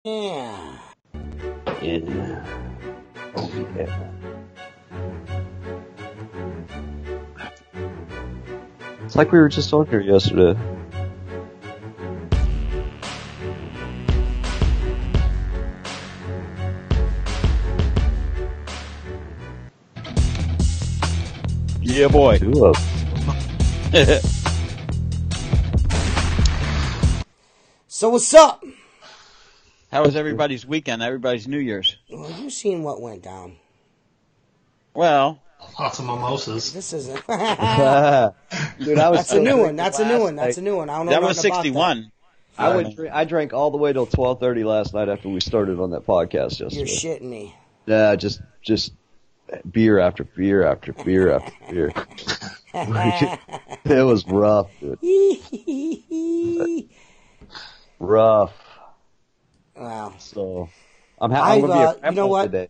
Yeah. Yeah. Oh, yeah. It's like we were just on here yesterday. Yeah, boy. Two of them. So what's up? How was everybody's weekend? Everybody's New Year's? Well, you seen what went down. Well, Lots of mimosas. This isn't. Dude, I was That's a new one. That's a new one. That's a night. new one. I don't know that was nothing about 61. I drank all the way till 12:30 last night after we started on that podcast that. yesterday. You're shitting me. Yeah, just beer after beer after beer after beer. It was rough, dude. Rough. Wow. So I'm gonna be a you know what? today.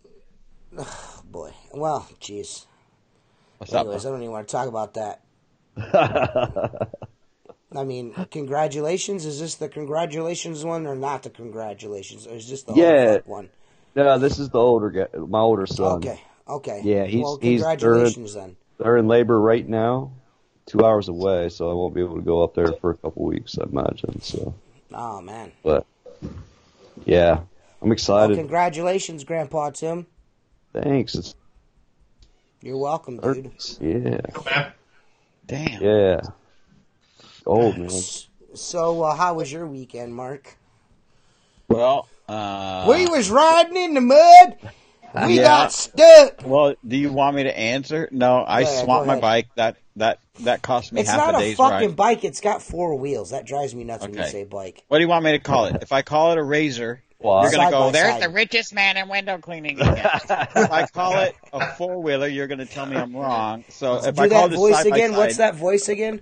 Oh, boy. Well, jeez. What's Anyways, I up? don't even want to talk about that. I mean, congratulations. Is this the congratulations one or not the congratulations? Or is this the whole fuck one? No, this is the older guy, my older son. Okay. Yeah, well, congratulations then. They're in labor right now, 2 hours away, so I won't be able to go up there for a couple weeks, I imagine. So, Oh, man. but yeah, I'm Well, excited. congratulations, Grandpa Tim. Thanks. It's You're welcome, dude. yeah, Okay. Damn. yeah. Old man. So, how was your weekend, Mark? Well, We was riding in the mud. We Yeah. got stuck. well, do you want me to answer? No, I Yeah, swamped go my bike. That cost me It's half not a a day's fucking ride. bike. It's got four wheels. That drives me nuts when you Okay. say bike. What do you want me to call it? If I call it a razor, Well, you're gonna Side go, by "There's side. the richest man in window cleaning." Again. If I call it a four-wheeler, you're gonna tell me I'm wrong. So if Do I call that it voice side by again. side, What's that voice again?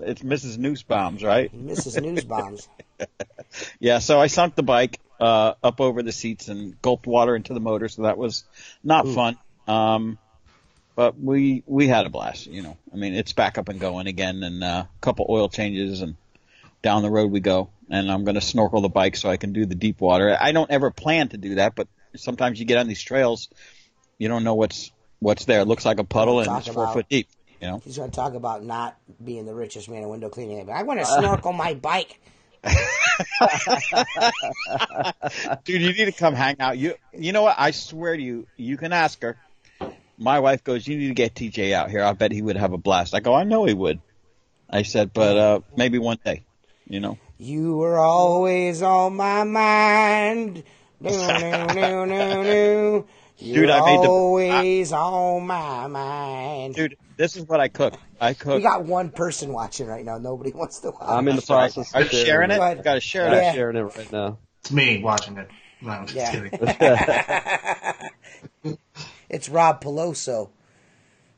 It's Mrs. Noosebombs, right? Mrs. Newsbombs. Yeah, so I sunk the bike up over the seats and gulped water into the motor, so that was not fun. But we had a blast, you know. I mean, it's back up and going again, and a couple oil changes, and down the road we go. And I'm going to snorkel the bike so I can do the deep water. I don't ever plan to do that, but sometimes you get on these trails, you don't know what's there. It looks like a puddle, and Talk it's about- 4 foot deep. You know. He's going to talk about not being the richest man in window cleaning. I want to snorkel my bike. Dude, you need to come hang out. You know what? I swear to you, you can ask her. My wife goes, "You need to get TJ out here. I bet he would have a blast." I go, "I know he would." I said, "But maybe one day, you know." You were always on my mind. No, no, no, no, no. You're Dude, I made always on my mind. Dude, this is what I cook. I We cook. got one person watching right now. Nobody wants to watch. I'm in the process. Are of you sharing it? Go ahead. You got to share I'm Yeah. it. sharing it right now. It's me watching it. No, I'm just Yeah. kidding. It's Rob Peloso.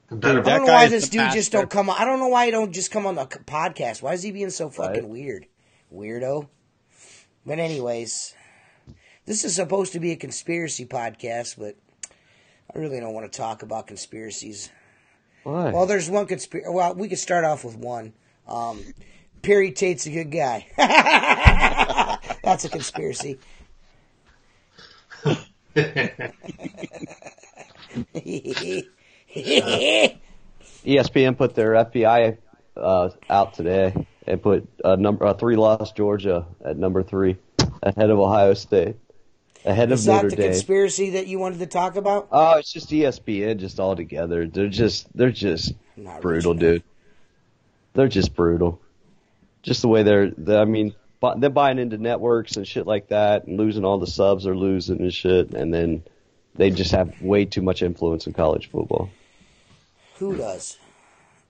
Better I That don't know guy why is this the dude just master. don't come on. I don't know why he don't just come on the podcast. Why is he being so fucking Right. weird? Weirdo. But anyways, this is supposed to be a conspiracy podcast, but I really don't want to talk about conspiracies. Why? Well, there's one conspiracy. Well, we could start off with one. Perry Tate's a good guy. That's a conspiracy. ESPN put their FBI out today and put three lost Georgia at number 3, ahead of Ohio State, ahead Is of that Notre the Dame. conspiracy that you wanted to talk about? Oh, it's just ESPN, just all together. They're just Not brutal, reaching dude. They're just brutal. Just the way they're buying into networks and shit like that, and losing all the subs they're losing and shit, and then they just have way too much influence in college football. Who does?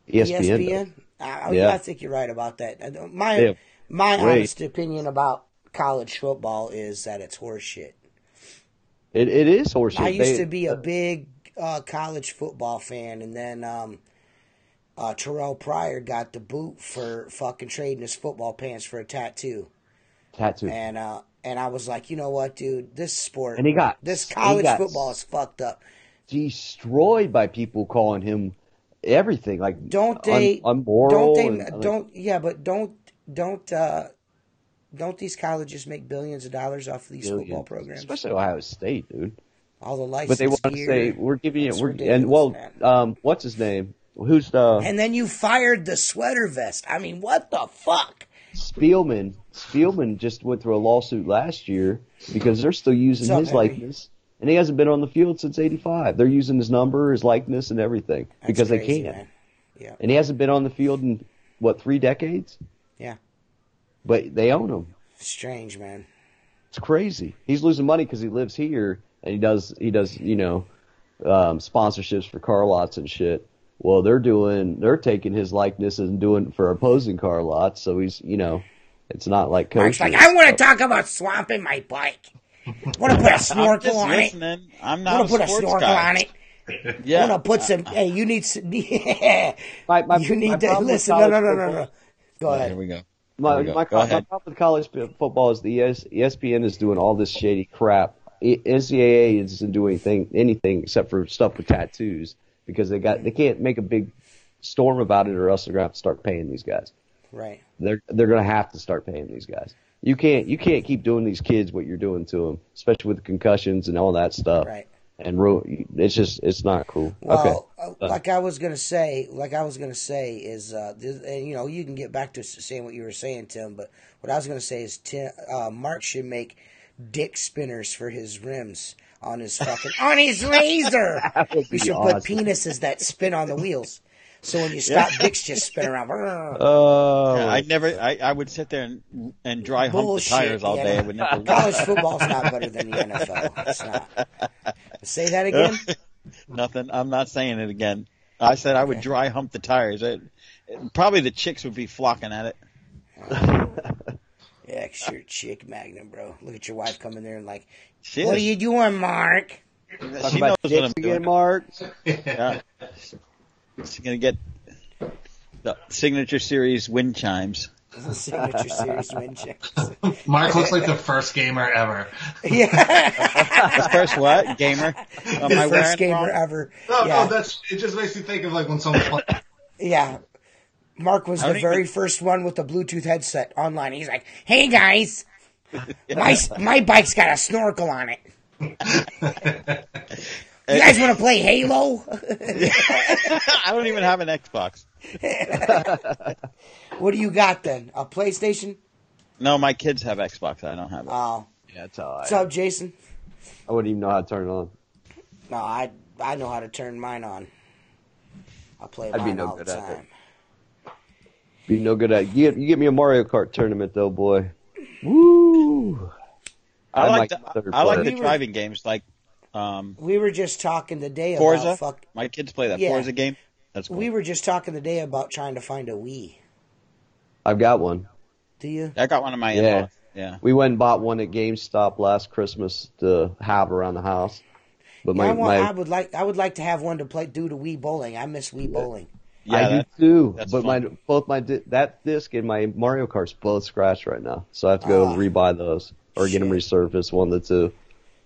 ESPN. Yeah. I think you're right about that. My Yeah. my Great. honest opinion about college football is that it's horseshit. It is horseshit. I used to be a big college football fan, and then Terrell Pryor got the boot for fucking trading his football pants for a tattoo. tattoo. And I was like, you know what, dude, this sport, And he got college he got football is fucked up. destroyed by people calling him everything, like Don't they? unmoral. Don't they? Don't. Yeah, but don't. don't these colleges make billions of dollars off of these football Millions. programs? Especially Ohio State, dude. All the license But they want to gear. say we're giving you That's and ridiculous, man. what's his name? Who's the And then you fired the sweater vest. I mean, what the fuck? Spielman? Spielman just went through a lawsuit last year because they're still using What's up, his Henry? likeness, and he hasn't been on the field since '85. They're using his number, his likeness, and everything That's because crazy, they can. man. Yeah. And he hasn't been on the field in 3 decades? Yeah. But they own him. Strange, man. It's crazy. He's losing money because he lives here and he does sponsorships for car lots and shit. Well, they're taking his likeness and doing it for opposing car lots. So he's, it's not like Mark's coaching. like, I want to talk about swamping my bike. Want to put a I'm snorkel just on it? listening. I'm not Want to put a sports snorkel guy. on it? Yeah. Want to put some? Hey, you need some. You My need to problem with listen. college No. football- Go Here ahead. we go. My There we go. my Go ahead. problem with college football is the ESPN is doing all this shady crap. NCAA isn't doing anything except for stuff with tattoos because they can't make a big storm about it or else they're gonna have to start paying these guys. Right. They're gonna have to start paying these guys. You can't keep doing these kids what you're doing to them, especially with the concussions and all that stuff. Right. And it's not cool. Well, Okay. like I was gonna say is, and you can get back to saying what you were saying, Tim. But what I was gonna say is, Mark should make dick spinners for his rims on his on his razor. That would You be should awesome. put penises that spin on the wheels, so when you stop, dicks just spin around. Oh, I would sit there and dry hump Bullshit, the tires all day. I would never. College football's not better than the NFL. It's not. Say that again. Nothing. I'm not saying it again. I said I would dry hump the tires. Probably the chicks would be flocking at it. Yeah, sure, chick magnum, bro. Look at your wife coming there and like, She what are is. you doing, Mark? She knows talk about what I'm dicks doing. again, Mark. Yeah. She's gonna get the signature series wind chimes. Signature series win checks. Mark looks like the first gamer ever. Yeah. The first what? Gamer? Am I First wearing gamer wrong? ever. No, Yeah. no, it just makes me think of like when someone plays. Yeah. Mark was I the don't very even- first one with the Bluetooth headset online. He's like, hey guys, my bike's got a snorkel on it. You guys want to play Halo? I don't even have an Xbox. What do you got then? A PlayStation? No, my kids have Xbox. I don't have it. Oh. Yeah, that's how What's up, Jason? I wouldn't even know how to turn it on. No, I know how to turn mine on. I play I'd be mine no all the good at it. time. Be no good at you get me a Mario Kart tournament though, boy. Woo! I like third I like player. the driving games like We were just talking today Forza. about My kids play that Yeah. Forza game. That's cool. We were just talking today about trying to find a Wii. I've got one. Do you? I got one of my Yeah. in-laws. Yeah. We went and bought one at GameStop last Christmas to have around the house. But Yeah, my I would like to have one to do the Wii bowling. I miss Wii bowling. Yeah, I do that- too. that's But fun. that disc and my Mario Kart's both scratched right now, so I have to go rebuy those or get them Shit. resurfaced, one of the two.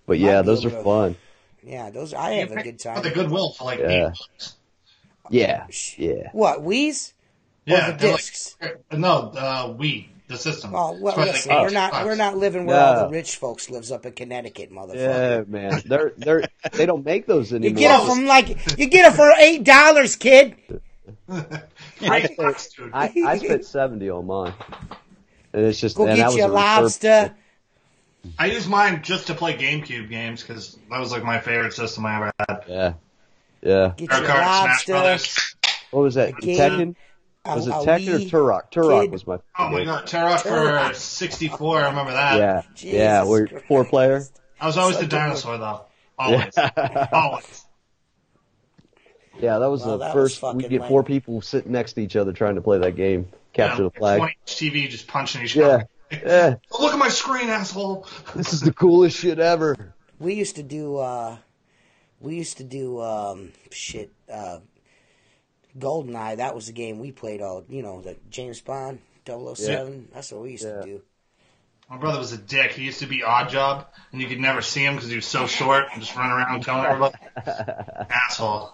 But Might yeah, be those are able to- fun. Yeah, those I have a good For time. the Goodwill for like Yeah. $8. Yeah, yeah. What, Wii's? Yeah, the they're like- discs? no, Wii, the system. Oh well, It's like listen, $8. we're not living where all No. the rich folks lives up in Connecticut, Yeah, motherfucker. man. They don't make those You anymore. get it for $8, kid. $8, dude. I spent 70 on mine, and it's just Go and that get was your a lobster. I use mine just to play GameCube games because that was like my favorite system I ever had. Yeah, yeah. Get Mario your Kart, Smash lobster. Brothers. What was that? game, Tekken? Was it Tekken or Wii Turok? Turok kid. was my Oh my favorite. god, Turok for 64, I remember that. Yeah, Jesus yeah. We're Christ. 4-player. I was always So the good. dinosaur though. Always. Yeah. Always. Yeah, that was Well, the that was first. fucking We get lame. 4 people sitting next to each other trying to play that game. Capture the flag. 20 TV just punching each Yeah, other. yeah. Oh, look at my screen, asshole. This is the coolest shit ever. We used to do GoldenEye. That was the game we played all, the James Bond 007. That's what we used to Yeah. do. My brother was a dick. He used to be Odd Job, and you could never see him because he was so short and just run around killing everybody. Asshole.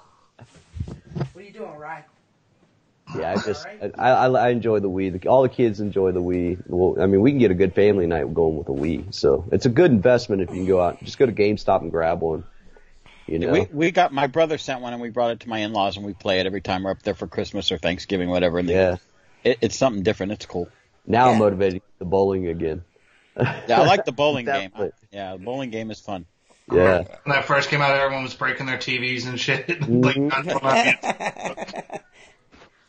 What are you doing, Ryan? Yeah, I enjoy the Wii. All the kids enjoy the Wii. Well, I mean, we can get a good family night going with a Wii, so it's a good investment if you can go out. Just go to GameStop and grab one. You know, We got my brother sent one and we brought it to my in-laws and we play it every time we're up there for Christmas or Thanksgiving, whatever. And yeah. it's something different. It's cool. Now I'm Yeah. motivated to get the bowling again. Yeah, I like the bowling game. Definitely. Yeah, the bowling game is fun. Yeah. When that first came out, everyone was breaking their TVs and shit. Like, not going out.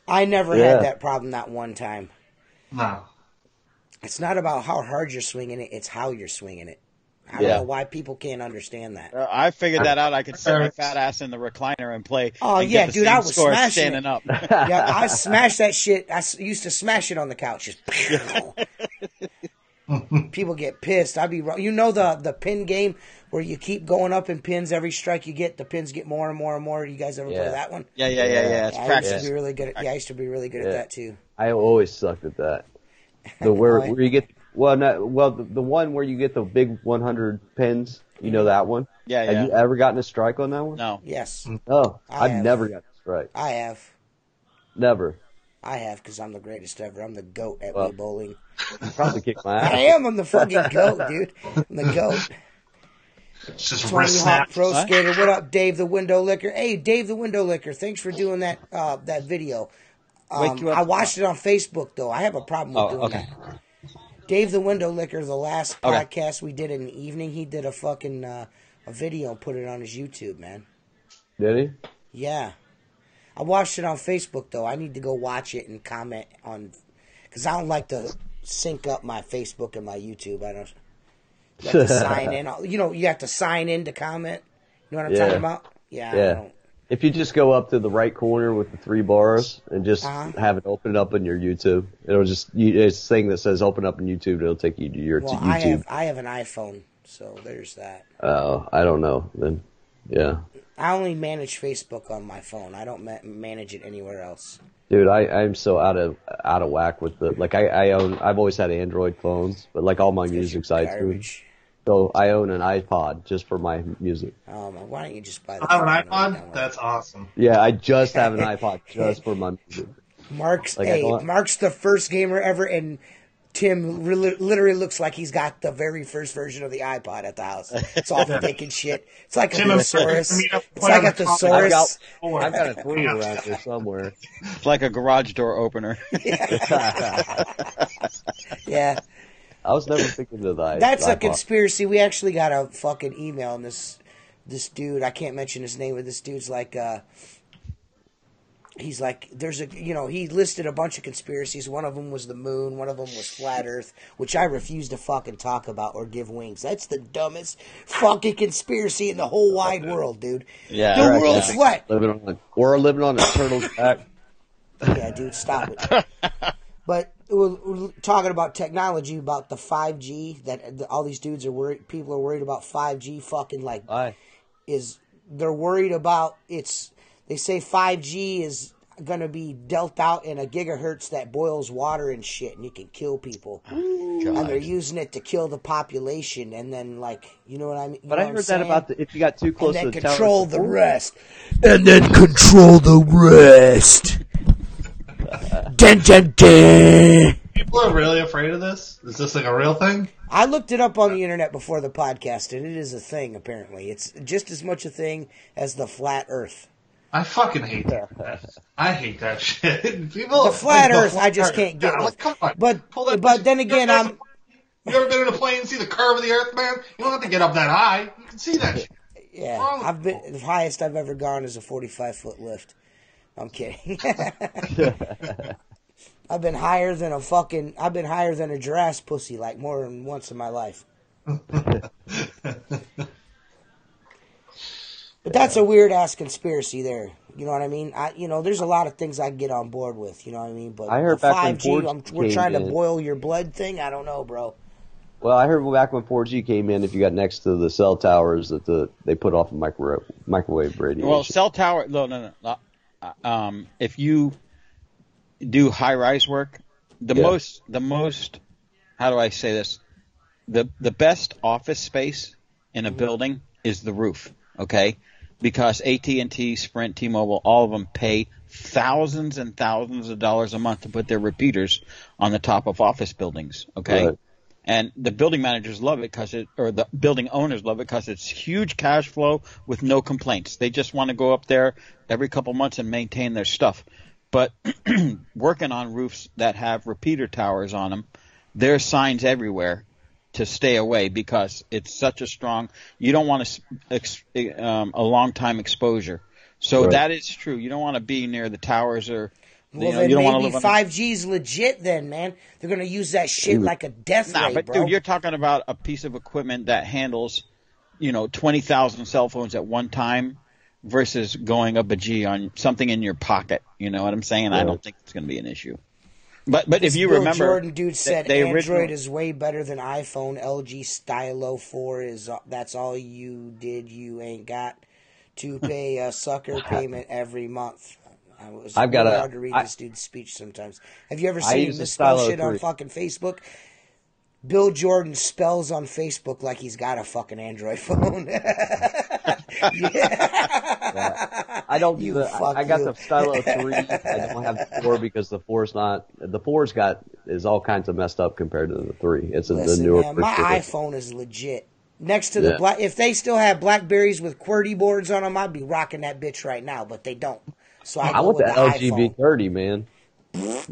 I never Yeah. had that problem that one time. No. It's not about how hard you're swinging it; it's how you're swinging it. I don't Yeah. know why people can't understand that. I figured that out. I could sit my fat ass in the recliner and play. Oh, and yeah, get the dude, same I was score smashing standing it. up. Yeah, I smashed that shit. Used to smash it on the couch. Just people get pissed. I'd be wrong. You know the pin game where you keep going up in pins. Every strike you get, the pins get more and more and more. You guys ever play Yeah. that one? Yeah. It's I used practice. to be really good. I used to be really good at that too. I always sucked at that. Where you get the one where you get the big 100 pins. You know that one? Yeah. Have you ever gotten a strike on that one? No. Yes, Oh, I I've have. never gotten a strike. I have. Never. I have because I'm the greatest ever. I'm the GOAT at Well, Wii bowling. You probably kicked my I ass. am. I'm the fucking GOAT, dude. I'm the GOAT. It's just Tony wrist Hawk snaps. Pro What? Skater. What up, Dave the Window Licker? Hey, Dave the Window Licker. Thanks for doing that video. Wake you up. I watched it on Facebook though. I have a problem with doing okay. that. Dave the Window Licker. The last Okay. podcast we did in the evening, he did a fucking a video and put it on his YouTube. Man, Did he? yeah. I watched it on Facebook though. I need to go watch it and comment on because I don't like to sync up my Facebook and my YouTube. I don't. You have to sign in. You know, you have to sign in to comment. You know what I'm Yeah. talking about? Yeah. I Yeah. don't. If you just go up to the right corner with the 3 bars and just Uh-huh. have it open up in your YouTube, it'll just it's a thing that says open up in YouTube. It'll take you to your Well, to YouTube. I have an iPhone, so there's that. Oh, I don't know. Then, yeah, I only manage Facebook on my phone. I don't manage it anywhere else. dude, I'm so out of whack with the like I've always had Android phones, but like all my music sites, Garbage. so I own an iPod just for my music. Why don't you just buy the I have an phone and iPod? download That's awesome. Yeah, I just have an iPod just for my music. it? Mark's Like, I don't- Mark's the first gamer ever, and Tim literally looks like he's got the very first version of the iPod at the house. It's all thick and shit. It's like a Tim and thesaurus. Mark meet up, It's put like on a the top. thesaurus. I've got a 3 around here somewhere. It's like a garage door opener. Yeah. I was never thinking of the That's a iPod. conspiracy. We actually got a fucking email, and this dude, I can't mention his name, but this dude's like, he's like, he listed a bunch of conspiracies. One of them was the moon. One of them was flat Earth, which I refuse to fucking talk about or give wings. That's the dumbest fucking conspiracy in the whole wide world, dude. Yeah, the right, world's yeah. flat. We're living on a turtle's back. Yeah, dude, stop it. But we're talking about technology, about the 5G, that all these dudes are worried, people are worried about 5G fucking like, Aye. they're worried about they say 5G is going to be dealt out in a gigahertz that boils water and shit and it can kill people. And they're using it to kill the population and then like, you know what I mean? You But know I what I'm heard that saying? about if you got too close and to then the control tower. the rest. And then control the rest. Dun, dun, dun. People are really afraid of this? Is this like a real thing? I looked it up on the internet before the podcast, and it is a thing, apparently. It's just as much a thing as the flat earth. I fucking hate that. I hate that shit. People, The flat like, earth, I just can't get God, with. like, come on. But Pull that but bitch- then again, I'm... You ever been in a plane and see the curve of the earth, man? You don't have to get up that high. You can see that shit. Yeah, wrong? I've been... The highest I've ever gone is a 45-foot lift. I'm kidding. I've been higher than a giraffe's pussy, like, more than once in my life. But that's a weird-ass conspiracy there. You know what I mean? There's a lot of things I can get on board with, you know what I mean? But I heard the back when 5G, 4G we're came trying to in. boil your blood thing? I don't know, bro. Well, I heard back when 4G came in, if you got next to the cell towers, that they put off a microwave radiation. Well, cell tower. No. If you do high rise work, the most. How do I say this? The best office space in a building is the roof. Okay, because AT&T, Sprint, T-Mobile, all of them pay thousands and thousands of dollars a month to put their repeaters on the top of office buildings. Okay. Right. And the building managers love it or the building owners love it because it's huge cash flow with no complaints. They just want to go up there every couple months and maintain their stuff. But working on roofs that have repeater towers on them, there's signs everywhere to stay away because it's such a strong. You don't want a long time exposure. So Right. that is true. You don't want to be near the towers or. Well, you then don't want to maybe live 5G's legit then, man. They're going to use that shit like a death ray, but bro. dude, you're talking about a piece of equipment that handles, 20,000 cell phones at one time versus going up a G on something in your pocket. You know what I'm saying? Yeah. I don't think it's going to be an issue. But This if you Bill remember, Jordan dude said they Android is way better than iPhone. LG Stylo 4 that's all you did. You ain't got to pay a sucker payment every month. It's I've got really a- hard to read I- this dude's speech sometimes. Have you ever I seen him use a misspell Stylo shit on 3. fucking Facebook? Bill Jordan spells on Facebook like he's got a fucking Android phone. Yeah. I don't do You the. fuck I got you. the Stylo 3. I don't have the 4 because the 4's not. The 4's is all kinds of messed up compared to the 3. It's the Listen, newer man, my version. iPhone is legit. Next to the Yeah. black, if they still have Blackberries with QWERTY boards on them, I'd be rocking that bitch right now. But they don't. So I I go want with the the LG iPhone. V30, man.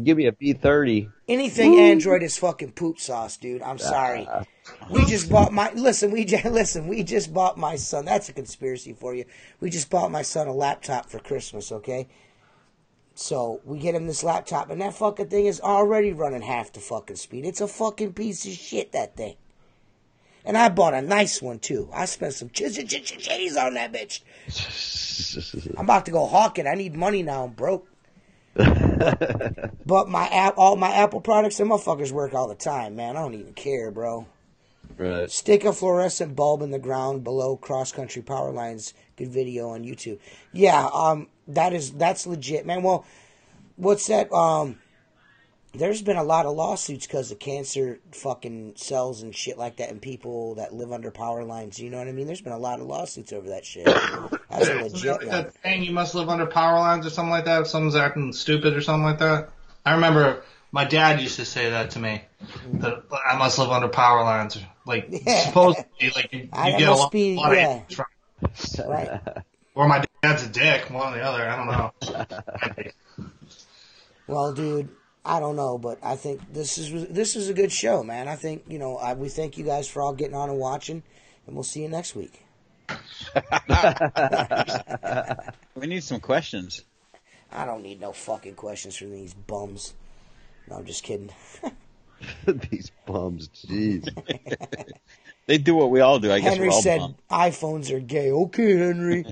Give me a V30. Anything Android is fucking poop sauce, dude. I'm sorry. We just bought my we just bought my son. That's a conspiracy for you. We just bought my son a laptop for Christmas, okay? So we get him this laptop, and that fucking thing is already running half the fucking speed. It's a fucking piece of shit, that thing. And I bought a nice one too. I spent some cheese on that bitch. I'm about to go hawk it. I need money now. I'm broke. But all my Apple products, them motherfuckers work all the time, man. I don't even care, bro. Right. Stick a fluorescent bulb in the ground below cross-country power lines. Good video on YouTube. Yeah, that's legit, man. Well, what's that? There's been a lot of lawsuits because of cancer fucking cells and shit like that, and people that live under power lines. You know what I mean? There's been a lot of lawsuits over that shit. That's a legit one. That saying you must live under power lines or something like that if someone's acting stupid or something like that. I remember my dad used to say that to me, that I must live under power lines. Like, supposedly, like, you get a lot of hate from. Right. Or my dad's a dick, one or the other, I don't know. Well, dude, I don't know, but I think this is a good show, man. I think, we thank you guys for all getting on and watching, and we'll see you next week. we need some questions. I don't need no fucking questions from these bums. No, I'm just kidding. These bums, jeez. They do what we all do. I guess Henry we're all said bummed. iPhones are gay. Okay, Henry.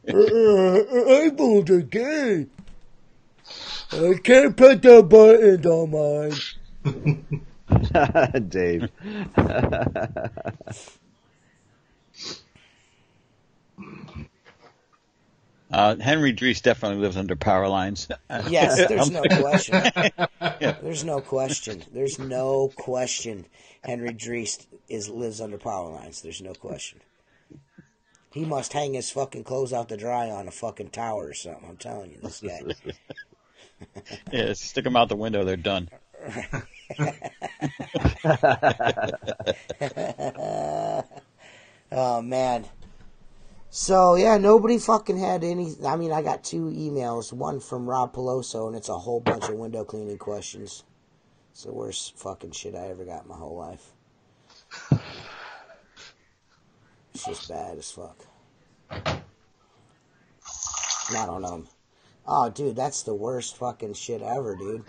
iPhones are gay. I can't put the buttons on mine. Dave. Henry Dries definitely lives under power lines. Yes, there's no question. There's no question. There's no question. Henry Dries lives under power lines. There's no question. He must hang his fucking clothes out to dry on a fucking tower or something. I'm telling you, this guy. Yeah, stick them out the window. They're done. Oh, man. So, yeah, nobody fucking had any... I mean, I got 2 emails. One from Rob Peloso, and it's a whole bunch of window cleaning questions. It's the worst fucking shit I ever got in my whole life. It's just bad as fuck. I don't know. Oh, dude, that's the worst fucking shit ever, dude.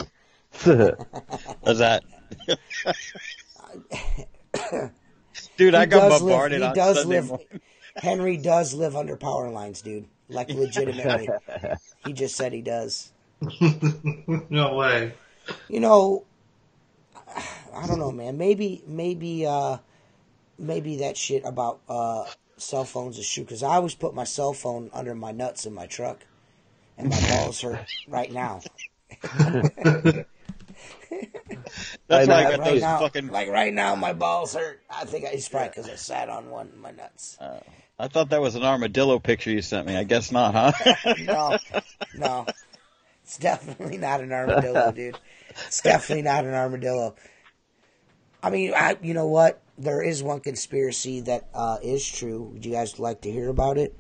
How's that? Dude, I got bombarded on Sunday morning. Henry does live under power lines, dude. Like, legitimately. He just said he does. No way. You know, I don't know, man. Maybe that shit about cell phones is true. Because I always put my cell phone under my nuts in my truck. And my balls hurt right now. That's why I got right those now, fucking... Like right now, my balls hurt. I think it's probably because I sat on one of my nuts. I thought that was an armadillo picture you sent me. I guess not, huh? No. It's definitely not an armadillo, dude. It's definitely not an armadillo. I mean, you know what? There is one conspiracy that is true. Would you guys like to hear about it?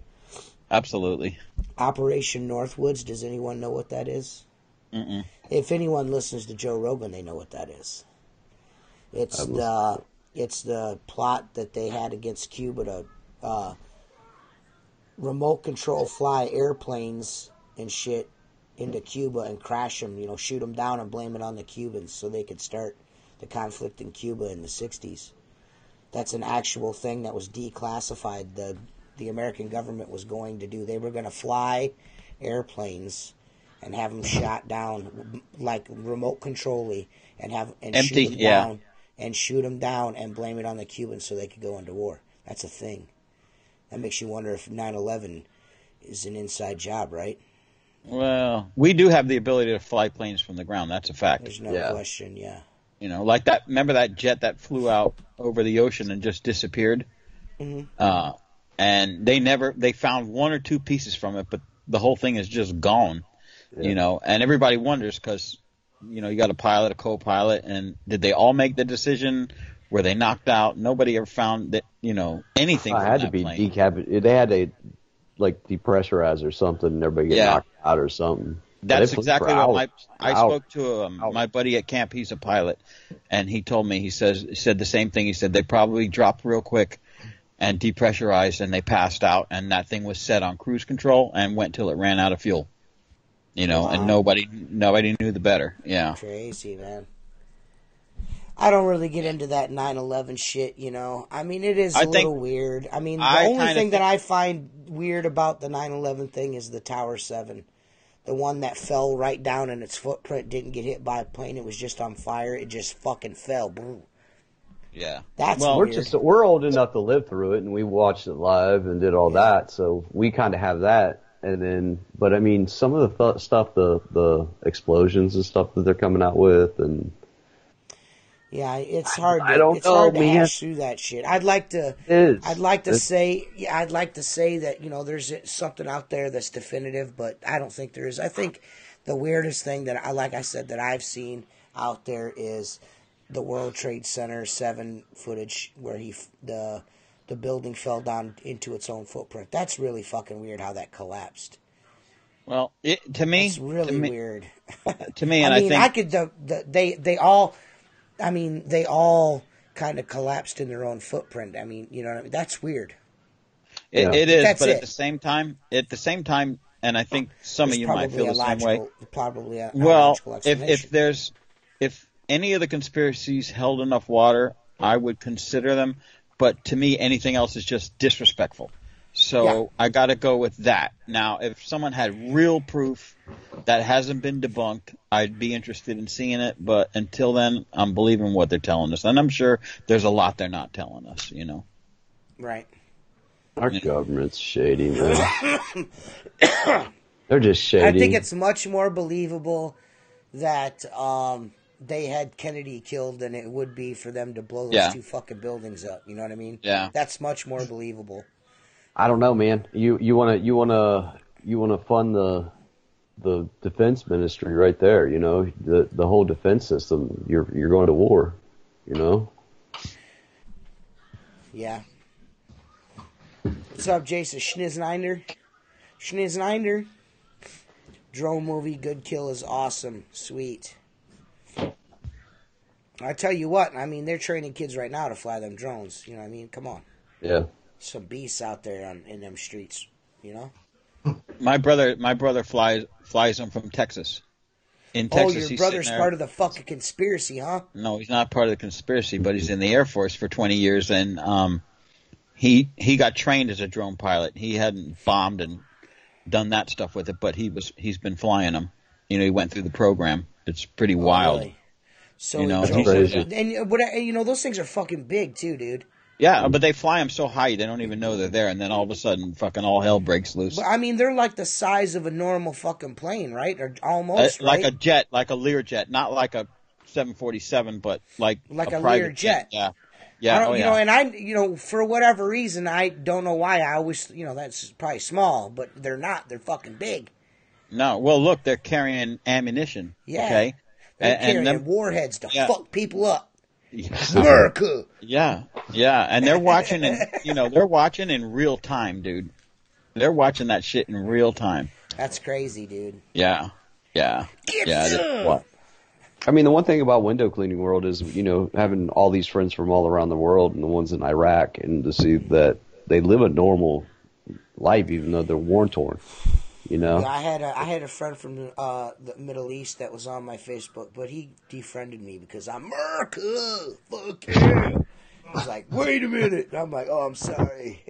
Absolutely. Operation Northwoods. Does anyone know what that is? Mm-mm. If anyone listens to Joe Rogan, they know what that is. It's the plot that they had against Cuba to remote control fly airplanes and shit into Cuba and crash them, shoot them down and blame it on the Cubans so they could start the conflict in Cuba in the 60s. That's an actual thing that was declassified. The American government was going to do. They were going to fly airplanes and have them shot down like remote control-y and Empty, shoot them down and blame it on the Cubans so they could go into war. That's a thing. That makes you wonder if 9/11 is an inside job, right? Well, we do have the ability to fly planes from the ground. That's a fact. There's no question, yeah. Like that. Remember that jet that flew out over the ocean and just disappeared? Mm-hmm. And they found one or two pieces from it, but the whole thing is just gone. Yeah. And everybody wonders because, you got a pilot, a co-pilot, and did they all make the decision? Were they knocked out? Nobody ever found that, anything from had that to be plane. decapitated. They had to, depressurize or something, and everybody get knocked out or something. That's exactly what I spoke to Out. my buddy at camp. He's a pilot, and he told me, he said the same thing. He said they probably dropped real quick and depressurized, and they passed out, and that thing was set on cruise control and went till it ran out of fuel. Wow. And nobody knew the better. Yeah. Crazy, man. I don't really get into that 9/11 shit, I mean, it is a little weird. I mean, the only thing that I find weird about the 9/11 thing is the Tower 7. The one that fell right down and its footprint didn't get hit by a plane. It was just on fire. It just fucking fell. Boom. Yeah. That's weird. We're old enough to live through it, and we watched it live and did all that, so we kind of have that. And then, but I mean, some of the stuff, the explosions and stuff that they're coming out with, and yeah, it's hard. Hard to hash through that shit. I'd like to say that there's something out there that's definitive, but I don't think there is. I think the weirdest thing that I've seen out there is the World Trade Center 7 footage where the building fell down into its own footprint. That's really fucking weird how that collapsed. Well, to me, it's really weird. To me, and I think they all kind of collapsed in their own footprint. I mean, you know what I mean? That's weird. It is, but at the same time, and I think some of you might feel the same way. Probably a logical explanation. If any of the conspiracies held enough water, I would consider them. But to me, anything else is just disrespectful. So I got to go with that. Now, if someone had real proof that hasn't been debunked, I'd be interested in seeing it. But until then, I'm believing what they're telling us. And I'm sure there's a lot they're not telling us, Right. Our government's shady, man. They're just shady. I think it's much more believable that they had Kennedy killed than it would be for them to blow those two fucking buildings up. You know what I mean? Yeah. That's much more believable. I don't know, man. You wanna fund the defense ministry right there, the whole defense system. You're going to war, Yeah. What's up, Jason Schnizneinder? Schnizneinder. Drone movie, Good Kill is awesome. Sweet. I tell you what, I mean, they're training kids right now to fly them drones. You know what I mean? Come on. Yeah. Some beasts out there in them streets, My brother flies them from Texas. In Texas, your brother's part of the fucking conspiracy, huh? No, he's not part of the conspiracy, but he's in the Air Force for 20 years, and he got trained as a drone pilot. He hadn't bombed and done that stuff with it, but he's been flying them. He went through the program. It's pretty wild. Really? So crazy. And those things are fucking big too, dude. Yeah, but they fly them so high they don't even know they're there, and then all of a sudden, fucking all hell breaks loose. But I mean, they're like the size of a normal fucking plane, right? Or almost, like right? a jet, like a Learjet, not like a 747, but like a private Learjet. Yeah. For whatever reason, I don't know why I always, that's probably small, but they're not. They're fucking big. No. Well, look, they're carrying ammunition. Yeah. Okay. They're carrying them, warheads to yeah. fuck people up. Yes. America. Yeah. And they're watching they're watching in real time, dude. They're watching that shit in real time. That's crazy, dude. Yeah. Get some. What? I mean, the one thing about window cleaning world is, having all these friends from all around the world and the ones in Iraq, and to see that they live a normal life even though they're war torn. Yeah, I had a friend from the Middle East that was on my Facebook, but he defriended me because I'm America. Fuck yeah. I was like, wait a minute. And I'm like, oh, I'm sorry.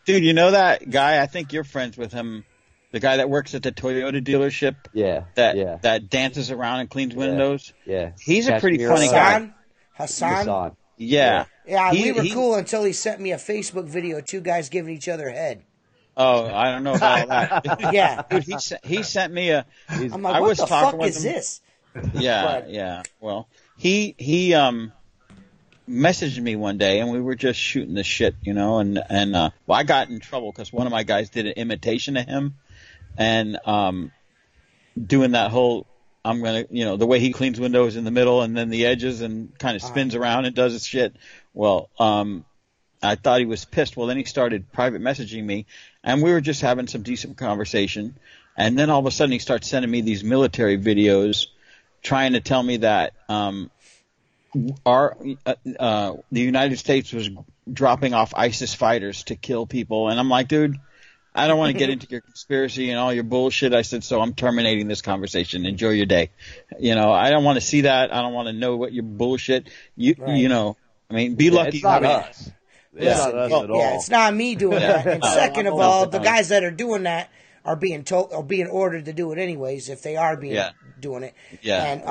Dude, you know that guy? I think you're friends with him. The guy that works at the Toyota dealership. Yeah. That dances around and cleans windows. Yeah. He's a pretty funny guy. Hassan? Yeah. Yeah, we were cool until he sent me a Facebook video of two guys giving each other head. Oh, I don't know about all that. Yeah. Dude, he sent me a... I'm like, what the fuck is this? Yeah. Well, he messaged me one day, and we were just shooting the shit, and I got in trouble because one of my guys did an imitation of him, and doing that whole... I'm going to, the way he cleans windows in the middle and then the edges and kind of spins around and does his shit. Well, I thought he was pissed. Well, then he started private messaging me, and we were just having some decent conversation. And then all of a sudden he starts sending me these military videos trying to tell me that the United States was dropping off ISIS fighters to kill people. And I'm like, dude, I don't want to get into your conspiracy and all your bullshit. I said, so I'm terminating this conversation. Enjoy your day. I don't want to see that. I don't want to know what your bullshit. Be lucky. It's not us. It's not us at all. Yeah, it's not me doing that. And second of all, the guys that are doing that are being ordered to do it anyways if they are doing it. Yeah. And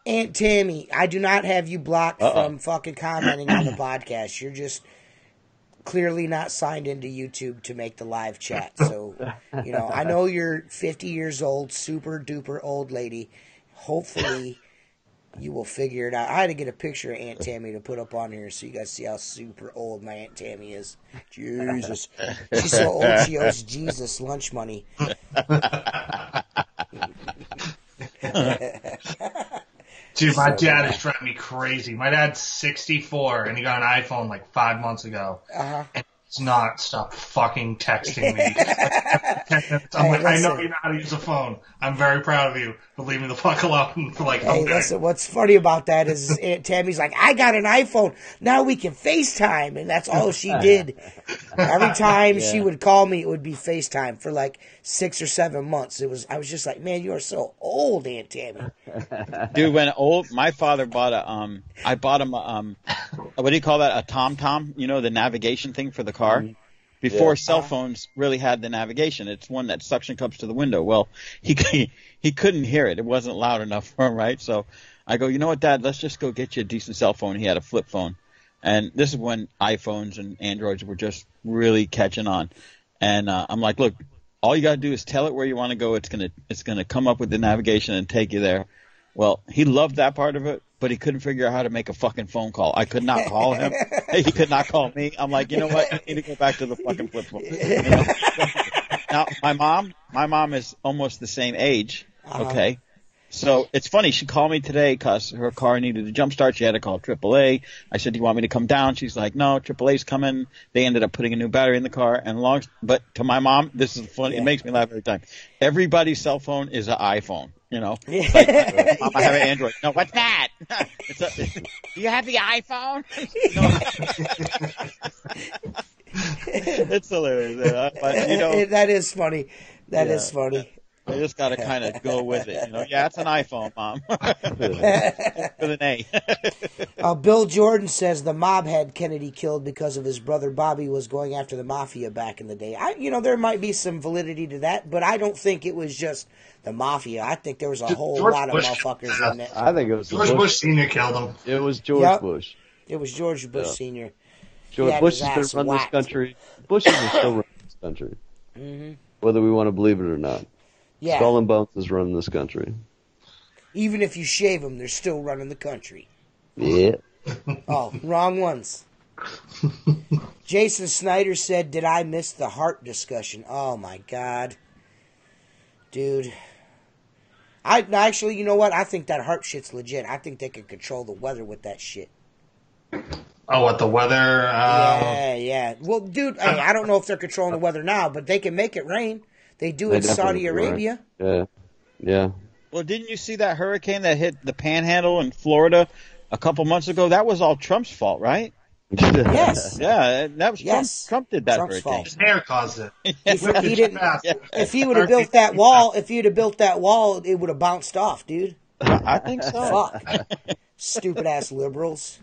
Aunt Tammy, I do not have you blocked from fucking commenting on the podcast. You're just clearly not signed into YouTube to make the live chat. So, I know you're 50 years old, super duper old lady. Hopefully you will figure it out. I had to get a picture of Aunt Tammy to put up on here so you guys see how super old my Aunt Tammy is. Jesus. She's so old she owes Jesus lunch money. Dude, my dad is driving me crazy. My dad's 64, and he got an iPhone like 5 months ago. And he's not stopped fucking texting me. I'm like, I know you know how to use a phone. I'm very proud of you, but leave me the fuck alone. Listen, what's funny about that is Aunt Tammy's like, I got an iPhone. Now we can FaceTime. And that's all she did. Every time she would call me, it would be FaceTime for like 6 or 7 months. I was just like, man, you are so old, Aunt Tammy. Dude, my father bought I bought him what do you call that? A TomTom, the navigation thing for the car. Before cell phones really had the navigation. It's one that suction cups to the window. Well, he couldn't hear it. It wasn't loud enough for him, right? So I go, you know what, Dad, let's just go get you a decent cell phone. He had a flip phone. And this is when iPhones and Androids were just really catching on. And I'm like, look, all you got to do is tell it where you want to go. It's gonna come up with the navigation and take you there. Well, he loved that part of it, but he couldn't figure out how to make a fucking phone call. I could not call him. He could not call me. I'm like, you know what? I need to go back to the fucking flip phone. Now, my mom is almost the same age. Okay. So it's funny. She called me today because her car needed a jump start. She had to call AAA. I said, do you want me to come down? She's like, no, AAA's coming. They ended up putting a new battery in the car. But to my mom, this is funny. It makes me laugh every time. Everybody's cell phone is an iPhone. It's like, Mom, I have an Android. No, what's that? Do you have the iPhone? It's hilarious. But, that is funny. That is funny. I just got to kind of go with it. Yeah, it's an iPhone, Mom. With an A. Bill Jordan says the mob had Kennedy killed because of his brother Bobby was going after the mafia back in the day. There might be some validity to that, but I don't think it was just the mafia. I think there was a whole lot of motherfuckers in it. I think it was George Bush Sr. killed him. It was George Bush. It was George Bush Sr. George Bush has been running this country. Bush is still running this country. Mm-hmm. Whether we want to believe it or not. Yeah. Skull and Bones is running this country. Even if you shave them, they're still running the country. Yeah. Oh, wrong ones. Jason Snyder said, "Did I miss the HARP discussion?" Oh my god, dude. Actually, you know what? I think that HARP shit's legit. I think they can control the weather with that shit. Oh, what the weather? Yeah. Well, dude, hey, I don't know if they're controlling the weather now, but they can make it rain. They do in Saudi Arabia. Yeah. Well, didn't you see that hurricane that hit the Panhandle in Florida a couple months ago? That was all Trump's fault, right? Yes. Yeah, that was Yes. Trump did that Trump's hurricane. fault. His hair caused it. He didn't. If he would have built that wall, it would have bounced off, dude. I think so. Fuck. Stupid ass liberals.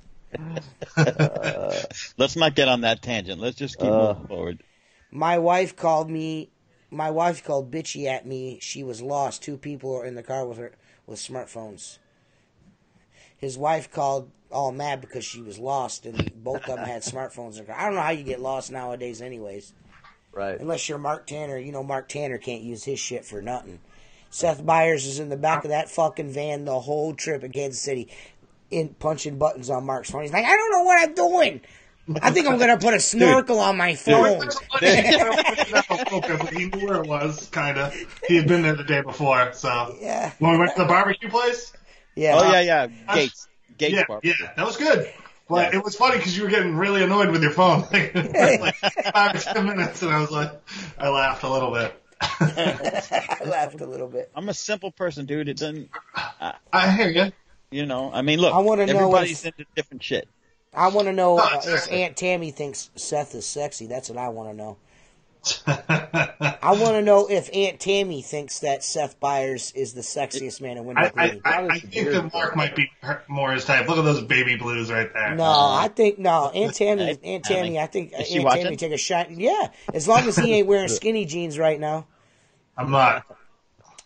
Let's not get on that tangent. Let's just keep moving forward. My wife called bitchy at me. She was lost. 2 people are in the car with her with smartphones. His wife called all mad because she was lost, and both of them had smartphones in the car. I don't know how you get lost nowadays anyways. Right. Unless you're Mark Tanner. You know Mark Tanner can't use his shit for nothing. Seth Byers is in the back of that fucking van the whole trip in Kansas City, punching buttons on Mark's phone. He's like, I don't know what I'm doing. I think I'm going to put a snorkel on my phone. He knew where it was, kind of. He had been there the day before, so. Yeah. When we went to the barbecue place? Yeah. Oh, yeah. Gates Yeah, barbecue. yeah, that was good. But it was funny because you were getting really annoyed with your phone. Like 5 or 10 minutes, and I laughed a little bit. I laughed a little bit. I'm a simple person, dude. It doesn't. I hear you. You know, I mean, look. I wanna know everybody's into different shit. I want to know if exactly. Aunt Tammy thinks Seth is sexy. That's what I want to know. I want to know if Aunt Tammy thinks that Seth Byers is the sexiest man in window cleaning. I think that Mark might be more his type. Look at those baby blues right there. No, Aunt Tammy, I think Is she Aunt watching? Tammy take a shot. Yeah, as long as he ain't wearing skinny jeans right now. I'm not.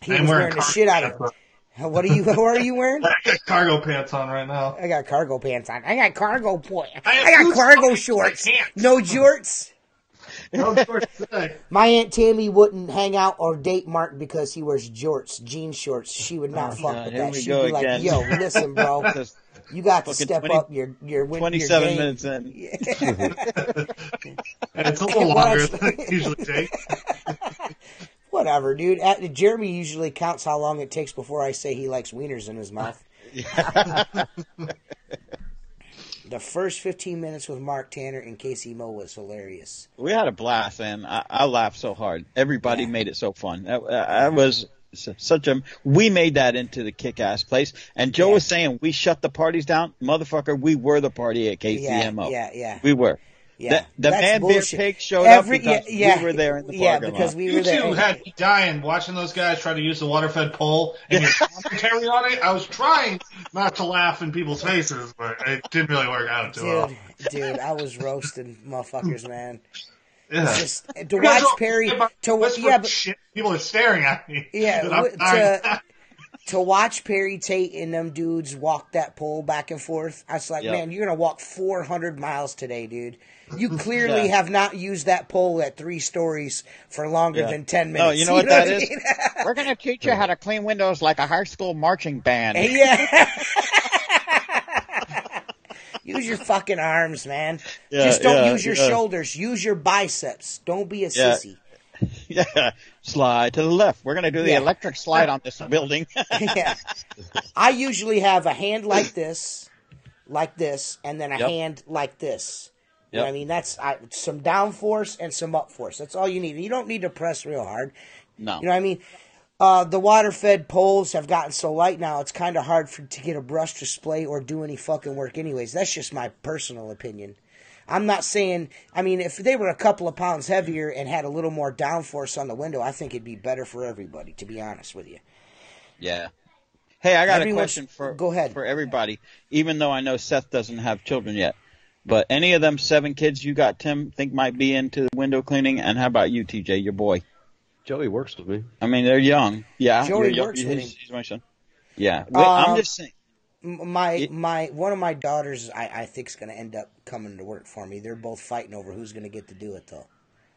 He I'm was wearing wearing the shit out of it. What are you wearing? I got cargo pants on right now. I got cargo pants on. I got cargo I got cargo shorts. No jorts. No shorts today. My Aunt Tammy wouldn't hang out or date Mark because he wears jorts, jean shorts. She would not fuck with here that. we She'd go be like, again. "Yo, listen, bro, you got to Fucking step 20 up your 27 game." minutes in. And it's a little longer than it usually takes. Whatever, dude. Jeremy usually counts how long it takes before I say he likes wieners in his mouth. The first 15 minutes with Mark Tanner and Casey Moe was hilarious. We had a blast, and I laughed so hard. Everybody made it so fun. That was such a. We made that into the kick-ass place. And Joe was saying we shut the parties down, motherfucker. We were the party at KCMO. Yeah. We were. Yeah, the that's man bullshit. beer pig showed up because we were there in the parking lot. because we were You there. two had me dying watching those guys try to use the water-fed pole and your commentary on it. I was trying not to laugh in people's faces, but it didn't really work out too well. Dude, I was roasting motherfuckers, man. Yeah. It's just to watch Perry shit, people are staring at me. To watch Perry Tate and them dudes walk that pole back and forth, I was like, man, you're gonna walk 400 miles today, dude. You clearly have not used that pole at 3 stories for longer than 10 minutes. No, you know what that is? We're going to teach you how to clean windows like a high school marching band. Yeah. Use your fucking arms, man. Just don't use your shoulders. Use your biceps. Don't be a sissy. Yeah. Slide to the left. We're going to do the electric slide on this building. Yeah. I usually have a hand like this, and then a hand like this. You know what I mean? That's some down force and some up force. That's all you need. You don't need to press real hard. No. You know what I mean? The water-fed poles have gotten so light now, it's kind of hard to get a brush display or do any fucking work anyways. That's just my personal opinion. I'm not saying, I mean, if they were a couple of pounds heavier and had a little more downforce on the window, I think it'd be better for everybody, to be honest with you. Yeah. Hey, I got a question Go ahead. for everybody, even though I know Seth doesn't have children yet. But any of them 7 kids you got, Tim, think might be into window cleaning? And how about you, TJ, your boy? Joey works with me. I mean, they're young. Yeah. Joey works with him. He's my son. Yeah. I'm just saying. One of my daughters, I think, is going to end up coming to work for me. They're both fighting over who's going to get to do it, though.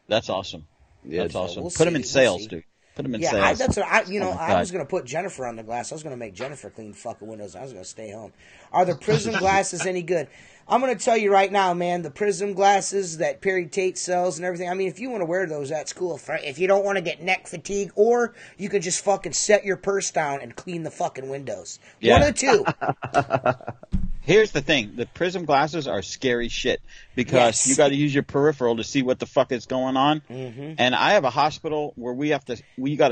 That's awesome. Yeah, That's awesome. We'll Put them see. in sales, see. dude. Put them in Yeah, sales. that's what I. You know, Oh my I God. was gonna put Jennifer on the glass. I was gonna make Jennifer clean fucking windows. I was gonna stay home. Are the prism glasses any good? I'm gonna tell you right now, man. The prism glasses that Perry Tate sells and everything. I mean, if you want to wear those, that's cool. If you don't want to get neck fatigue, or you could just fucking set your purse down and clean the fucking windows. Yeah. One of the two. Here's the thing: the prism glasses are scary shit because Yes. you got to use your peripheral to see what the fuck is going on. Mm-hmm. And I have a hospital where you got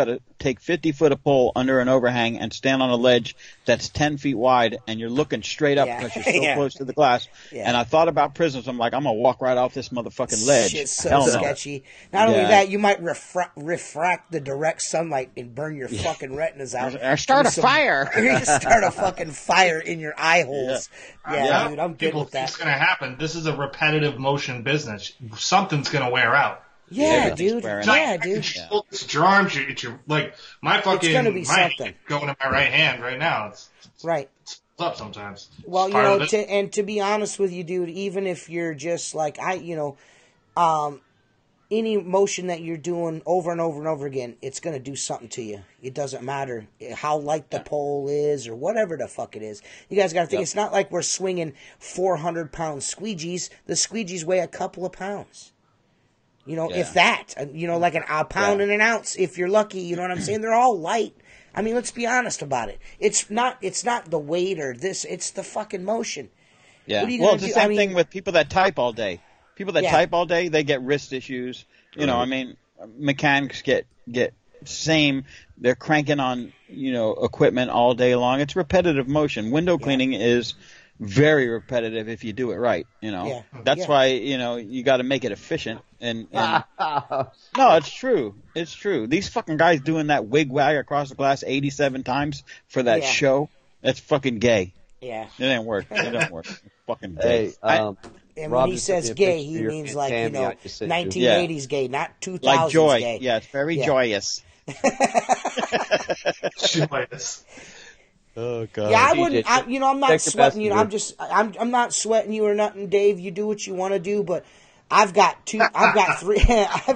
to take 50 foot of pole under an overhang and stand on a ledge that's 10 feet wide, and you're looking straight up Yeah. because you're so Yeah. close to the glass. Yeah. And I thought about prisms. I'm like, I'm gonna walk right off this motherfucking ledge. Shit's so Hell no. sketchy. Not only Yeah. that, you might refract the direct sunlight and burn your fucking retinas out. Or start a Some- fire. Or you just start a fucking fire in your eye holes. Yeah, dude, I'm good People with think that. it's going to happen. This is a repetitive motion business. Something's going to wear out. Yeah, Everything's dude. wearing Yeah, Like, dude. It's your arms. It's your like my fucking. gonna be my something. hand going in my right hand right now. It's Right. up sometimes. Well, It's you part know, of it. to be honest with you, dude, even if you're just like any motion that you're doing over and over and over again, it's going to do something to you. It doesn't matter how light the pole is or whatever the fuck it is. You guys got to think, it's not like we're swinging 400-pound squeegees. The squeegees weigh a couple of pounds. You know, if that. You know, like a pound and an ounce if you're lucky. You know what I'm saying? They're all light. I mean, let's be honest about it. It's not the weight or this. It's the fucking motion. Yeah. What are you Well, gonna it's the do? same I mean- thing with people that type all day. People that Yeah. type all day, they get wrist issues. You know, I mean, mechanics get same. They're cranking on, equipment all day long. It's repetitive motion. Window cleaning is very repetitive if you do it right. Yeah. That's Yeah. why you got to make it efficient. And no, it's true. It's true. These fucking guys doing that wig wag across the glass 87 times for that Yeah. show. That's fucking gay. Yeah. It ain't work. It don't work. It's fucking gay. Hey, And Rob when he just sent says me a gay, picture he of your means Aunt like, Tammy I just sent you. 1980s gay, not 2000s Like joy. gay. Yeah, it's very Yeah. joyous. Joyous. Oh god. Yeah, I TJ, wouldn't. I'm not check your sweating you. messenger. I'm not sweating you or nothing, Dave. You do what you want to do, but I've got three. I've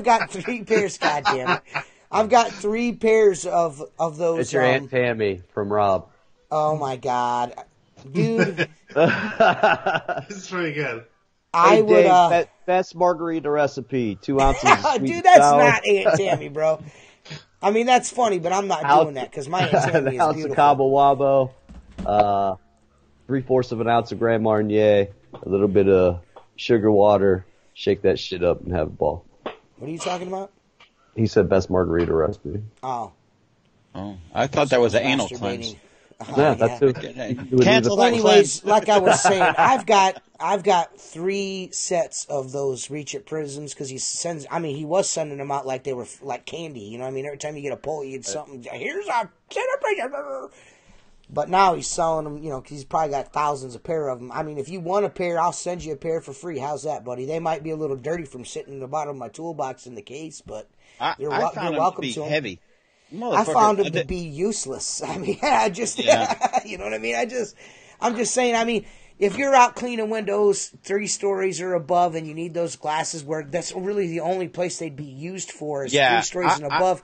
got 3 pairs. Goddamn it! I've got 3 pairs of those. It's your Aunt Tammy from Rob. Oh my god, dude! It's pretty good. I Hey, would. Dave, best margarita recipe, 2 ounces of sweet Dude, and that's sour, not Aunt Tammy, bro. I mean, that's funny, but I'm not doing that because my Aunt Tammy an is ounce beautiful. of Cabo Wabo, 3/4 of an ounce of Grand Marnier, a little bit of sugar water, shake that shit up and have a ball. What are you talking about? He said best margarita recipe. Oh, Oh, I thought that was an anal masturbating. cleanse. Yeah, that's it. Cancel Well, that anyways, cleanse. like I was saying, I've got 3 sets of those Reach It prisms because he was sending them out like they were like candy. You know what I mean? Every time you get a pull, you get something. Here's a center. But now he's selling them, because he's probably got thousands of pair of them. I mean, if you want a pair, I'll send you a pair for free. How's that, buddy? They might be a little dirty from sitting in the bottom of my toolbox in the case, but I you're found them to welcome be to them. heavy. I found Motherfucker, him to be useless. I mean, Yeah. you know what I mean? I'm just saying, I mean, if you're out cleaning windows 3 stories or above and you need those glasses where that's really the only place they'd be used for is 3 stories and above.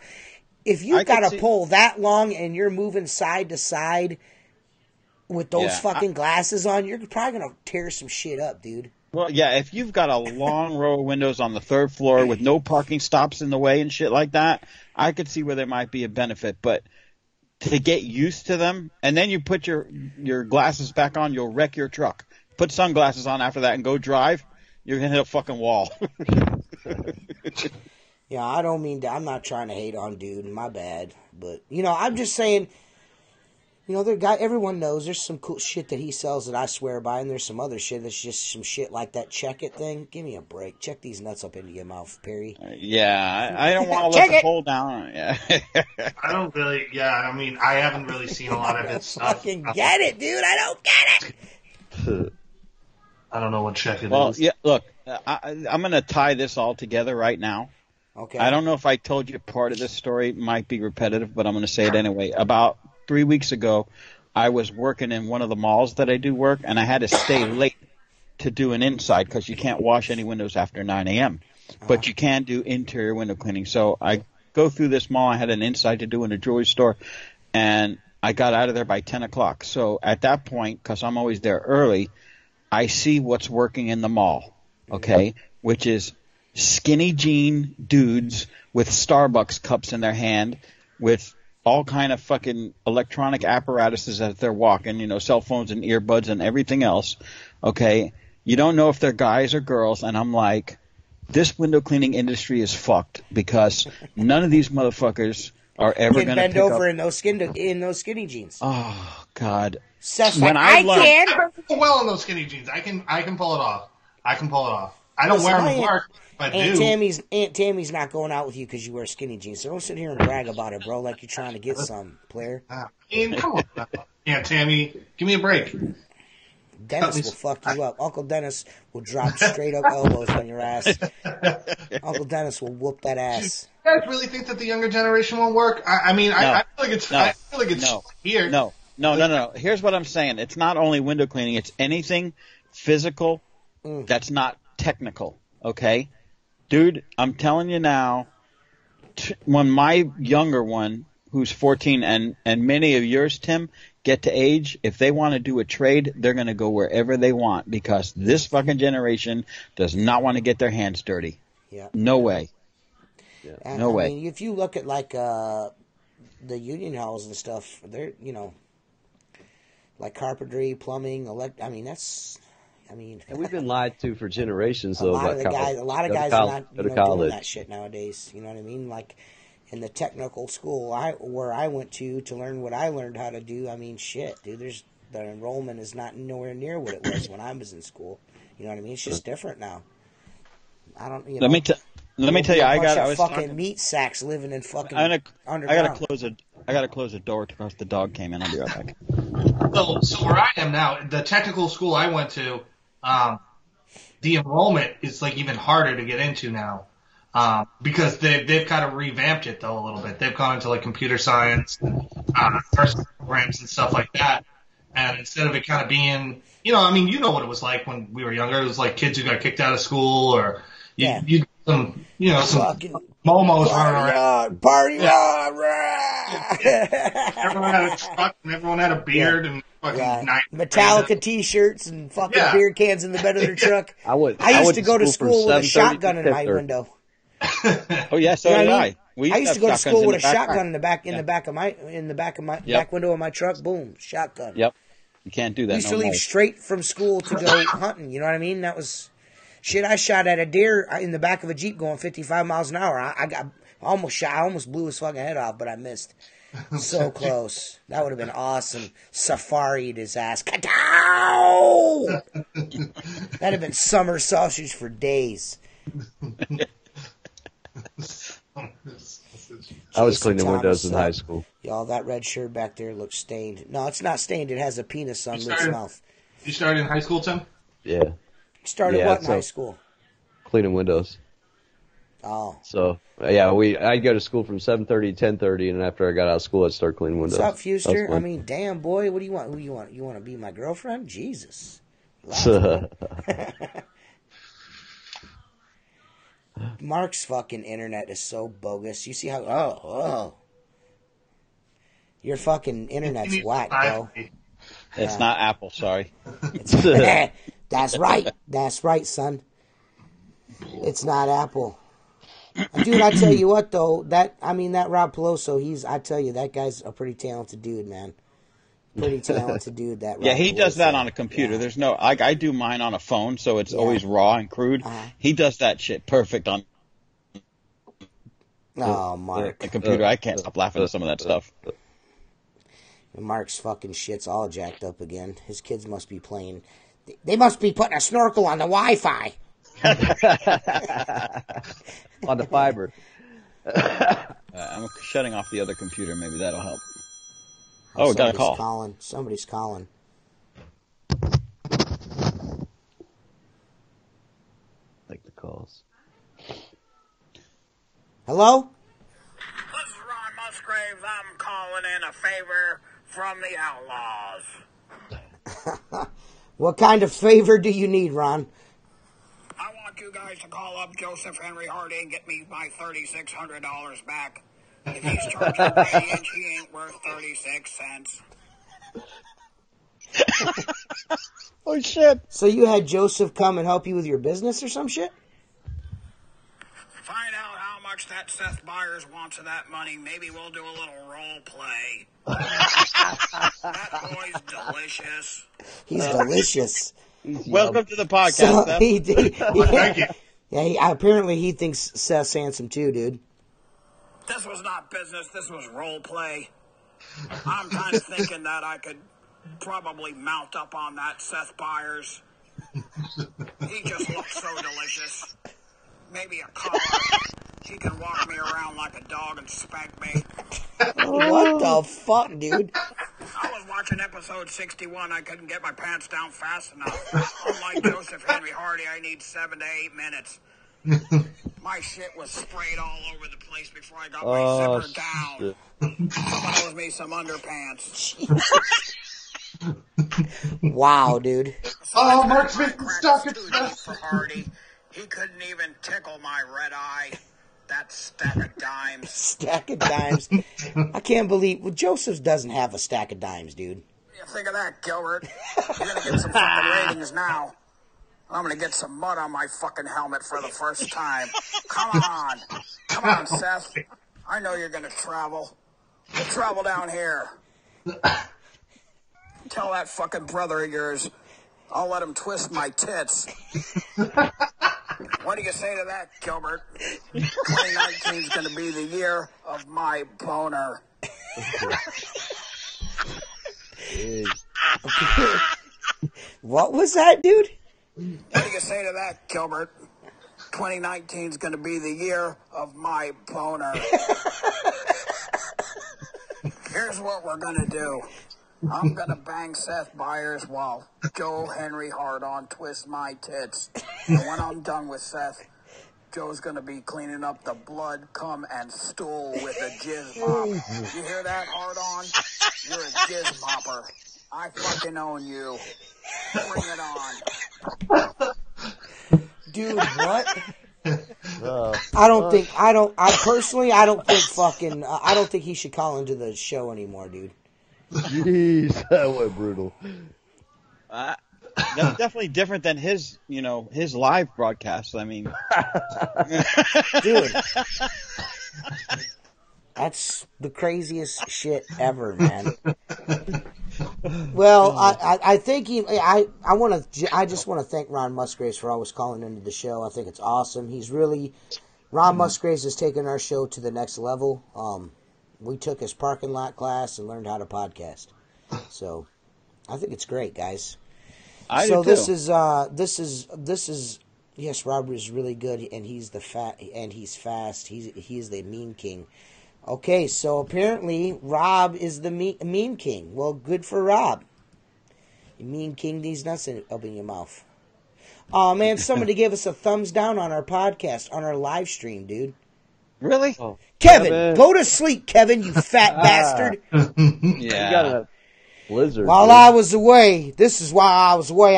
If I you've got could a see- pole that long and you're moving side to side with those Yeah, fucking glasses on, you're probably going to tear some shit up, dude. Well, yeah, if you've got a long row of windows on the 3rd floor with no parking stops in the way and shit like that, I could see where there might be a benefit. But to get used to them, and then you put your glasses back on, you'll wreck your truck. Put sunglasses on after that and go drive, you're going to hit a fucking wall. Yeah, I don't mean to, I'm not trying to hate on dude, my bad. But, I'm just saying, everyone knows there's some cool shit that he sells that I swear by, and there's some other shit that's just some shit like that check it thing. Give me a break. Check these nuts up into your mouth, Perry. Yeah, I don't want to Check let the it. pole down. Yeah. I don't really. Yeah, I mean, I haven't really seen a lot of his stuff. Fucking get it, dude. I don't get it. I don't know what check it is. Well, yeah, look, I'm going to tie this all together right now. Okay. I don't know if I told you part of this story might be repetitive, but I'm going to say it anyway. About 3 weeks ago, I was working in one of the malls that I do work, and I had to stay late to do an inside because you can't wash any windows after 9 a.m. But you can do interior window cleaning. So I go through this mall. I had an inside to do in a jewelry store, and I got out of there by 10 o'clock. So at that point, because I'm always there early, I see what's working in the mall, okay, which is skinny jean dudes with Starbucks cups in their hand with all kind of fucking electronic apparatuses as they're walking, you know, cell phones and earbuds and everything else, okay? You don't know if they're guys or girls, and I'm like, this window cleaning industry is fucked because none of these motherfuckers are ever going to bend pick over up. in those skinny jeans. Oh God! Seth's When like, I I learned- can. Well, in those skinny jeans, I can pull it off. I can pull it off. I don't wear them at work. If I do. Aunt Tammy's not going out with you because you wear skinny jeans. So don't sit here and brag about it, bro, like you're trying to get some, player. I mean, come on, Aunt Tammy, give me a break. Dennis will fuck you up. Uncle Dennis will drop straight up elbows on your ass. Uncle Dennis will whoop that ass. You guys really think that the younger generation won't work? I feel like it's. I feel like it's here. No. Here's what I'm saying. It's not only window cleaning. It's anything physical that's not technical. Okay, dude. I'm telling you now. When my younger one, who's 14, and many of yours, Tim, get to age, if they want to do a trade, they're going to go wherever they want because this fucking generation does not want to get their hands dirty. Yeah. No way. And, No way. I mean, if you look at like the union halls and stuff, they're like carpentry, plumbing, And we've been lied to for generations, a though. lot of about guys are not doing that shit nowadays. You know what I mean? Like in the technical school where I went to learn what I learned how to do. I mean, shit, dude. The enrollment is not nowhere near what it was when I was in school. You know what I mean? It's just different now. I don't. Let me tell you, I was fucking talking, meat sacks living in fucking I underground. gotta close a door because the dog came in. I'll be right back. So where I am now, the technical school I went to, the enrollment is like even harder to get into now, because they've kind of revamped it though a little bit. They've gone into like computer science, first programs and stuff like that. And instead of it kind of being, you know what it was like when we were younger. It was like kids who got kicked out of school or some momos running around. Party on, Everyone had a truck and everyone had a beard and fucking Metallica T-shirts and fucking beer cans in the bed of their truck. I used to go to school with a shotgun in my window. Oh yeah, so did I. I used to go to school with a shotgun in the back window of my truck. Boom, shotgun. Yep, you can't do that. I used to leave straight from school to go hunting. You know what I mean? That was shit. I shot at a deer in the back of a Jeep going 55 miles an hour. I almost blew his fucking head off, but I missed. So close. That would have been awesome. Safari'd his ass. Ka-tow! That'd have been summer sausage for days. I was cleaning windows in high school. Y'all, that red shirt back there looks stained. No, it's not stained. It has a penis on its mouth. You started in high school, Tim? Yeah. Started what in high school? Cleaning windows. Oh. So, yeah, I'd go to school from 7:30 to 10:30, and after I got out of school, I'd start cleaning windows. What's up, Fuster? I mean, damn, boy, what do you want? Who you want? You want to be my girlfriend? Jesus. Mark's fucking internet is so bogus. You see how... Oh. Your fucking internet's whack, bro. It's not Apple, sorry. That's right. That's right, son. It's not Apple. Dude, I tell you what, though, that Rob Peloso, I tell you, that guy's a pretty talented dude, man. Pretty talented dude, that Rob Yeah, he Peloso. does that on a computer. Yeah. There's no, I do mine on a phone, so it's always raw and crude. He does that shit perfect on Mark. the computer. I can't stop laughing at some of that stuff. Mark's fucking shit's all jacked up again. His kids must be playing. They must be putting a snorkel on the Wi-Fi. On the fiber. I'm shutting off the other computer. Maybe that'll help. Got a call. Somebody's calling. Like the calls. Hello? This is Ron Musgraves. I'm calling in a favor from the Outlaws. What kind of favor do you need, Ron? I want want you guys to call up Joseph Henry Hardy and get me my $3,600 back. If he's charging by the inch, he ain't worth 36 cents. Oh shit! So you had Joseph come and help you with your business or some shit? Find out how much that Seth Byers wants of that money. Maybe we'll do a little role play. That boy's delicious. He's delicious. Welcome to the podcast, So Seth. Thank you. Apparently he thinks Seth's handsome too, dude. This was not business. This was role play. I'm kind of thinking that I could probably mount up on that Seth Byers. He just looks so delicious. Maybe a collar. He can walk me around like a dog and spank me. What the fuck, dude? I was watching episode 61. I couldn't get my pants down fast enough. Unlike Joseph Henry Hardy, I need 7 to 8 minutes. My shit was sprayed all over the place before I got my zipper down. Someone owes me some underpants. Wow, dude. Oh, Mark's been stuck at Too deep for Hardy. He couldn't even tickle my red eye. That stack of dimes. Stack of dimes. I can't believe... Well, Joseph doesn't have a stack of dimes, dude. You think of that, Gilbert. You're gonna get some fucking ratings now. I'm gonna get some mud on my fucking helmet for the first time. Come on, Seth. I know you're gonna travel. You travel down here. Tell that fucking brother of yours I'll let him twist my tits. What do you say to that, Gilbert? 2019 is going to be the year of my boner. What was that, dude? What do you say to that, Gilbert? 2019 is going to be the year of my boner. Here's what we're going to do. I'm going to bang Seth Byers while Joe Henry Hardon twists my tits. And when I'm done with Seth, Joe's going to be cleaning up the blood, cum, and stool with a jizz mop. You hear that, Hardon? You're a jizz mopper. I fucking own you. Bring it on. Dude, what? I don't think he should call into the show anymore, dude. Jeez, that went brutal. That's definitely different than his live broadcast. I mean, dude, that's the craziest shit ever, man. Well, I think I just want to thank Ron Musgraves for always calling into the show. I think it's awesome. Ron Musgraves has taken our show to the next level. We took his parking lot class and learned how to podcast. So, I think it's great, guys. This is yes, Robert is really good, and he's fast. He is the meme king. Okay, so apparently Rob is the meme king. Well, good for Rob. You meme king these nuts up in your mouth. Oh man, somebody gave us a thumbs down on our podcast, on our live stream, dude. really? Oh, Kevin, go to sleep, Kevin, you fat bastard. You got a blizzard. While dude. I was away,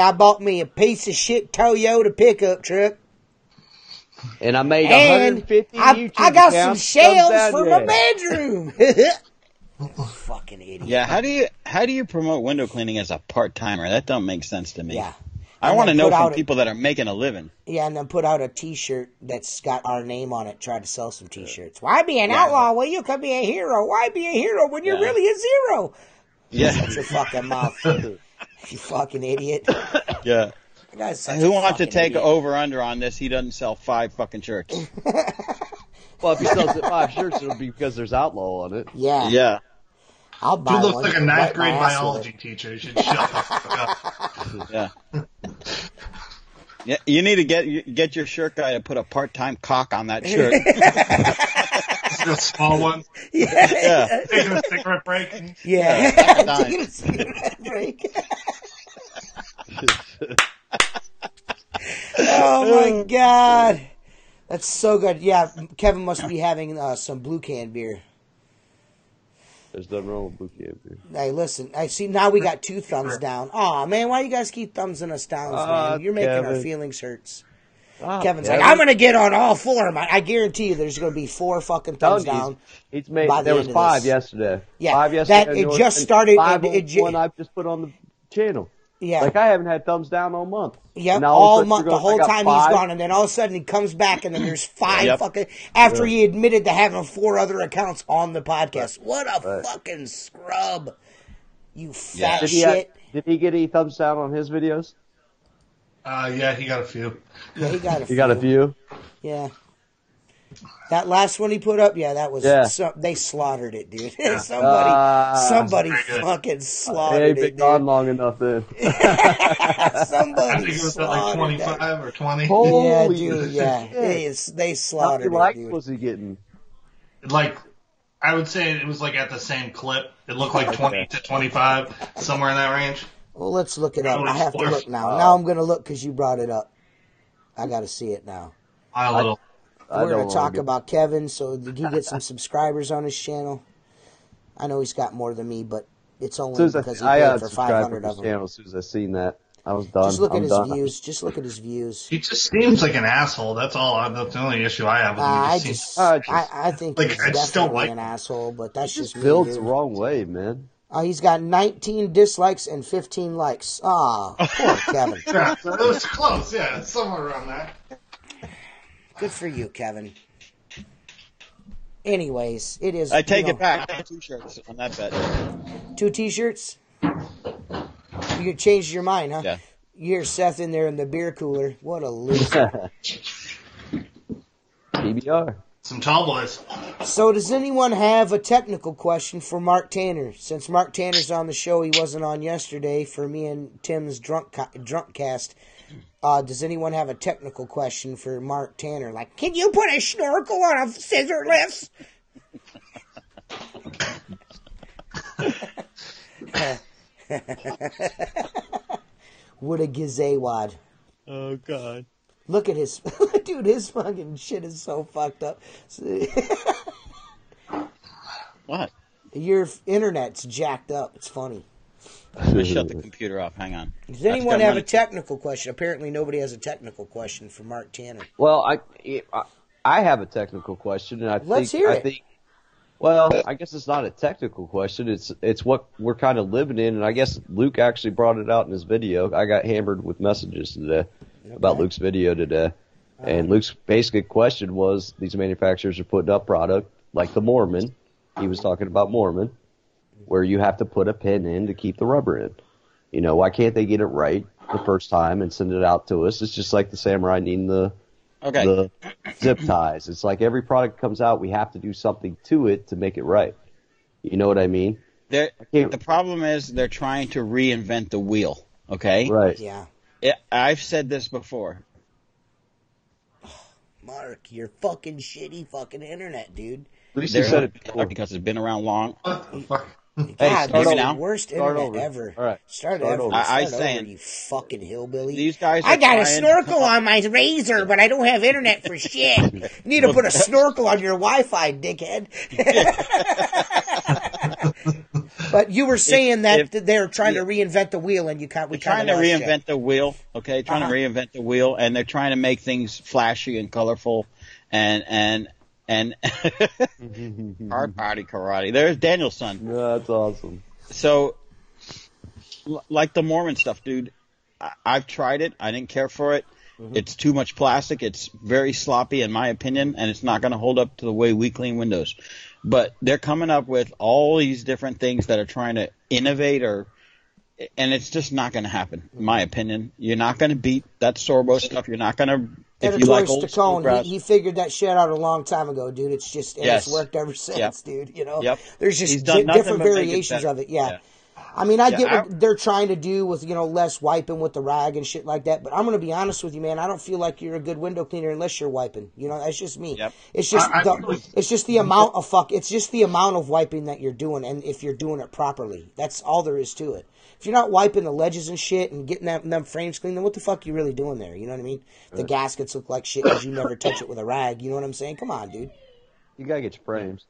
I bought me a piece of shit Toyota pickup truck. And I made And 150 YouTube I got some accounts. shells Thumbs for down, my yeah. bedroom. Fucking idiot. Yeah. How do you promote window cleaning as a part timer? That don't make sense to me. Yeah. I And want to then know put from out people that are making a living. Yeah, and then put out a T-shirt that's got our name on it. Try to sell some T-shirts. Why be an outlaw when you could be a hero? Why be a hero when you're really a zero? Yeah. Shut your fucking mouth, you fucking idiot. Yeah. That guy's such Who a wants to fucking take idiot. over under on this? He doesn't sell 5 fucking shirts. Well, if he sells it 5 shirts, it'll be because there's Outlaw on it. Yeah, Yeah. I'll buy Dude looks one. like a ninth Wipe my grade ass with biology it. teacher. You should shut the fuck up. Yeah. Yeah, you need to get your shirt guy to put a part-time cock on that shirt. A small one. Yeah, Taking a cigarette break. yeah. Yeah. Taking a cigarette break. Oh my god, that's so good. Yeah, Kevin must be having some Blue Can beer. There's nothing wrong with Blue Can beer. Hey, listen. I see. Now we got 2 thumbs down. Aw, man, why you guys keep thumbsing us down, man? You're making our Kevin. feelings hurts. Kevin's like, I'm going to get on all 4 of them. I guarantee you there's going to be 4 fucking thumbs down. He's made. by the There was end of 5 this. yesterday. Yeah, 5 yesterday. it just started. 5 It one I've just put on the channel. Yeah. Like I haven't had thumbs down all month. Yep, Now all of a sudden month, you're the going, whole I got time 5. he's gone, and then all of a sudden he comes back, and then there's 5 Yep. fucking, after he admitted to having 4 other accounts on the podcast. What a fucking scrub. You fat shit. Did he get any thumbs down on his videos? Yeah, he got a few. Yeah, he got a few. He got a few? Yeah. That last one he put up, that was, they slaughtered it, dude. somebody fucking slaughtered He ain't been it, gone dude. long enough then. I Somebody think it was at slaughtered like that. 25 or 20. Holy Yeah, dude, shit. they How slaughtered many it, likes dude. was he getting? Like, I would say it was like at the same clip. It looked like 20 to 25, somewhere in that range. Well, let's look it up. Probably I have to 4. look now. Now I'm going to look because you brought it up. I got to see it now. We're going to talk about Kevin, so did he get some subscribers on his channel? I know he's got more than me, but it's only because he paid for 500 of them. Channel as soon as I seen that. I was done. Just look at his views. Just look at his views. He just seems like an asshole. That's all. That's the only issue I have with him. I think like, he's I just don't definitely like an asshole, but that's just me. Builds the wrong way, man. He's got 19 dislikes and 15 likes. Poor Kevin. Yeah, so it was close. Yeah, it's somewhere around there. Good for you, Kevin. Anyways, it is. I take it back. 2 shirts on that bet. 2 T-shirts? You changed your mind, huh? Yeah. You hear Seth in there in the beer cooler. What a loser. PBR. Some tall boys. So does anyone have a technical question for Mark Tanner? Since Mark Tanner's on the show, he wasn't on yesterday for me and Tim's drunk cast. Does anyone have a technical question for Mark Tanner? Like, can you put a snorkel on a scissor lift? What a gazawad. Oh, God. Look at his... Dude, his fucking shit is so fucked up. What? Your internet's jacked up. It's funny. I shut the computer off. Hang on. Does anyone have a technical question? Apparently nobody has a technical question for Mark Tanner. Well, I have a technical question, and Let's hear it. Well, I guess it's not a technical question. It's what we're kind of living in, and I guess Luke actually brought it out in his video. I got hammered with messages today about Luke's video today, and Luke's basic question was: these manufacturers are putting up product like the Mormon. He was talking about Mormon, where you have to put a pin in to keep the rubber in. You know, why can't they get it right the first time and send it out to us? It's just like the Samurai needing the zip ties. It's like every product comes out, we have to do something to it to make it right. You know what I mean? The problem is they're trying to reinvent the wheel, okay? Right. Yeah. I've said this before. Mark, your fucking shitty fucking internet, dude. At least you said it before. Because it's been around long. What the fuck? God, this is now. the worst Start internet over. ever. All right. Start Start over. over. I Start saying, over, you fucking hillbilly. These guys are I got a trying- snorkel on my razor, but I don't have internet for shit. You need to put a snorkel on your Wi-Fi, dickhead. But you were saying that they're trying to reinvent the wheel, and we They're kind trying of to reinvent the wheel, okay? Trying to reinvent the wheel, and they're trying to make things flashy and colorful, and hard body karate. There's Daniel's son. Yeah, that's awesome. So, like the Mormon stuff, dude, I've tried it. I didn't care for it. It's too much plastic. It's very sloppy, in my opinion, and it's not going to hold up to the way we clean windows. But they're coming up with all these different things that are trying to innovate, and it's just not going to happen, in my opinion. You're not going to beat that Sorbo stuff. You're not going to. If you like old school brass, he figured that shit out a long time ago, dude. It's just it's worked ever since, dude. You know, there's just different variations of it. Yeah. I mean, I get what they're trying to do with, less wiping with the rag and shit like that. But I'm going to be honest with you, man. I don't feel like you're a good window cleaner unless you're wiping. That's just me. Yep. It's just it's just the amount of It's just the amount of wiping that you're doing, and if you're doing it properly, that's all there is to it. If you're not wiping the ledges and shit and getting them frames clean, then what the fuck are you really doing there? You know what I mean? The gaskets look like shit because you never touch it with a rag. You know what I'm saying? Come on, dude. You gotta get your frames.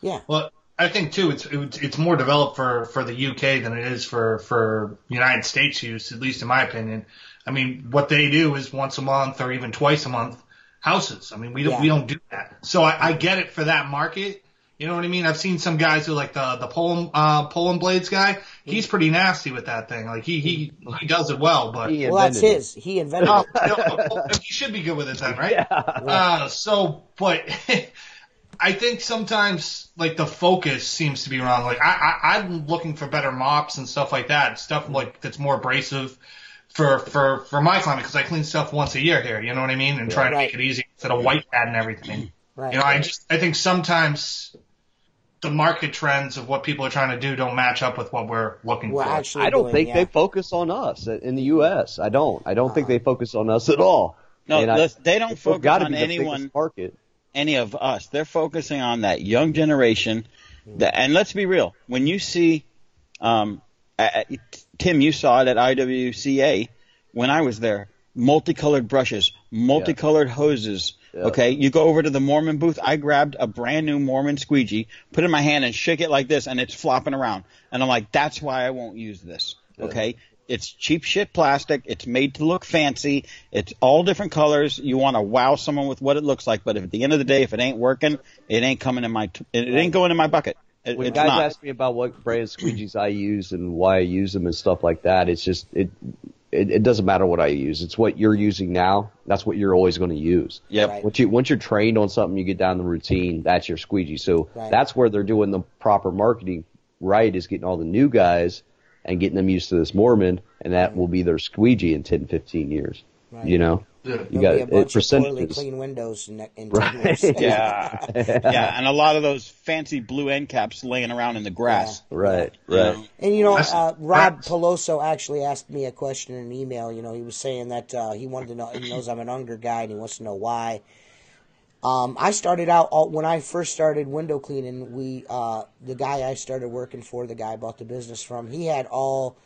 Yeah. Well, I think too, it's more developed for the UK than it is for United States use, at least in my opinion. I mean, what they do is once a month or even twice a month houses. I mean, we don't do that. So I get it for that market. You know what I mean? I've seen some guys who like the Poland Blades guy. He's pretty nasty with that thing. Like he does it well, but that's his. He invented it. He should be good with it then, right? Yeah. But I think sometimes like the focus seems to be wrong. Like I'm looking for better mops and stuff like that. Stuff like that's more abrasive for my climate because I clean stuff once a year here. You know what I mean? And try to make it easy instead of white pad and everything. Right. You know, I think sometimes the market trends of what people are trying to do don't match up with what we're looking for. I don't think they focus on us in the U.S. I don't think they focus on us at all. No, they don't focus on anyone. Any of us. They're focusing on that young generation. And let's be real. When you see, Tim, you saw it at IWCA when I was there. Multicolored brushes, multicolored hoses. Yeah. Okay, you go over to the Mormon booth. I grabbed a brand new Mormon squeegee, put it in my hand, and shake it like this, and it's flopping around. And I'm like, that's why I won't use this. Okay, it's cheap shit plastic. It's made to look fancy. It's all different colors. You want to wow someone with what it looks like, but at the end of the day, if it ain't working, it ain't coming in it ain't going in my bucket. When guys ask me about what brand squeegees I use and why I use them and stuff like that, it's just it doesn't matter what I use. It's what you're using now. That's what you're always going to use. Yep. Right. Once you're trained on something, you get down the routine. That's your squeegee. So that's where they're doing the proper marketing. Right, is getting all the new guys and getting them used to this Mormon, and that will be their squeegee in 10, 15 years. Right. You know. Yeah. You got a bunch of poorly clean windows in 10 years. Yeah, and a lot of those fancy blue end caps laying around in the grass. Yeah. Right. And Rob Peloso actually asked me a question in an email. You know, he was saying that he wanted to know. He knows I'm an Unger guy, and he wants to know why. I started out when I first started window cleaning. The guy I started working for, the guy I bought the business from, he had all.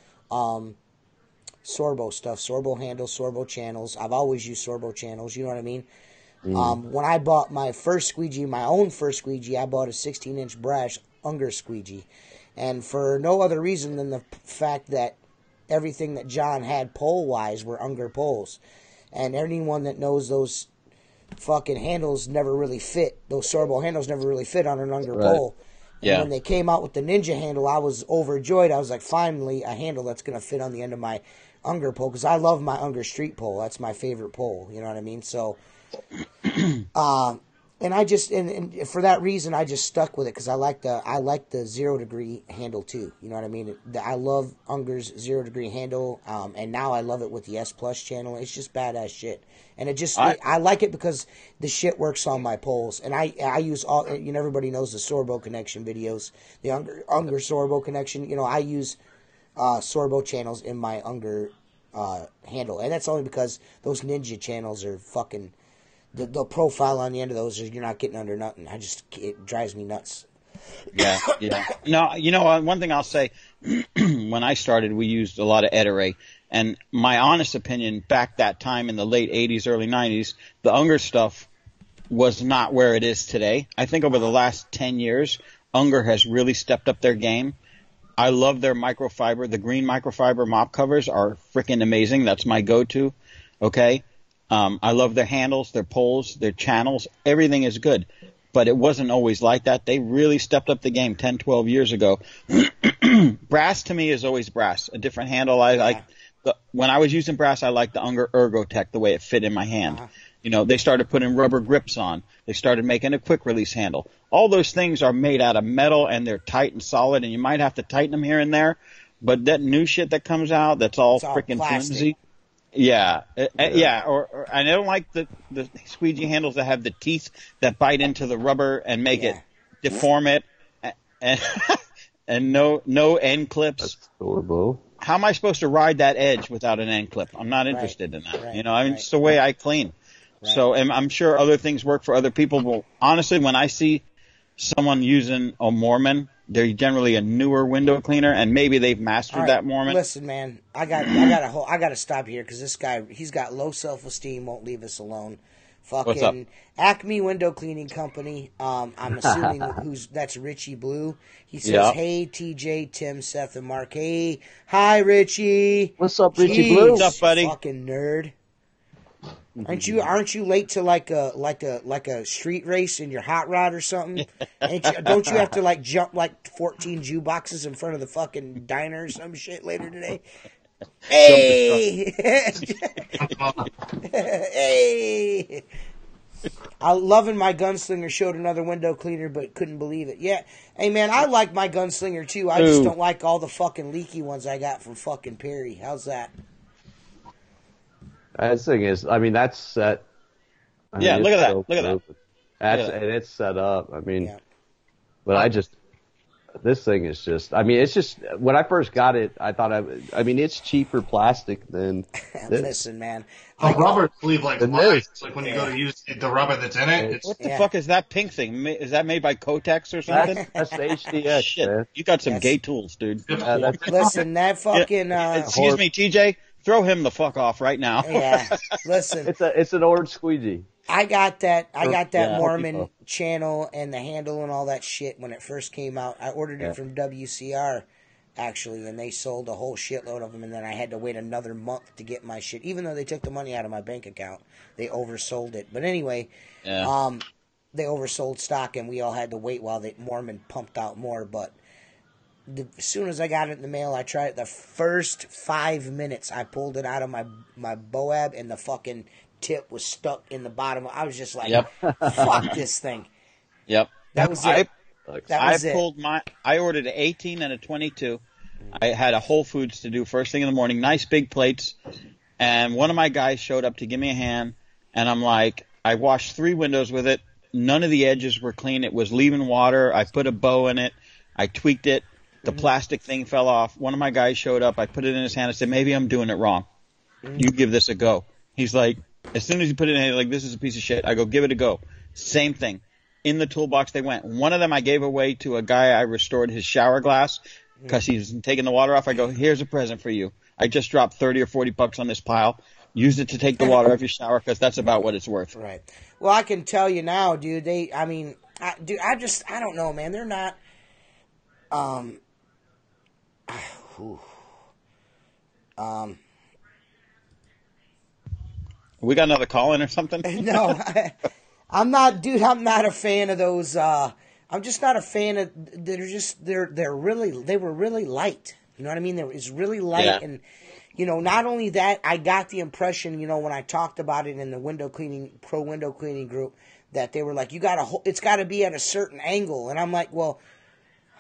Sorbo stuff, Sorbo handles, Sorbo channels. I've always used Sorbo channels, you know what I mean? When I bought my own first squeegee, I bought a 16-inch brass Unger squeegee. And for no other reason than the fact that everything that John had pole-wise were Unger poles. And anyone that knows those fucking handles never really fit, those Sorbo handles never really fit on an Unger pole. And when they came out with the Ninja handle, I was overjoyed. I was like, finally, a handle that's going to fit on the end of my Unger pole, because I love my Unger street pole. That's my favorite pole. You know what I mean? So, and I just and for that reason, I just stuck with it because I like the 0 degree handle too. You know what I mean? I love Unger's 0 degree handle, and now I love it with the S Plus channel. It's just badass shit, and I like it because the shit works on my poles, and I use all. Everybody knows the Sorbo connection videos, the Unger Sorbo connection. You know, I use Sorbo channels in my Unger handle, and that's only because those Ninja channels are fucking. The profile on the end of those is you're not getting under nothing. It drives me nuts. Yeah. No, one thing I'll say, when I started, we used a lot of Ed-Array, and my honest opinion, back that time in the late 80s, early 90s, the Unger stuff was not where it is today. I think over the last 10 years, Unger has really stepped up their game. I love their microfiber. The green microfiber mop covers are freaking amazing. That's my go-to. Okay. I love their handles, their poles, their channels. Everything is good. But it wasn't always like that. They really stepped up the game 10, 12 years ago. Brass to me is always brass. A different handle. When I was using brass, I liked the Unger Ergotech, the way it fit in my hand. They started putting rubber grips on. They started making a quick release handle. All those things are made out of metal, and they're tight and solid, and you might have to tighten them here and there. But that new shit that comes out, that's all freaking flimsy. Yeah. Or I don't like the squeegee handles that have the teeth that bite into the rubber and make it deform it, and no end clips. That's horrible. How am I supposed to ride that edge without an end clip? I'm not interested in that. It's the way I clean. Right. So, and I'm sure other things work for other people. But honestly, when I see someone using a Mormon, they're generally a newer window cleaner, and maybe they've mastered that Mormon. Listen, man, I got to stop here because this guy, he's got low self-esteem, won't leave us alone. What's up? Fucking Acme Window Cleaning Company. I'm assuming that's Richie Blue. He says, Yeah. "Hey TJ, Tim, Seth, and Mark. Hey, hi Richie. What's up, Richie Jeez, Blue? What's up, buddy? Fucking nerd. Aren't you late to like a street race in your hot rod or something? Don't you have to like jump like 14 jukeboxes in front of the fucking diner or some shit later today? Hey, hey. I'm loving my gunslinger. Showed another window cleaner, but couldn't believe it. Yeah, hey man, I like my gunslinger too. I just Ooh. don't like all the fucking leaky ones I got from fucking Perry. How's that? The thing is, I mean, that's set. I Yeah, mean, look at it's that. so Look at that. smooth. That's, Look at that. and it's set up. I mean, Yeah. but this thing is just, I mean, it's just, when I first got it, I thought I mean, it's cheaper plastic than this. Listen, man. The rubber sleeve like It lies. is. Like when you go to use the rubber that's in it. It's, What the Yeah. fuck is that pink thing? Is that made by Kotex or something? That's HDX, Shit, man. you got some That's- gay tools, dude. Listen, that fucking Excuse me, TJ. Throw him the fuck off right now. yeah. Listen, It's an orange squeegee. I got that Yeah. Mormon channel and the handle and all that shit when it first came out. I ordered Yeah. it from WCR actually, and they sold a whole shitload of them, and then I had to wait another month to get my shit. Even though they took the money out of my bank account, they oversold it. But anyway, Yeah. they oversold stock, and we all had to wait while the Mormon pumped out more. But as soon as I got it in the mail, I tried it. The first 5 minutes, I pulled it out of my Boab, and the fucking tip was stuck in the bottom. I was just like, Yep. fuck this thing. Yep. That was it. That I was it. pulled I ordered an 18 and a 22. I had a Whole Foods to do first thing in the morning, nice big plates. And one of my guys showed up to give me a hand. And I'm like, I washed 3 windows with it. None of the edges were clean. It was leaving water. I put a bow in it. I tweaked it. The plastic thing fell off. One of my guys showed up. I put it in his hand. I said, maybe I'm doing it wrong. You give this a go. He's like, as soon as he put it in, he's like, this is a piece of shit. I go, give it a go. Same thing. In the toolbox they went. One of them I gave away to a guy. I restored his shower glass because he's taking the water off. I go, here's a present for you. I just dropped 30 or 40 bucks on this pile. Use it to take the water off your shower because that's about what it's worth. Right. Well, I can tell you now, dude. I don't know, man. They're not. We got another call in or something? No, I'm not, dude. I'm not a fan of those. I'm just not a fan of. They were really light. You know what I mean? It's really light, Yeah. and not only that, I got the impression, when I talked about it in the window cleaning group, that they were like, it's got to be at a certain angle, and I'm like, well,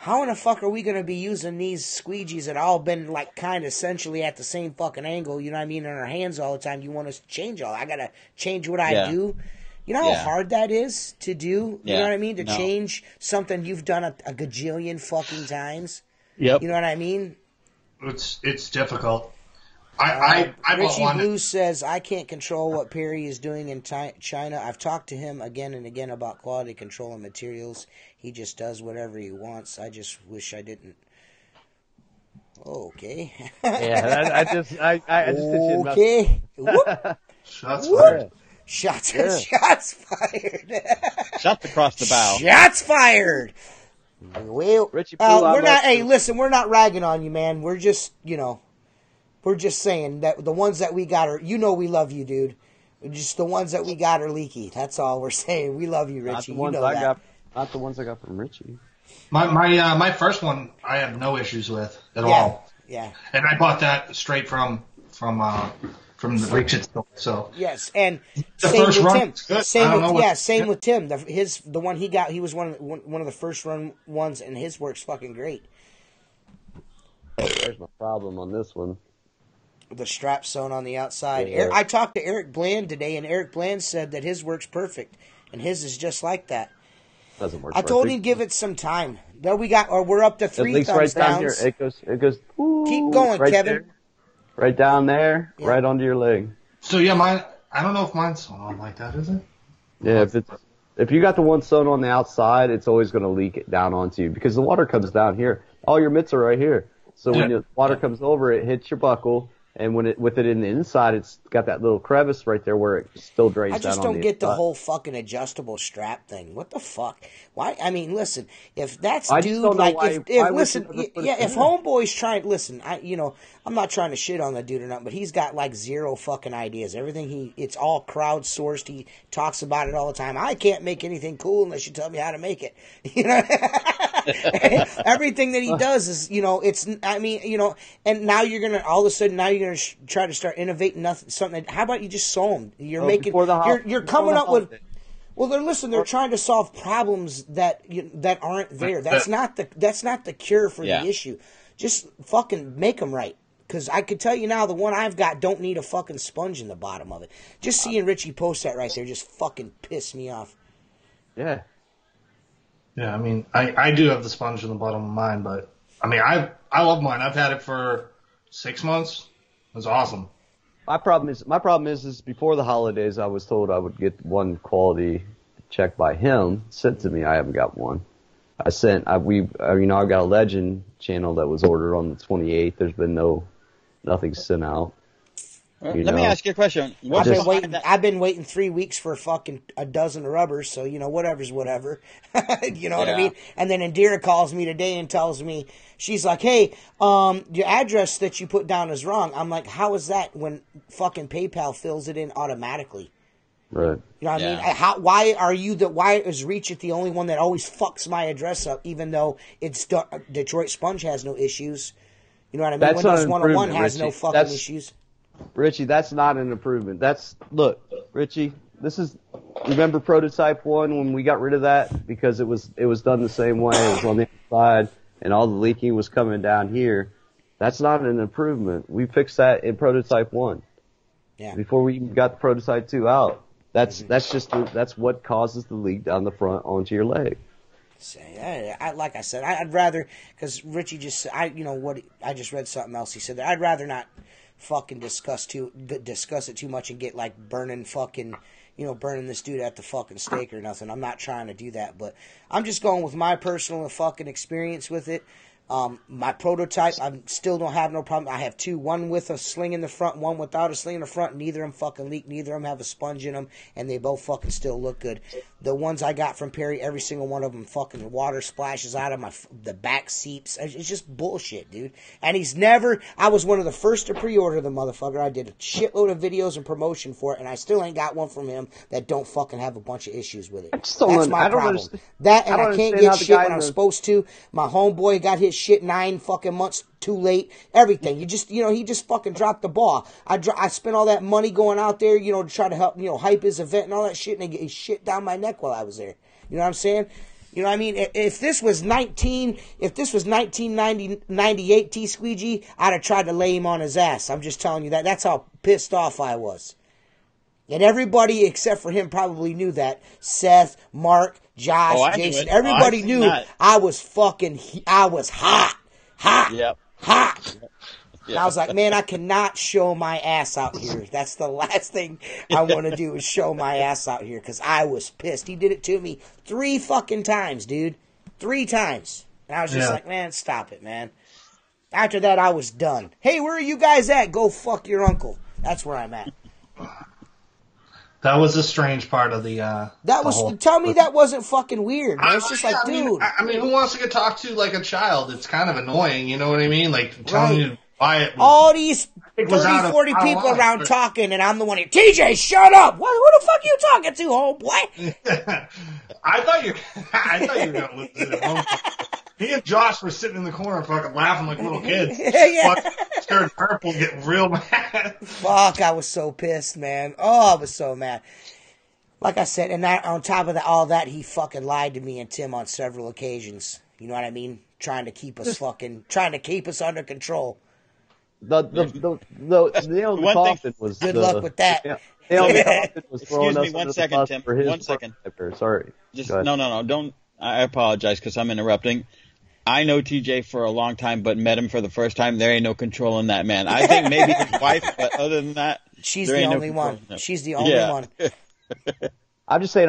how in the fuck are we going to be using these squeegees that all been like kind of essentially at the same fucking angle? You know what I mean? In our hands all the time. You want us to change all? I got to change what I do. You know how hard that is to do? You know what I mean? To change something you've done a gajillion fucking times. Yep. You know what I mean? it's difficult. I bought Richie one. Blue says, I can't control what Perry is doing in China. I've talked to him again and again about quality control and materials. He just does whatever he wants. I just wish I didn't. Okay. Yeah, I just did you about Okay. Whoop. Shots Whoop. fired. Shots fired. Shots across the bow. Shots fired. Well, Richie Blue, we're I'd not. like Hey, to- listen, we're not ragging on you, man. We're just, we're just saying that the ones that we got are. We love you, dude. Just the ones that we got are leaky. That's all we're saying. We love you, Not Richie. the You ones know I that. got. Not the ones I got from Richie. My first one I have no issues with at Yeah. all, Yeah. and I bought that straight from the Richard store. So Yes, and The same first with run Tim. was good. I Same don't with know what- same with Tim. The one he got, he was one of the first run ones, and his works fucking great. There's my problem on this one. The strap sewn on the outside. Yeah. I talked to Eric Bland today, and Eric Bland said that his works perfect, and his is just like that. Doesn't work. I told perfect. him give it some time. There we're up to It 3 leaks thumbs right down downs. here. It goes. Ooh, Keep going, right Kevin. there. Right down there, Yeah. right onto your leg. So yeah, mine. I don't know if mine's sewn on like that, is it? Yeah, if you got the one sewn on the outside, it's always going to leak it down onto you because the water comes down here. All your mitts are right here. So when Yeah. the water comes over, it hits your buckle, And with it in the inside, it's got that little crevice right there where it still drains I down just on the don't get the inside. whole fucking adjustable strap thing. What the fuck? Why? I mean, listen. If that's I just dude, don't know like, why would listen, you ever put yeah, it if there? homeboy's trying, listen, I'm not trying to shit on the dude or not, but he's got like zero fucking ideas. Everything it's all crowdsourced. He talks about it all the time. I can't make anything cool unless you tell me how to make it. You know, everything that he does is, and now you're gonna all of a sudden try to start innovating something. How about you just sew them? You're making, you're coming up with. Well, they're trying to solve problems that aren't there. That's not the cure for the issue. Just fucking make them right. Because I could tell you now, the one I've got don't need a fucking sponge in the bottom of it. Just seeing Richie post that right there just fucking pissed me off. Yeah. Yeah, I mean, I do have the sponge in the bottom of mine, but I mean, I love mine. I've had it for 6 months. It's awesome. My problem is before the holidays, I was told I would get one quality check by him sent to me. I haven't got one. I've got a Legend channel that was ordered on the 28th. There's been nothing sent out. Let me ask you a question. I've been waiting 3 weeks for fucking a dozen rubbers, so whatever's whatever. You know what I mean? And then Indira calls me today and tells me, she's like, "Hey, your address that you put down is wrong." I'm like, "How is that when fucking PayPal fills it in automatically?" Right. You know what I mean? Why is Reach It the only one that always fucks my address up, even though it's Detroit Sponge has no issues? You know what I mean? That's Windows not 101 Richie. has no fucking issues. Richie, that's not an improvement. Look, Richie, remember Prototype 1 when we got rid of that because it was done the same way. It was on the inside and all the leaking was coming down here. That's not an improvement. We fixed that in Prototype 1. Yeah. Before we even got the Prototype 2 out. That's what causes the leak down the front onto your leg. Like I said, I'd rather, because Richie I just read something else. He said that I'd rather not fucking discuss it too much and get like burning this dude at the fucking stake or nothing. I'm not trying to do that, but I'm just going with my personal fucking experience with it. My Prototype, I still don't have no problem. I have two, one with a sling in the front, one without a sling in the front. Neither of them fucking leak. Neither of them have a sponge in them, and they both fucking still look good. The ones I got from Perry, every single one of them fucking water splashes out of the back seeps. It's just bullshit, dude. And I was one of the first to pre-order the motherfucker. I did a shitload of videos and promotion for it, and I still ain't got one from him that don't fucking have a bunch of issues with it. That's my problem. That, and I can't get shit when I'm supposed to. My homeboy got his shit 9 fucking months too late. Everything. He just fucking dropped the ball. I spent all that money going out there, to try to help, hype his event and all that shit, and they get his shit down my neck while I was there. You know what I'm saying? You know what I mean? If this was 1998 T Squeegee, I'd have tried to lay him on his ass. I'm just telling you that. That's how pissed off I was. And everybody except for him probably knew that. Seth, Mark, Josh, Jason, everybody knew I was hot. Yep. Hot. Yep. I was like, man, I cannot show my ass out here. That's the last thing I want to do is show my ass out here because I was pissed. He did it to me 3 fucking times, dude. 3 times. And I was just like, man, stop it, man. After that, I was done. Hey, where are you guys at? Go fuck your uncle. That's where I'm at. That was a strange part of the. Tell me that wasn't fucking weird, man. It's just like, dude. I mean, who wants to get talked to like a child? It's kind of annoying, you know what I mean? Like telling you to buy it. All these 30, 40 people around talking, and I'm the one here. TJ, shut up! Who the fuck you talking to, homeboy? I thought you were gonna lose it. He and Josh were sitting in the corner fucking laughing like little kids. Yeah. Scared purple, getting real mad. Fuck, I was so pissed, man. Oh, I was so mad. Like I said, and that on top of all that, he fucking lied to me and Tim on several occasions. You know what I mean? Trying to keep us under control. The nail in the coffin was good luck with that. Nail in the coffin was throwing Excuse me, 1 second, Tim. 1 second. Sorry. No. Don't. I apologize because I'm interrupting. I know TJ for a long time, but met him for the first time. There ain't no control in that man. I think maybe his wife, but other than that, she's the only one. She's the only one. I'm just saying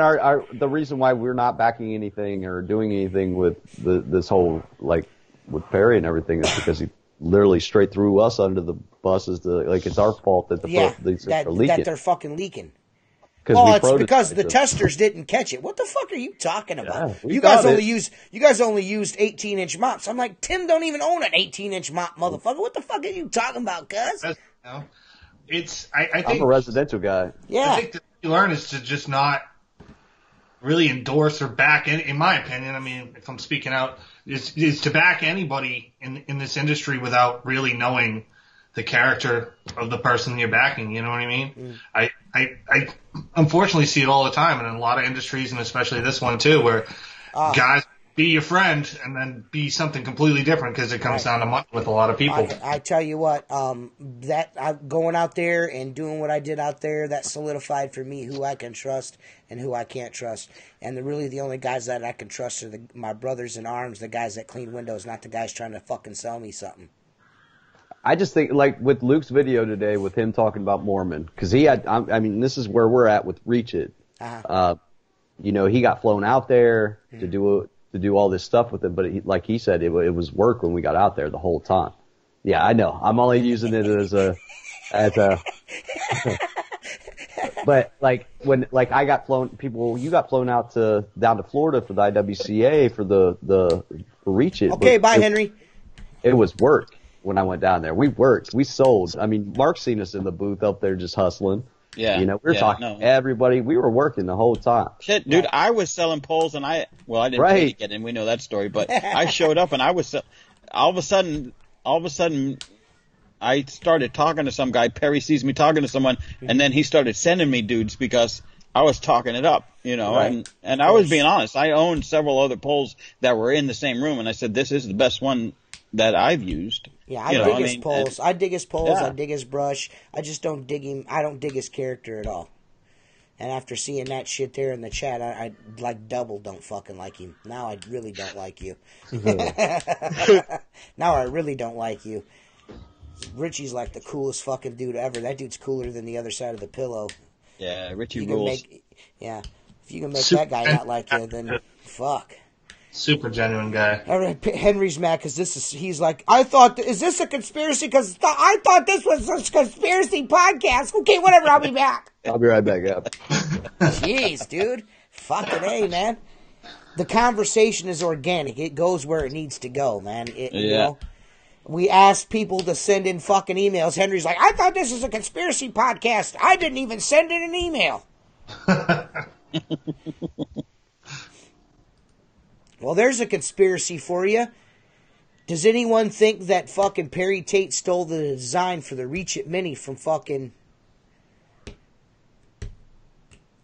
the reason why we're not backing anything or doing anything with this whole, like, with Perry and everything is because he literally straight threw us under the buses. It's our fault that these are leaking. that they're fucking leaking. Well, it's because the testers didn't catch it. What the fuck are you talking about? Yeah, you guys only used 18-inch mops. I'm like, Tim don't even own an 18-inch mop, motherfucker. What the fuck are you talking about, cuz? I think I'm a residential guy. Yeah. I think that you learn is to just not really endorse or back in my opinion. I mean, if I'm speaking out, is to back anybody in this industry without really knowing the character of the person you're backing. You know what I mean? I unfortunately see it all the time, and in a lot of industries, and especially this one too, where guys be your friend and then be something completely different because it comes down to money with a lot of people. I tell you what, going out there and doing what I did out there, that solidified for me who I can trust and who I can't trust. And really the only guys that I can trust are my brothers in arms, the guys that clean windows, not the guys trying to fucking sell me something. I just think, like, with Luke's video today, with him talking about Mormon, because he had, I mean, this is where we're at with Reach It. You know, he got flown out there to do all this stuff with it, but like he said, it was work when we got out there the whole time. Yeah, I know. I'm only using it as a, but like when, like I got flown, you got flown out down to Florida for the IWCA for Reach It. Okay, bye, Henry. It was work. When I went down there, we worked, we sold. I mean, Mark's seen us in the booth up there just hustling. Yeah. You know, we were talking to everybody. We were working the whole time. Shit, dude, I was selling poles and I didn't pay to get in. We know that story, but I showed up and I was, all of a sudden, I started talking to some guy. Perry sees me talking to someone and then he started sending me dudes because I was talking it up, you know, and I was being honest. I owned several other poles that were in the same room and I said, this is the best one that I've used. Yeah, I dig his poles. I dig his poles. I dig his brush. I just don't dig him. I don't dig his character at all. And after seeing that shit there in the chat, I like double don't fucking like him. Now I really don't like you. Now I really don't like you. Richie's like the coolest fucking dude ever. That dude's cooler than the other side of the pillow. Yeah, Richie rules. If you can make that guy not like you, then fuck. Super genuine guy. All right, Henry's mad because he's like, is this a conspiracy? Because I thought this was a conspiracy podcast. Okay, whatever, I'll be back. I'll be right back up. Jeez, dude. Fucking A, man. The conversation is organic. It goes where it needs to go, man. You know, we asked people to send in fucking emails. Henry's like, I thought this was a conspiracy podcast. I didn't even send in an email. Well, there's a conspiracy for you. Does anyone think that fucking Perry Tate stole the design for the Reach It Mini from fucking...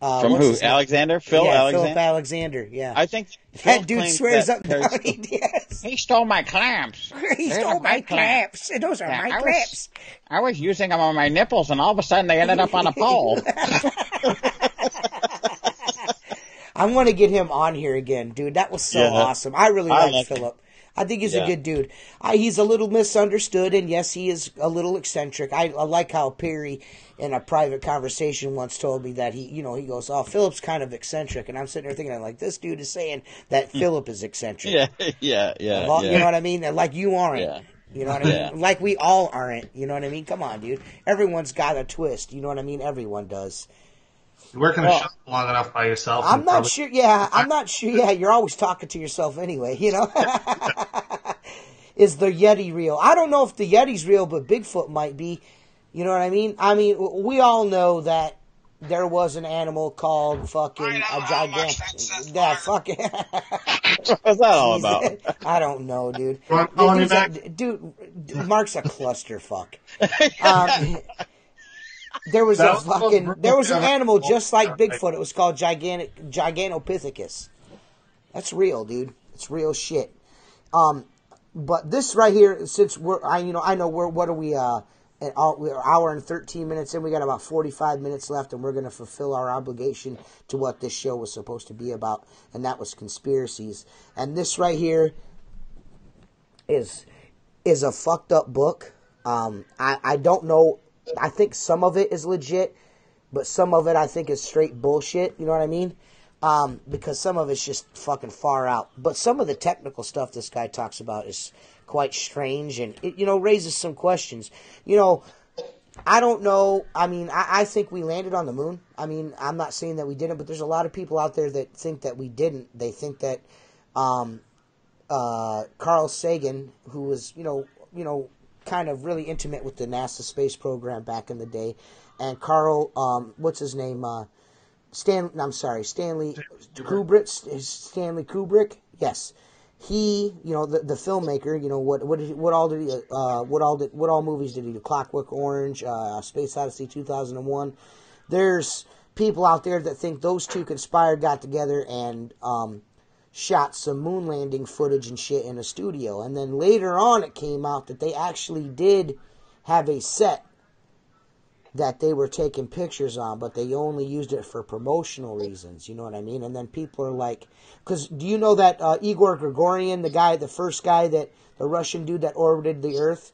from who? Alexander? Phil Alexander? Philip Alexander, yeah. I think that dude swears up and down he does. He stole my clamps. He stole my clamps. Those are my clamps. I was using them on my nipples, and all of a sudden they ended up on a pole. I want to get him on here again, dude. That was so awesome. I really like Philip. I think he's a good dude. He's a little misunderstood, and yes, he is a little eccentric. I like how Perry, in a private conversation, once told me that he goes, "Oh, Philip's kind of eccentric," and I'm sitting there thinking, like, this dude is saying that Philip is eccentric. Yeah. You know what I mean? Like you aren't. Yeah. You know what I mean? Like we all aren't. You know what I mean? Come on, dude. Everyone's got a twist. You know what I mean? Everyone does. You work in a shop long enough by yourself. I'm not sure. Yeah, you're always talking to yourself anyway. You know. Is the Yeti real? I don't know if the Yeti's real, but Bigfoot might be. You know what I mean? I mean, we all know that there was an animal called fucking a gigantic. Yeah, fucking. What's that all about? I don't know, dude. Dude, Mark's a clusterfuck. There was an animal just like Bigfoot. It was called Gigantopithecus. That's real, dude. It's real shit. But this right here, since we're an hour and 13 minutes in, we got about 45 minutes left, and we're going to fulfill our obligation to what this show was supposed to be about, and that was conspiracies. And this right here is a fucked up book. I don't know. I think some of it is legit, but some of it I think is straight bullshit. You know what I mean? Because some of it's just fucking far out. But some of the technical stuff this guy talks about is quite strange, and it, raises some questions. I don't know. I mean, I think we landed on the moon. I mean, I'm not saying that we didn't, but there's a lot of people out there that think that we didn't. They think that Carl Sagan, who was, kind of really intimate with the NASA space program back in the day, and Carl, what's his name? Stanley Kubrick. Stanley Kubrick. Yes, he, the filmmaker. What all movies did he do? Clockwork Orange, Space Odyssey 2001. There's people out there that think those two conspired, got together, and shot some moon landing footage and shit in a studio. And then later on, it came out that they actually did have a set that they were taking pictures on, but they only used it for promotional reasons. You know what I mean? And then people are like, because do you know that Igor Gregorian, the first guy, that the Russian dude that orbited the Earth,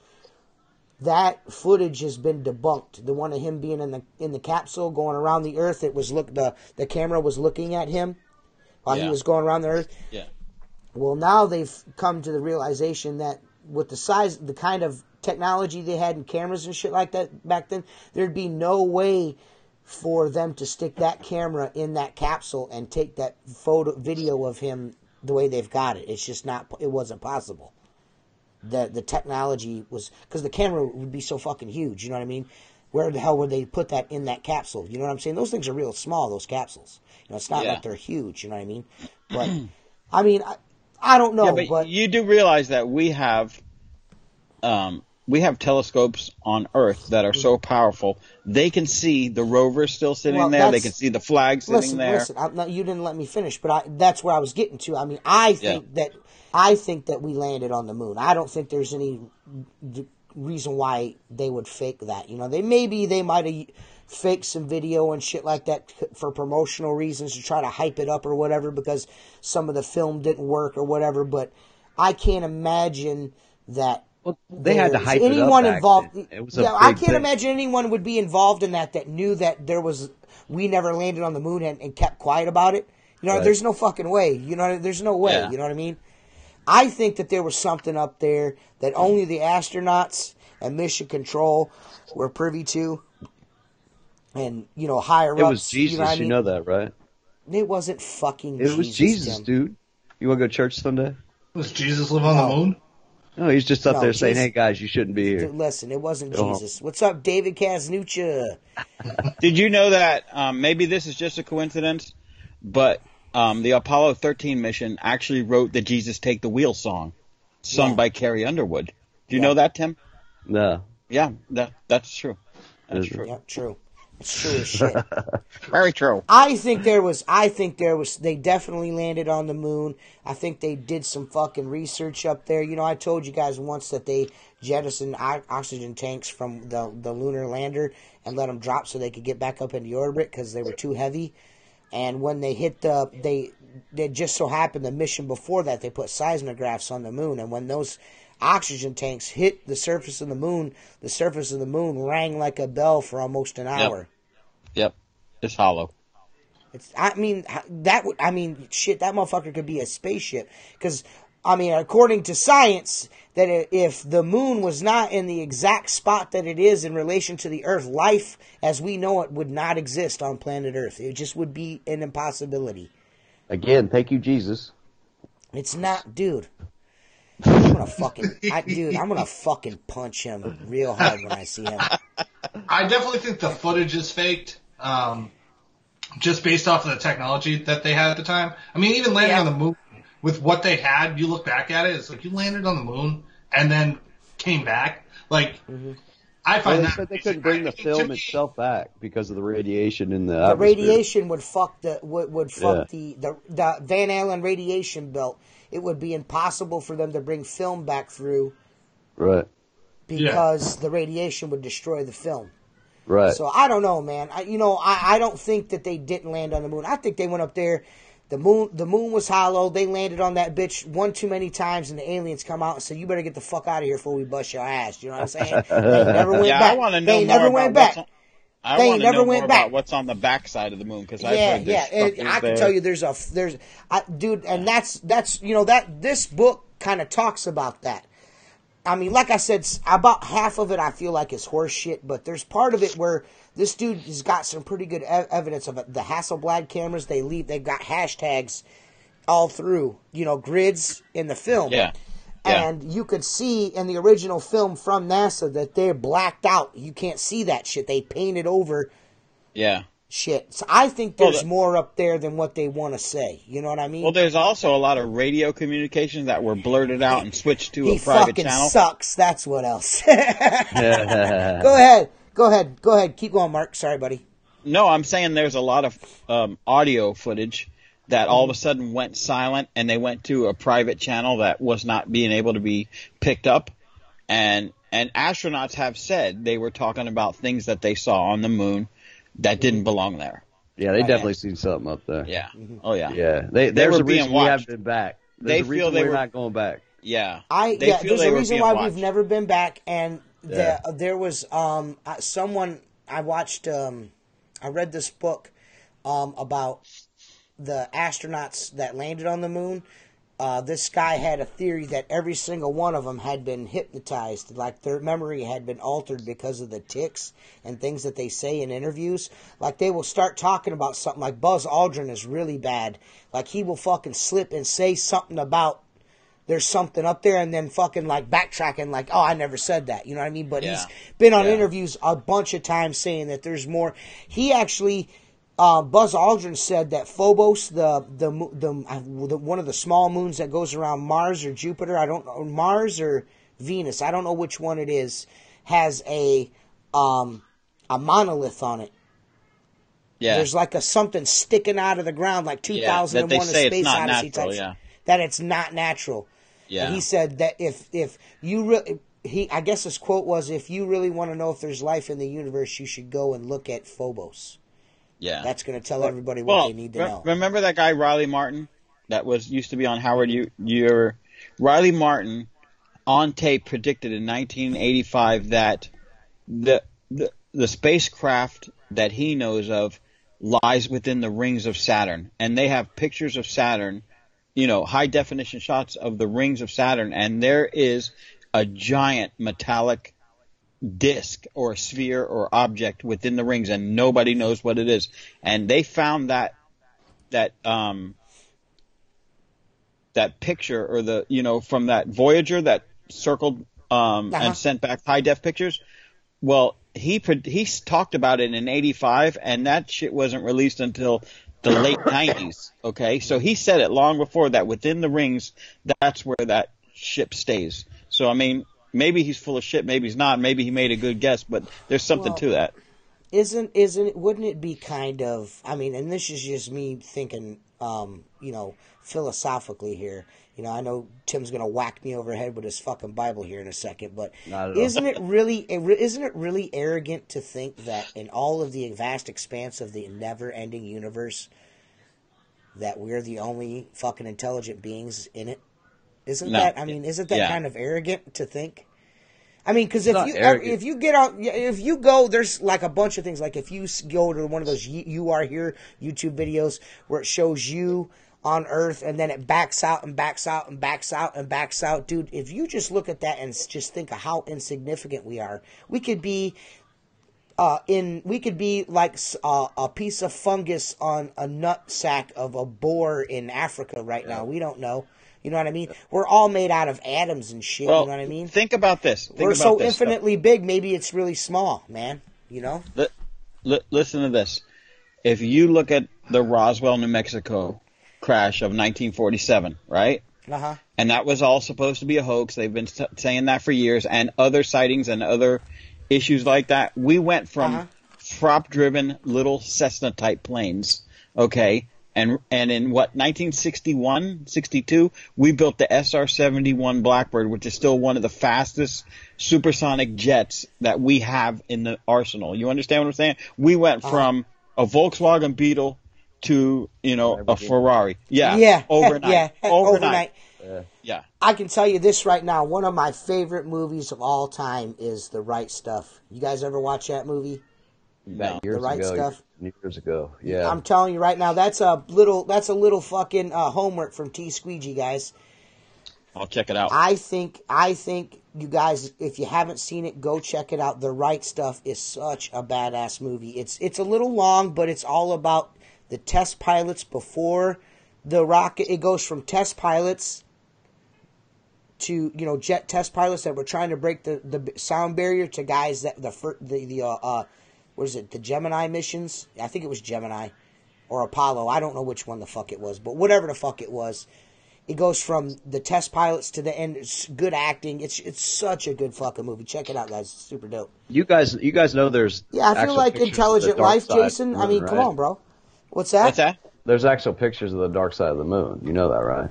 that footage has been debunked. The one of him being in the capsule going around the Earth, the camera was looking at him while he was going around the Earth. Yeah. Well, now they've come to the realization that with the kind of technology they had in cameras and shit like that back then, there'd be no way for them to stick that camera in that capsule and take that video of him the way they've got it. It's just not. It wasn't possible. The technology was, because the camera would be so fucking huge. You know what I mean? Where the hell would they put that in that capsule? You know what I'm saying? Those things are real small. Those capsules. It's not like they're huge. You know what I mean? But I mean, I don't know. Yeah, but you do realize that we have telescopes on Earth that are so powerful they can see the rover still sitting there. They can see the flag sitting there. Listen, you didn't let me finish, but that's where I was getting to. I mean, I think that we landed on the moon. I don't think there's any reason why they would fake that. They might have faked some video and shit like that for promotional reasons to try to hype it up or whatever, because some of the film didn't work or whatever. But I can't imagine that. Well, they had to hype it up involved. It was I can't imagine anyone would be involved in that knew that we never landed on the moon and kept quiet about it. Right. There's no fucking way. There's no way. Yeah. You know what I mean? I think that there was something up there that only the astronauts and mission control were privy to, and higher ups. It was Jesus. You know that, right? It wasn't fucking. It was Jesus, Tim. dude. You want to go to church Sunday? Does Jesus live on the moon? No, he's just up there saying, Jesus, "Hey guys, you shouldn't be here." Dude, listen, it wasn't Jesus. What's up, David Casnucha? Did you know that maybe this is just a coincidence, but the Apollo 13 mission actually wrote the "Jesus Take the Wheel" song, sung by Carrie Underwood. Do you know that, Tim? No. Yeah, that's true. That's true. Yeah, true. It's true as shit. Very true. I think there was, they definitely landed on the moon. I think they did some fucking research up there. I told you guys once that they jettisoned oxygen tanks from the lunar lander and let them drop so they could get back up into orbit because they were too heavy. And when they hit they just so happened the mission before that, they put seismographs on the moon. And when those oxygen tanks hit the surface of the moon rang like a bell for almost an hour. Yep. It's hollow. Shit, that motherfucker could be a spaceship. Because, according to science, that if the moon was not in the exact spot that it is in relation to the Earth, life as we know it would not exist on planet Earth. It just would be an impossibility. Again, thank you, Jesus. It's not, dude. I'm gonna fucking punch him real hard when I see him. I definitely think the footage is faked, just based off of the technology that they had at the time. I mean, even landing on the moon with what they had, you look back at it, it's like you landed on the moon and then came back. Like, I find that they couldn't bring the film itself back because of the radiation in the atmosphere. The radiation would fuck the Van Allen radiation belt. It would be impossible for them to bring film back through. Right. Because the radiation would destroy the film. Right. So I don't know, man. I don't think that they didn't land on the moon. I think they went up there. The moon was hollow. They landed on that bitch one too many times, and the aliens come out and say, "You better get the fuck out of here before we bust your ass." You know what I'm saying? They never went back. I want to know they more never about went back. I want to know more about what's on the backside of the moon, because I've heard this. I can tell you, dude, and that's this book kind of talks about that. I mean, like I said, about half of it I feel like is horse shit, but there's part of it where this dude has got some pretty good evidence of it. The Hasselblad cameras, they've got hashtags all through, grids in the film. Yeah. And you could see in the original film from NASA that they're blacked out. You can't see that shit. They painted over shit. So I think there's more up there than what they want to say. You know what I mean? Well, there's also a lot of radio communications that were blurted out and switched to a private fucking channel. Sucks. That's what else. Go ahead. Keep going, Mark. Sorry, buddy. No, I'm saying there's a lot of audio footage that all of a sudden went silent, and they went to a private channel that was not being able to be picked up. And astronauts have said they were talking about things that they saw on the moon that didn't belong there. Yeah, they definitely seen something up there. Yeah. Oh, yeah. Yeah. They There's were a being reason we watched. haven't been back. There's a reason we're not going back. Yeah. There's a reason why we've never been back, and Yeah. there was someone I watched. I read this book about the astronauts that landed on the moon. This guy had a theory that every single one of them had been hypnotized, like their memory had been altered because of the tics and things that they say in interviews. Like they will start talking about something, like Buzz Aldrin is really bad. Like he will fucking slip and say something about there's something up there and then fucking like backtracking like, oh, I never said that. You know what I mean? But he's been on interviews a bunch of times saying that there's more. He actually... Buzz Aldrin said that Phobos, the one of the small moons that goes around Mars or Jupiter, I don't know, Mars or Venus, I don't know which one it is, has a monolith on it. Yeah. There's like something sticking out of the ground, like 2001: A Space Odyssey type. That it's not natural. Yeah. And he said that if you really, I guess his quote was, if you really want to know if there's life in the universe, you should go and look at Phobos. Yeah, that's going to tell everybody what they need to know. Remember that guy Riley Martin that used to be on Howard? Riley Martin on tape predicted in 1985 that the spacecraft that he knows of lies within the rings of Saturn, and they have pictures of Saturn, high definition shots of the rings of Saturn, and there is a giant metallic disc or a sphere or object within the rings, and nobody knows what it is. And they found that picture, or from that Voyager that circled and sent back high def pictures. Well, he talked about it in '85, and that shit wasn't released until the late '90s. Okay, so he said it long before that. Within the rings, that's where that ship stays. So I mean, maybe he's full of shit, maybe he's not, maybe he made a good guess, but there's something to that. Wouldn't it be kind of, I mean, and this is just me thinking, philosophically here. I know Tim's going to whack me over the head with his fucking Bible here in a second, but isn't it really arrogant to think that in all of the vast expanse of the never-ending universe that we're the only fucking intelligent beings in it? Isn't that kind of arrogant to think? I mean, because if you go, there's like a bunch of things. Like if you go to one of those You Are Here YouTube videos where it shows you on Earth and then it backs out and backs out and backs out and backs out. Dude, if you just look at that and just think of how insignificant we are, we could be like a piece of fungus on a nut sack of a boar in Africa right now. We don't know. You know what I mean? We're all made out of atoms and shit. Well, you know what I mean? Think about this. We're so infinitely big. Maybe it's really small, man. Listen to this. If you look at the Roswell, New Mexico crash of 1947, right? Uh-huh. And that was all supposed to be a hoax. They've been saying that for years. And other sightings and other issues like that. We went from prop-driven little Cessna-type planes, okay? And in 1961, 62, we built the SR-71 Blackbird, which is still one of the fastest supersonic jets that we have in the arsenal. You understand what I'm saying? We went from a Volkswagen Beetle to, a Ferrari. Yeah. Overnight. Overnight. Yeah. I can tell you this right now. One of my favorite movies of all time is The Right Stuff. You guys ever watch that movie? Years ago, yeah. I'm telling you right now, that's a little fucking homework from T Squeegee, guys. I'll check it out. I think you guys, if you haven't seen it, go check it out. The Right Stuff is such a badass movie. It's a little long, but it's all about the test pilots before the rocket. It goes from test pilots to jet test pilots that were trying to break the sound barrier to guys that what is it, the Gemini missions? I think it was Gemini or Apollo. I don't know which one the fuck it was, but whatever the fuck it was. It goes from the test pilots to the end. It's good acting. It's such a good fucking movie. Check it out, guys. It's super dope. You guys know there's Yeah, I feel like Intelligent Life, Jason. I mean, come on, bro. What's that? What's that? There's actual pictures of the dark side of the moon. You know that, right?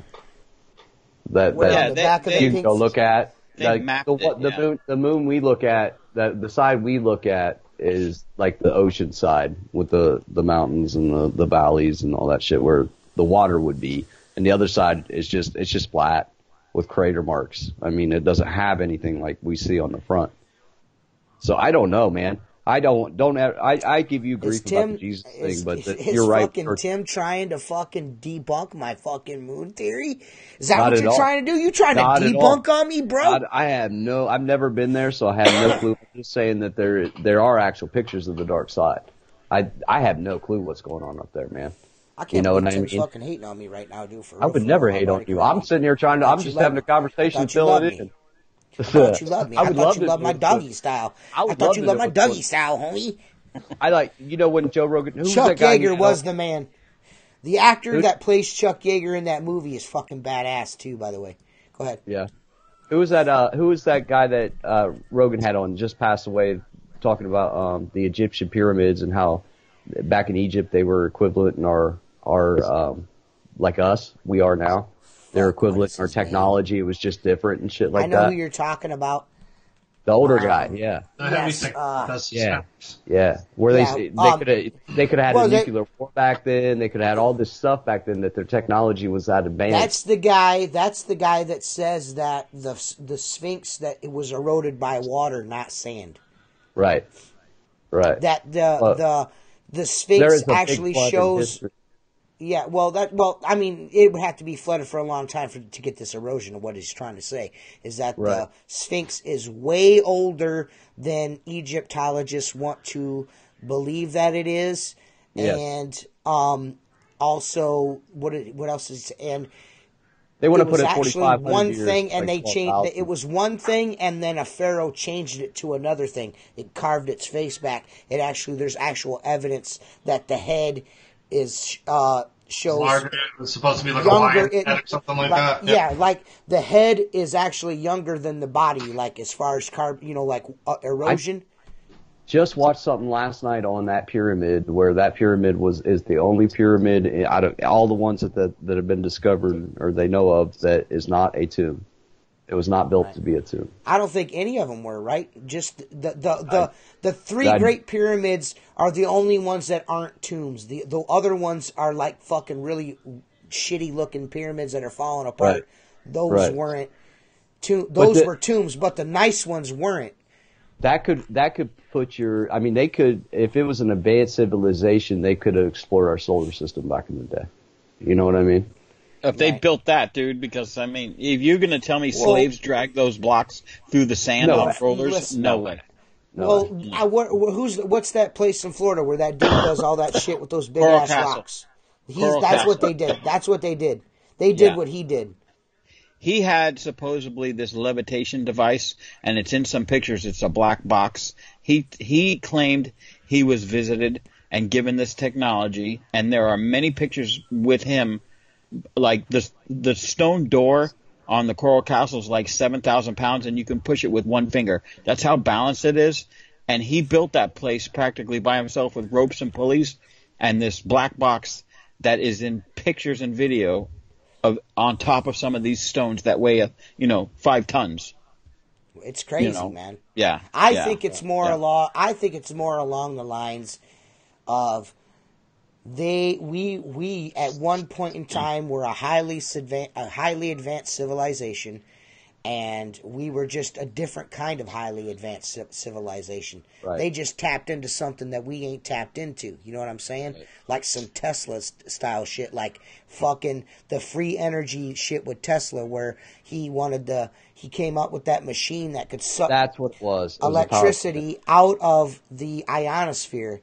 That on the back of the you can go look at. They mapped the moon we look at, the side we look at is like the ocean side with the mountains and the valleys and all that shit where the water would be. And the other side is just flat with crater marks. I mean, it doesn't have anything like we see on the front. So I don't know, man. I give you grief about the Jesus thing, but you're right. Fucking Tim trying to fucking debunk my fucking moon theory? Is that what you're trying to do? You trying to debunk on me, bro? I've never been there, so I have no clue. I'm just saying that there are actual pictures of the dark side. I have no clue what's going on up there, man. I can't believe Tim's fucking hating on me right now, dude. I would never hate on you. I'm sitting here I'm just having a conversation, filling it in. I thought you loved me. I thought you loved my doggy style. I thought you loved my doggy style, homie. I when Joe Rogan... Chuck Yeager was the man. The actor that plays Chuck Yeager in that movie is fucking badass, too, by the way. Go ahead. Yeah. Who was that guy that Rogan had on, just passed away, talking about the Egyptian pyramids and how back in Egypt they were equivalent in our like us, we are now. They're equivalent in our technology. It was just different and shit like that. I know who you're talking about. The older guy, yeah. Yeah. Where they could have had a nuclear war back then. They could have had all this stuff back then that their technology was that advanced. That's the guy that says that the Sphinx that it was eroded by water, not sand. Right. That the Sphinx actually shows. Yeah, I mean, it would have to be flooded for a long time to get this erosion. What he's trying to say is that the Sphinx is way older than Egyptologists want to believe that it is, and also what else is and. They want to put it actually one thing, and they changed. It was one thing, and then a pharaoh changed it to another thing. It carved its face back. There's actual evidence that the head is shows larger. It's supposed to be like younger, a lion head or something like that. Yeah, like the head is actually younger than the body, like as far as erosion. Just watched something last night on that pyramid, where that pyramid is the only pyramid out of all the ones that have been discovered or they know of that is not a tomb. It was not built to be a tomb. I don't think any of them were, right? Just the three great pyramids are the only ones that aren't tombs. The other ones are like fucking really shitty looking pyramids that are falling apart. Right. Those weren't those were tombs, but the nice ones weren't. That could put your. I mean, they could, if it was an advanced civilization, they could have explored our solar system back in the day. You know what I mean? If they built that, dude, because I mean, if you're gonna tell me slaves dragged those blocks through the sand on rollers, no way. What's that place in Florida where that dude does all that shit with those big ass rocks? That's what they did. That's what they did. They did what he did. He had supposedly this levitation device, and it's in some pictures. It's a black box. He claimed he was visited and given this technology, and there are many pictures with him. Like the stone door on the Coral Castle is like 7,000 pounds, and you can push it with one finger. That's how balanced it is. And he built that place practically by himself with ropes and pulleys, and this black box that is in pictures and video on top of some of these stones that weigh 5 tons. It's crazy, man. Yeah. I think it's more along the lines of we at one point in time were a highly advanced civilization, and we were just a different kind of highly advanced civilization. Right. They just tapped into something that we ain't tapped into. You know what I'm saying? Right. Like some Tesla style shit, like fucking the free energy shit with Tesla, where he came up with that machine that could suck That's what it was. It was a power electricity out of the ionosphere.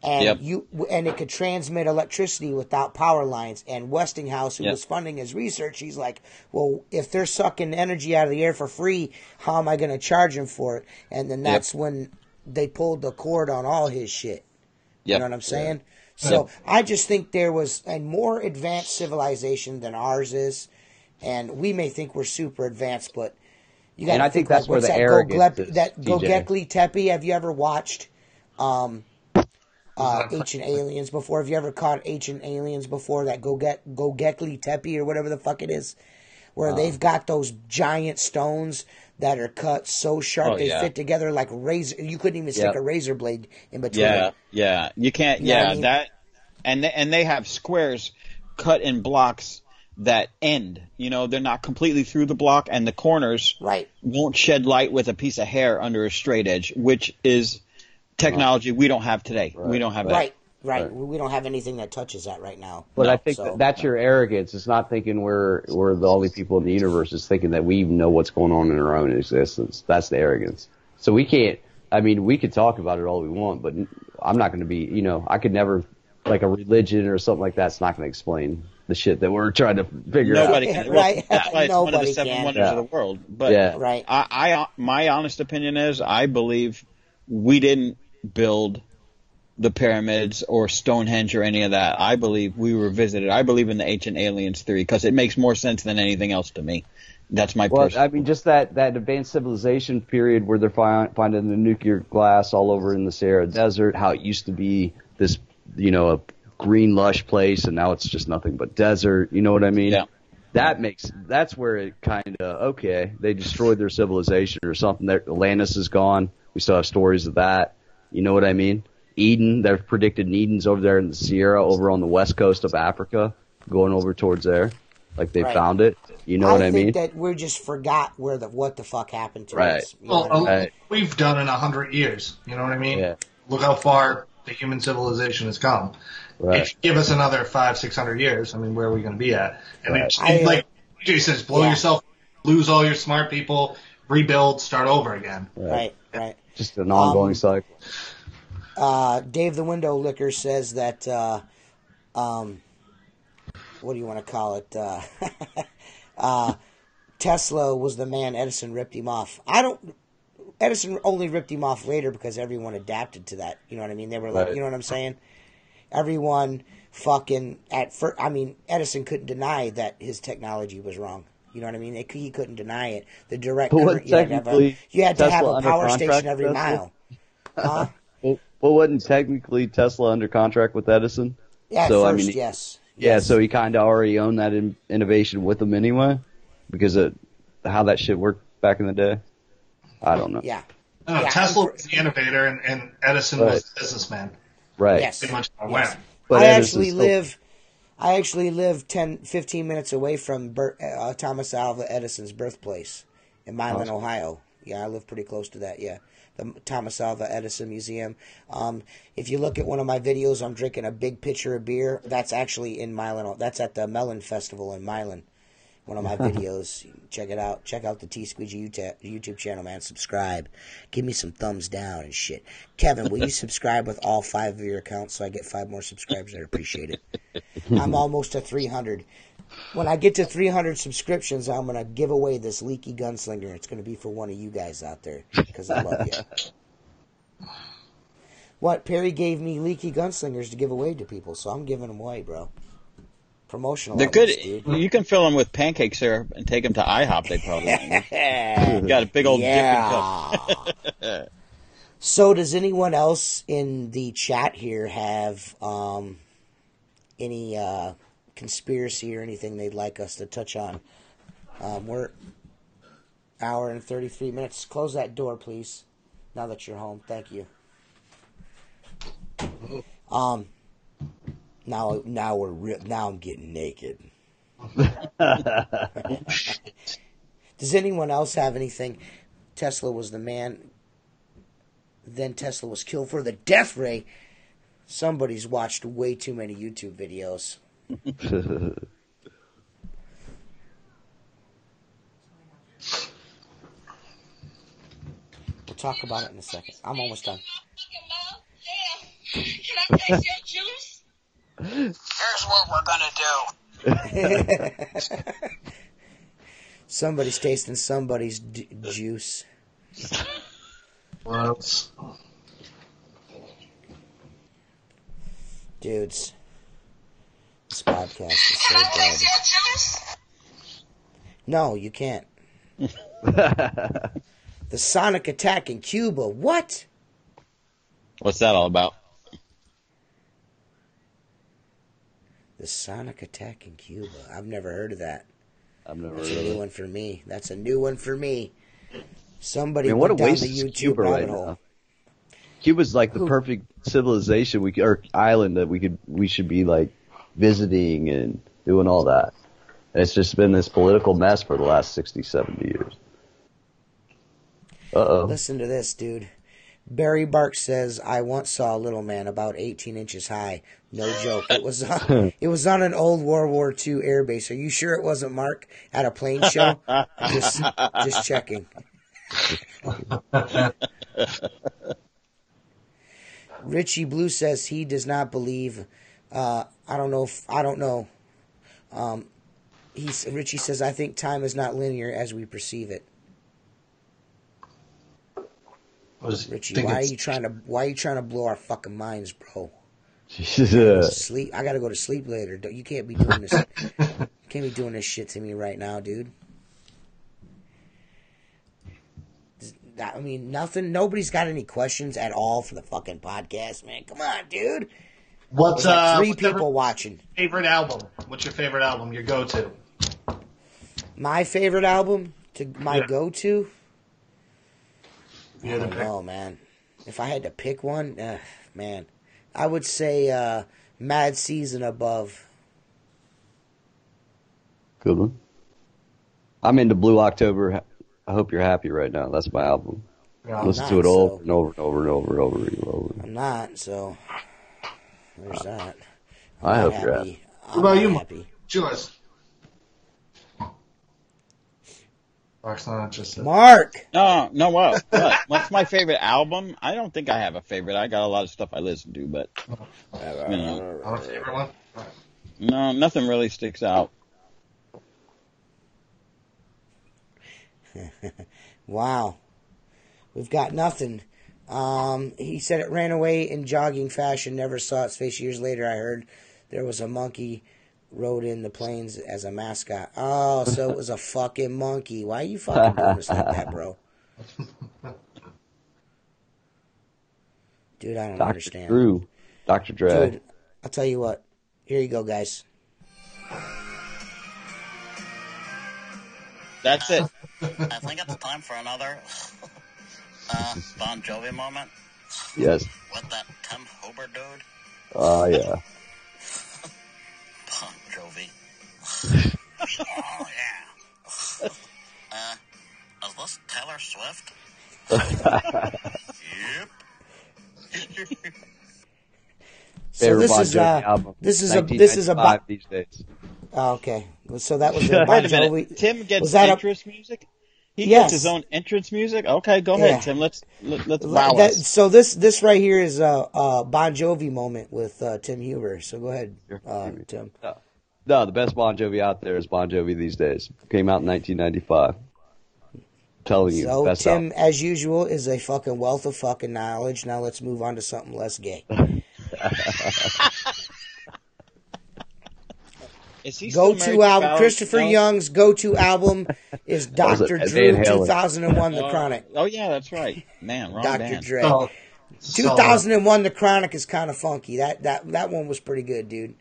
And Yep. and it could transmit electricity without power lines. And Westinghouse, who Yep. was funding his research, he's like, well, if they're sucking energy out of the air for free, how am I going to charge them for it? And then that's when they pulled the cord on all his shit. You Yep. know what I'm saying? So I just think there was a more advanced civilization than ours is, and we may think we're super advanced, but you got And to I think that's where the arrogance is, that TJ. Gogekli Tepe. Have you ever watched Ancient Aliens before? Have you ever caught Ancient Aliens before? That Gogekli Tepe or whatever the fuck it is, where they've got those giant stones that are cut so sharp they fit together like razor. You couldn't even stick a razor blade in between. Yeah. You can't. You know what I mean? That, and they have squares cut in blocks that end. You know, they're not completely through the block, and the corners won't shed light with a piece of hair under a straight edge, which is technology we don't have today. Right. We don't have that. Right. We don't have anything that touches that right now. But I think that's your arrogance. It's not thinking we're the only people in the universe. It's thinking that we even know what's going on in our own existence. That's the arrogance. So we can't. I mean, we could talk about it all we want, but I'm not going to be. You know, I could never, like a religion or something like that's not going to explain the shit that we're trying to figure Nobody out. can. Right. That's why it's one of the Nobody seven can. wonders of the world. But Right. I my honest opinion is, I believe we didn't build the pyramids or Stonehenge or any of that. I believe we were visited. I believe in the ancient aliens theory because it makes more sense than anything else to me. That's my personal. I mean, just that advanced civilization period where they're finding the nuclear glass all over in the Sahara Desert, how it used to be this, you know, a green lush place, and now it's just nothing but desert. You know what I mean? Yeah. That's where it kind of, okay, they destroyed their civilization or something. Atlantis is gone. We still have stories of that. You know what I mean? Eden, they've predicted Eden's over there in the Sierra, over on the west coast of Africa, going over towards there. Like they found it. You know what I mean? I think that we just forgot what the fuck happened to us. You know Well, what I mean? we've done in 100 years. You know what I mean? Yeah. Look how far the human civilization has come. Right. If you give us another 500-600 years, I mean, where are we going to be at? I mean, Right. like DJ says, blow yourself, lose all your smart people, rebuild, start over again. Right. Just an ongoing cycle. Dave the Window Licker says that, what do you want to call it? Tesla was the man. Edison ripped him off. Edison only ripped him off later because everyone adapted to that. You know what I mean? They were like, you know what I'm saying? Everyone fucking Edison couldn't deny that his technology was wrong. You know what I mean? He couldn't deny it. The direct current, you had to have a power station every mile. Huh? Well, wasn't technically Tesla under contract with Edison? Yeah, so, first, I mean, yes. Yeah, so he kind of already owned that innovation with him anyway, because of how that shit worked back in the day. I don't know. Yeah. Tesla was the innovator, and Edison was the businessman. Right. Yes. Pretty much went. But I Edison's actually live 15 minutes away from Thomas Alva Edison's birthplace in Milan, Ohio. Yeah, I live pretty close to that, yeah. The Thomas Alva Edison Museum. If you look at one of my videos, I'm drinking a big pitcher of beer. That's actually in Milan. That's at the Melon Festival in Milan. One of my videos. Check it out. Check out the T Squeegee YouTube channel, man. Subscribe. Give me some thumbs down and shit. Kevin, will you subscribe with all 5 of your accounts so I get 5 more subscribers? I'd appreciate it. I'm almost to 300. When I get to 300 subscriptions, I'm going to give away this Leaky Gunslinger. It's going to be for one of you guys out there because I love you. What? Perry gave me Leaky Gunslingers to give away to people, so I'm giving them away, bro. Promotional. They're good. Dude. You can fill them with pancake syrup and take them to IHOP. They probably got a big old dipping cup. So, does anyone else in the chat here have any conspiracy or anything they'd like us to touch on? We're hour and 33 minutes. Close that door, please. Now that you're home, thank you. Now I'm getting naked. Does anyone else have anything? Tesla was the man. Then Tesla was killed for the death ray. Somebody's watched way too many YouTube videos. We'll talk about it in a second. I'm almost done. Can I taste your juice? Here's what we're gonna do. Somebody's tasting somebody's juice. Gross. Dudes, this podcast is so Can I dead. taste your juice? No, you can't. The Sonic attack in Cuba. What? What's that all about? The Sonic attack in Cuba. I've never heard of that. I've never That's heard a of new it. one for me. That's a new one for me. Somebody Man, what a went down waste the is YouTube Cuba rabbit right hole. now. Cuba's like the perfect civilization or island that we should be like visiting and doing all that. And it's just been this political mess for the last 60, 70 years. Uh-oh. Listen to this, dude. Barry Bark says, I once saw a little man about 18 inches high. No joke. It was on an old World War II airbase. Are you sure it wasn't Mark at a plane show? Just checking. Richie Blue says he does not believe. I don't know. Richie says, I think time is not linear as we perceive it. Richie, why are you trying to blow our fucking minds, bro? Sleep. I gotta go to sleep later. You can't be doing this. Can't be doing this shit to me right now, dude. I mean, nothing. Nobody's got any questions at all for the fucking podcast, man. Come on, dude. What's There's like 3 what's people watching. favorite album? What's your favorite album? Your go-to? My favorite album Yeah. go-to. Yeah, I don't know, man. If I had to pick one, man, I would say Mad Season Above. Good one. I'm into Blue October. I hope you're happy right now. That's my album. Yeah. Listen not, to it over so- and over and over and over and over and over. I'm not, so there's that. I I'm hope not you're happy. What about I'm you, not Mark? happy. Yours. Mark's not interested. Mark! No, what? What's my favorite album? I don't think I have a favorite. I got a lot of stuff I listen to, but you know, Our favorite one? no, nothing really sticks out. Wow. We've got nothing. He said it ran away in jogging fashion, never saw its face. Years later, I heard there was a monkey rode in the plains as a mascot. Oh, so it was a fucking monkey. Why are you fucking doing us like that, bro? Dude, I don't Dr. understand. Drew. Dr. Dre. Dude, I'll tell you what. Here you go, guys. That's it. I think it's time for another Bon Jovi moment Yes. with that Tim Huber dude. Oh, yeah. Bon Jovi. Oh, yeah. Is this Taylor Swift? Yep. So Favorite this Bon is Jovi album. this is a 1995 these days. Oh, okay. So that was a Bon Wait a minute. Jovi. Tim gets Was that entrance music? He Yes. gets his own entrance music? Okay, go ahead, Yeah. Tim. Let's wow That, us. so this right here is a Bon Jovi moment with Tim Huber. So go ahead, Tim. No, the best Bon Jovi out there is Bon Jovi these days. Came out in 1995. Telling you, So best Tim, album. as usual, is a fucking wealth of fucking knowledge. Now let's move on to something less gay. Is he still married Go-to to album. Valerie Christopher Snell? Young's go-to album is was Dr. a Drew, Van Halen. 2001, The Chronic. Oh yeah, that's right. Man, wrong Dr. band. Dre. So, 2001, The Chronic is kind of funky. That one was pretty good, dude.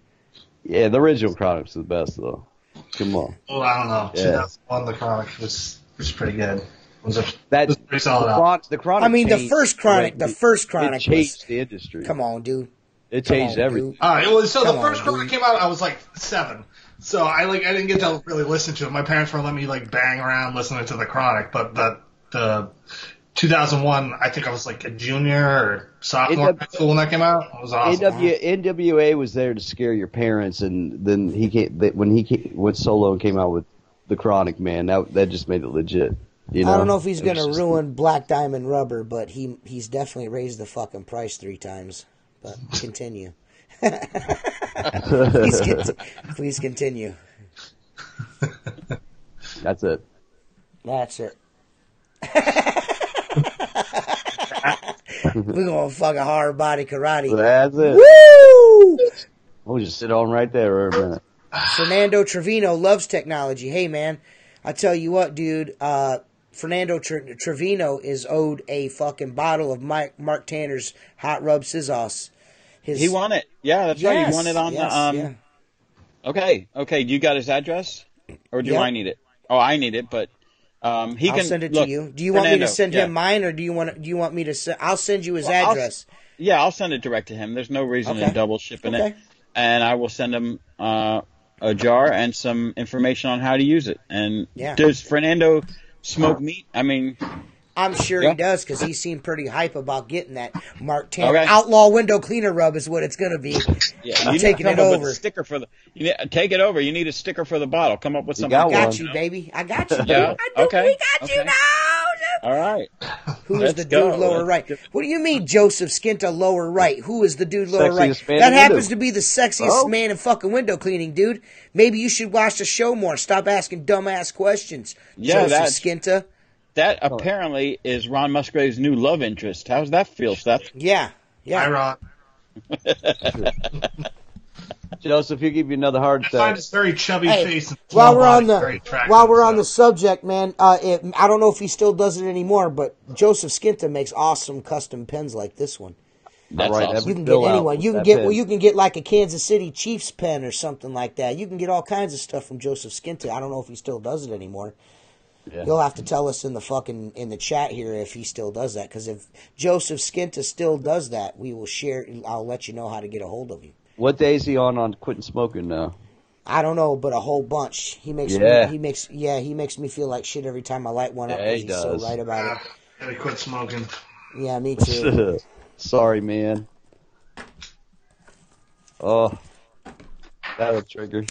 Yeah, the original Chronic's the best, though. Come on. Oh, I don't know. Yeah. 2001, The Chronic was pretty good. It was a pretty solid the, album. the Chronic I mean, the changed first Chronic it was... changed the industry. Come on, dude. It Come changed on, everything. dude. All right. Well, so Come the on, first Chronic dude. came out, I was like 7. So I didn't get to really listen to it. My parents were letting me like bang around listening to the Chronic, but the 2001, I think I was like a junior or sophomore in high school when that came out. It was awesome. NWA was there to scare your parents, and then when he went solo and came out with the Chronic, man, that just made it legit. You know? I don't know if he's going to ruin Black Diamond Rubber, but he's definitely raised the fucking price 3 times. But continue. Please continue. That's it. That's it. We're going to fucking hard body karate. That's it. Woo! We'll just sit on right there for a minute. Fernando Trevino loves technology. Hey, man, I tell you what, dude. Fernando Trevino is owed a fucking bottle of Mark Tanner's Hot Rub Sizzos. He won it. Yeah, that's right. He won it on yeah. Okay. Do you got his address, or do I need it? Oh, I need it, but I'll send it to you. Do you want me to send him mine, or do you want me to send? I'll send you his address. I'll send it direct to him. There's no reason in double shipping it, and I will send him a jar and some information on how to use it. And does Fernando smoke meat? I mean, I'm sure he does, because he seemed pretty hype about getting that Mark Tanner Outlaw window cleaner rub is what it's going to be. Yeah, I'm taking it over. Sticker for take it over. You need a sticker for the bottle. Come up with something. I got you, baby. I got you. Yeah. We got you now. All right. Who is the dude lower right? What do you mean, Joseph Skinta lower right? Who is the dude lower right? That happens to be the sexiest man in fucking window cleaning, dude. Maybe you should watch the show more. Stop asking dumbass questions, Joseph Skinta. That apparently is Ron Musgrave's new love interest. How's that feel, Steph? Yeah. Hi, Ron. Joseph, you give you another hard I find his very chubby face. And while we're on the subject, man, I don't know if he still does it anymore, but Joseph Skinta makes awesome custom pens like this one. That's right. Awesome. You can get anyone. You can get like a Kansas City Chiefs pen or something like that. You can get all kinds of stuff from Joseph Skinta. I don't know if he still does it anymore. Yeah. You'll have to tell us in the chat here if he still does that, because if Joseph Skinta still does that, we will share. I'll let you know how to get a hold of him. What day is he on quitting smoking now? I don't know, but a whole bunch. He makes me feel like shit every time I light one up. He's so right about it. Gotta quit smoking. Yeah, me too. Sorry, man. Oh, that'll trigger.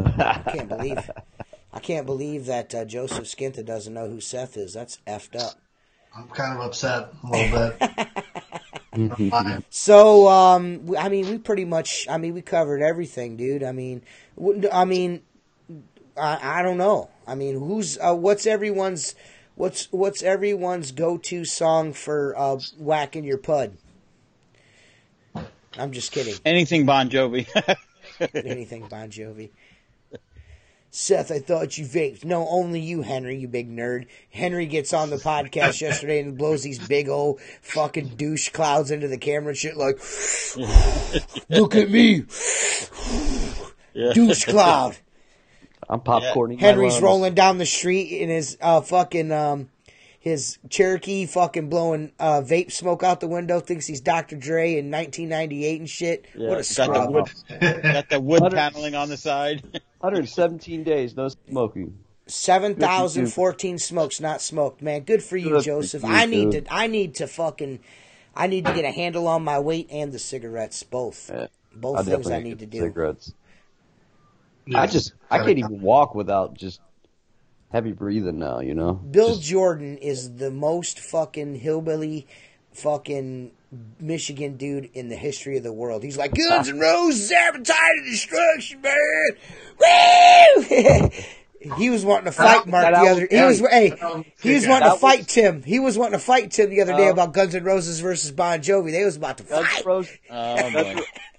I can't believe that Joseph Skinta doesn't know who Seth is. That's effed up. I'm kind of upset a little bit. So, I mean, we covered everything, dude. I don't know. I mean, what's everyone's go-to song for whacking your pud? I'm just kidding. Anything Bon Jovi. Anything Bon Jovi. Seth, I thought you vaped. No, only you, Henry, you big nerd. Henry gets on the podcast yesterday and blows these big old fucking douche clouds into the camera and shit like, look at me. Douche cloud. I'm popcorning. Henry's rolling down the street in his his Cherokee fucking blowing vape smoke out the window, thinks he's Dr. Dre in 1998 and shit. Yeah, what a scrub. Got the wood paneling on the side. 117 days, no smoking. 7,014 smokes not smoked, man. Good for you, Joseph. I need to get a handle on my weight and the cigarettes, both. Yeah, both things I need to do. Cigarettes. Yeah, I can't even walk without just heavy breathing now, you know? Bill Jordan is the most fucking hillbilly fucking Michigan dude in the history of the world. He's like, Guns N' Roses, Appetite of Destruction, man. Woo! He was wanting to fight Mark the other. He was wanting to fight Tim. He was wanting to fight Tim the other day about Guns N' Roses versus Bon Jovi. They was about to fight.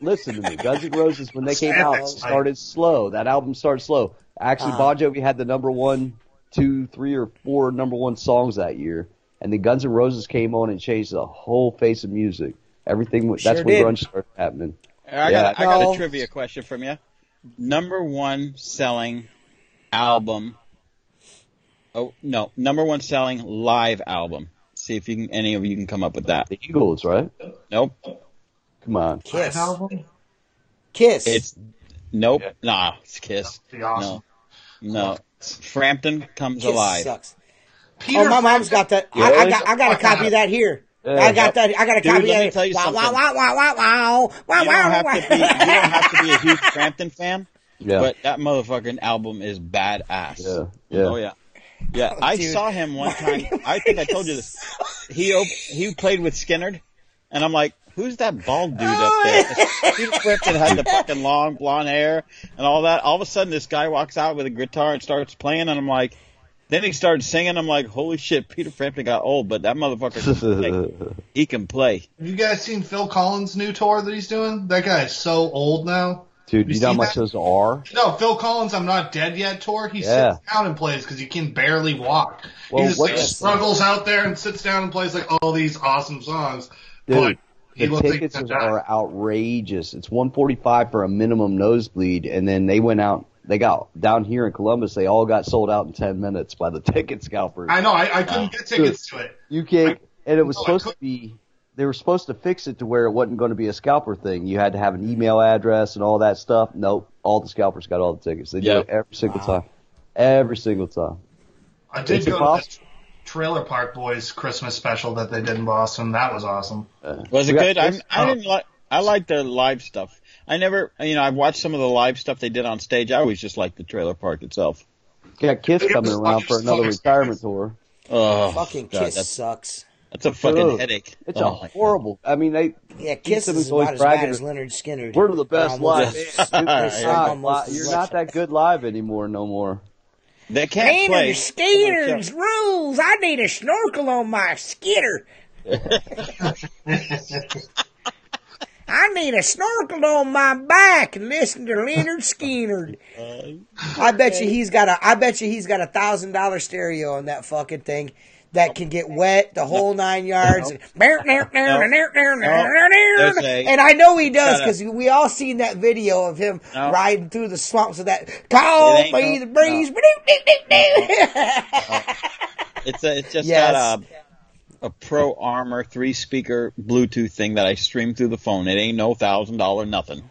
Listen to me. Guns N' Roses, when they came out, started slow. That album started slow. Actually, Bon Jovi had the number 1, 2, 3, or 4 number 1 songs that year. And the Guns N' Roses came on and changed the whole face of music. Everything. That's when grunge started happening. I got a trivia question from you. Number 1 selling album. Oh no, number 1 selling live album. See if any of you can come up with that. The Eagles, right? Nope. Come on. Kiss. Kiss. It's nope, nah, it's Kiss. Be awesome. No, Frampton Comes Kiss Alive. sucks. Peter My mom's got that. I got a copy of that here. I got that. I got a Dude, copy let me of tell that. you Wow, something. wow, wow, wow, wow, wow, You don't have to be a huge Frampton fan, Yeah. but that motherfucking album is badass. Yeah. Yeah. Oh yeah. Yeah, I Dude. saw him one time. I think I told you this. He played with Skinnerd, and I'm like, who's that bald dude up there? Peter Frampton had the fucking long blonde hair and all that. All of a sudden, this guy walks out with a guitar and starts playing, and I'm like, then he started singing. I'm like, holy shit, Peter Frampton got old, but that motherfucker, he can play. Have you guys seen Phil Collins' new tour that he's doing? That guy is so old now. Dude, you know how seen much that? those are? No, Phil Collins' I'm Not Dead Yet tour. He Yeah. sits down and plays because he can barely walk. Well, he just like, what's- struggles out there and sits down and plays like all these awesome songs. Dude, But he the looks like tickets he's gonna die. are outrageous. It's $145 for a minimum nosebleed, and then they went out. They got down here in Columbus. They all got sold out in 10 minutes by the ticket scalpers. I know. I couldn't get tickets to it. You can't, and it was No, I supposed to be. They were supposed to fix it to where it wasn't going to be a scalper thing. You had to have an email address and all that stuff. Nope, all the scalpers got all the tickets. They do Yep. it every single time. Every single time. I did It's go to impossible. the Trailer Park Boys Christmas special that they did in Boston. That was awesome. Was it We got good? Kiss. I didn't like. I like the live stuff. I never, I've watched some of the live stuff they did on stage. I always just liked the trailer park itself. Got Kiss coming around for another retirement tour. Oh, Fucking God, Kiss sucks. that's a fucking Ugh. headache. It's Oh, a my God. horrible. I mean, Yeah, Kiss Simmons is always about as bad bragging- as Leonard Skinner. we're the best live. You're You're not that good live anymore, no more. They can't play. skaters rules. I need a snorkel on my skitter. I need a snorkel on my back and listen to Leonard Skinner. I bet you he's got a $1,000 stereo on that fucking thing that can get wet the whole 9 yards. And I know he does because we all seen that video of him riding through the swamps of that. Call me the breeze. It's just Yes. got a Pro Armor 3-speaker Bluetooth thing that I stream through the phone. It ain't no $1,000 nothing.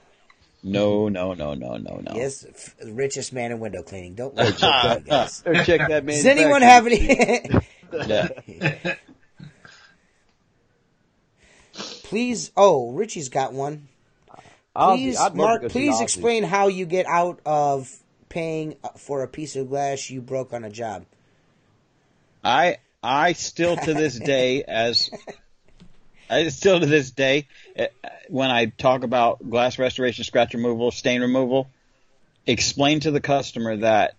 No. Yes, the richest man in window cleaning. Don't worry about it, guys. Better check that man. Does anyone have any? Yeah. Please. Oh, Richie's got one. Please, Mark. Please explain how you get out of paying for a piece of glass you broke on a job. I still to this day when I talk about glass restoration, scratch removal, stain removal, explain to the customer that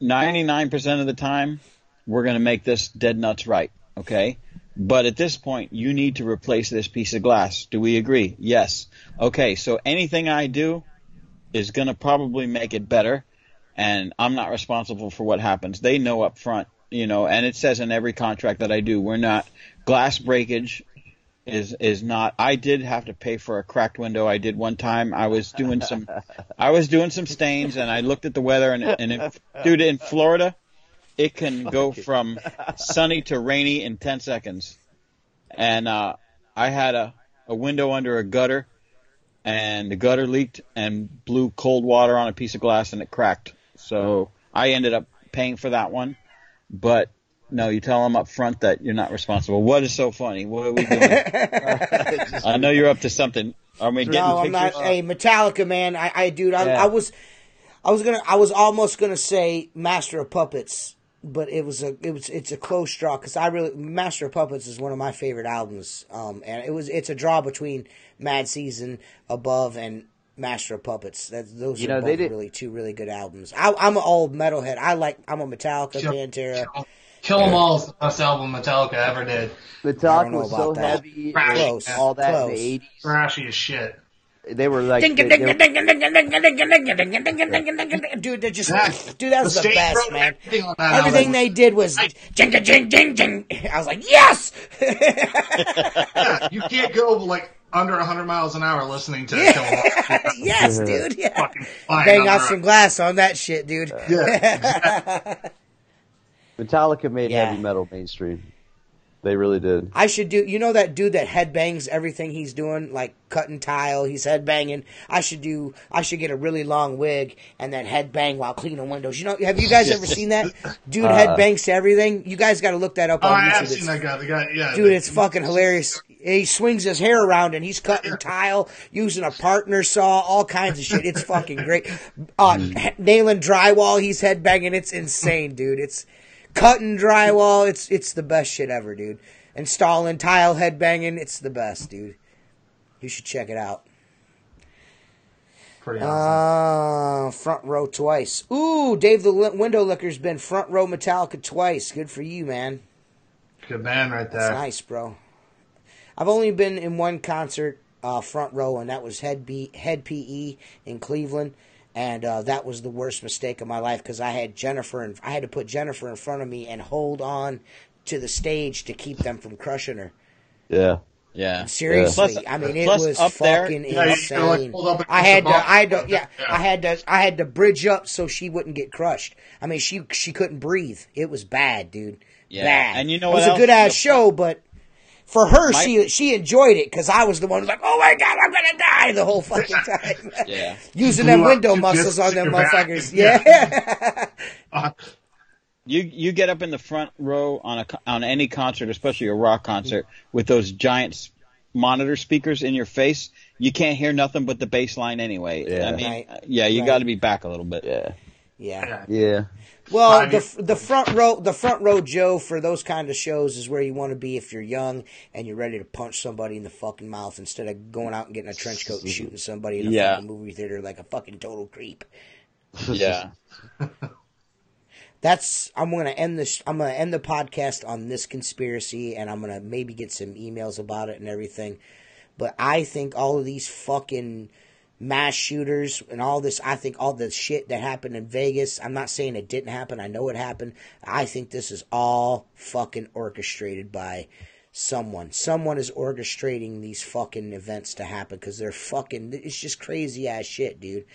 99% of the time we're going to make this dead nuts right, okay? But at this point, you need to replace this piece of glass. Do we agree? Yes. Okay, so anything I do is going to probably make it better, and I'm not responsible for what happens. They know up front, and it says in every contract that I do, we're not, glass breakage is not. I did have to pay for a cracked window. I did one time. I was doing some stains, and I looked at the weather, and dude, in Florida, it can go from sunny to rainy in 10 seconds. And I had a window under a gutter, and the gutter leaked and blew cold water on a piece of glass, and it cracked. So I ended up paying for that one. But no, you tell them up front that you're not responsible. What is so funny? What are we doing? I know you're up to something. Are we getting No, I'm pictures? not. Hey, Metallica, man. I was almost gonna say Master of Puppets, but it's a close draw because Master of Puppets is one of my favorite albums. And it's a draw between Mad Season, Above, and Master of Puppets. Those are both really two really good albums. I'm an old metalhead. I'm a Metallica, Pantera. Kill 'Em All is the best album Metallica ever did. Metallica was so heavy, Close. all that Close. in the 80s. Thrashy as shit. They were like, Dude, they're just dude. That was the best, man. Everything they did was jing jing jing jing. I was like, yes. Yeah, you can't go like under 100 miles an hour listening to Kill 'Em All. Yes, dude. Yeah. Fucking flying Bang on out the some glass on that shit, dude. Yeah. Metallica made Yeah. heavy metal mainstream. They really did. I should do, you know that dude that headbangs everything he's doing, like cutting tile, he's headbanging. I should get a really long wig and then headbang while cleaning windows. You know, have you guys ever seen that? Dude headbangs to everything. You guys got to look that up on YouTube. I have seen that guy. The guy, yeah. Dude, it's fucking hilarious. He swings his hair around and he's cutting tile, using a partner saw, all kinds of shit. It's fucking great. Nailing drywall, he's headbanging. It's insane, dude. It's cutting drywall. It's the best shit ever, dude. Installing tile, headbanging. It's the best, dude. You should check it out. Pretty awesome. Front row twice. Ooh, Dave the Window Licker's been front row Metallica twice. Good for you, man. Good man right there. That's nice, bro. I've only been in one concert front row, and that was Head PE in Cleveland. And that was the worst mistake of my life because I had to put Jennifer in front of me and hold on to the stage to keep them from crushing her. Yeah. Yeah. Seriously, Plus- I mean, it plus was up there- fucking Yeah, insane. you like pulled up against I had the to, box. I had to bridge up so she wouldn't get crushed. I mean, she couldn't breathe. It was bad, dude. Yeah. Bad. And you know it what was else? a good ass show, but for her, My- she enjoyed it because I was the one who was like, "Oh my god, I'm gonna die!" the whole fucking time. Yeah. Using Blew them up window 2 muscles discs on in them your back. motherfuckers. Yeah. Yeah. You get up in the front row on any concert, especially a rock concert, with those giant monitor speakers in your face. You can't hear nothing but the bass line anyway. Yeah. I mean, Right. you Right. got to be back a little bit. Yeah. Yeah. Yeah. Well, the front row, Joe, for those kind of shows is where you want to be if you're young and you're ready to punch somebody in the fucking mouth instead of going out and getting a trench coat and shooting somebody in a Yeah. fucking movie theater like a fucking total creep. Yeah. I'm gonna end the podcast on this conspiracy, and I'm gonna maybe get some emails about it and everything. But I think all of these fucking mass shooters and all this, I think all the shit that happened in Vegas, I'm not saying it didn't happen, I know it happened. I think this is all fucking orchestrated by someone. Someone is orchestrating these fucking events to happen because it's just crazy ass shit, dude.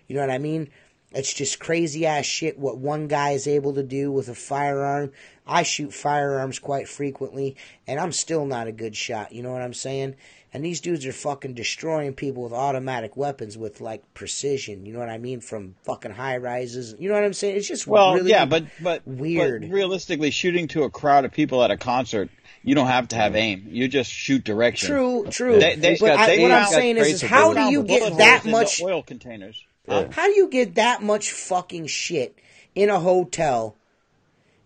You know what I mean? It's just crazy ass shit what one guy is able to do with a firearm. I shoot firearms quite frequently, and I'm still not a good shot. You know what I'm saying? And these dudes are fucking destroying people with automatic weapons with, like, precision. You know what I mean? From fucking high rises. You know what I'm saying? It's just really but weird. But realistically, shooting to a crowd of people at a concert, you don't have to have aim. You just shoot direction. True. What What I'm saying is how do you get that much oil containers? How do you get that much fucking shit in a hotel?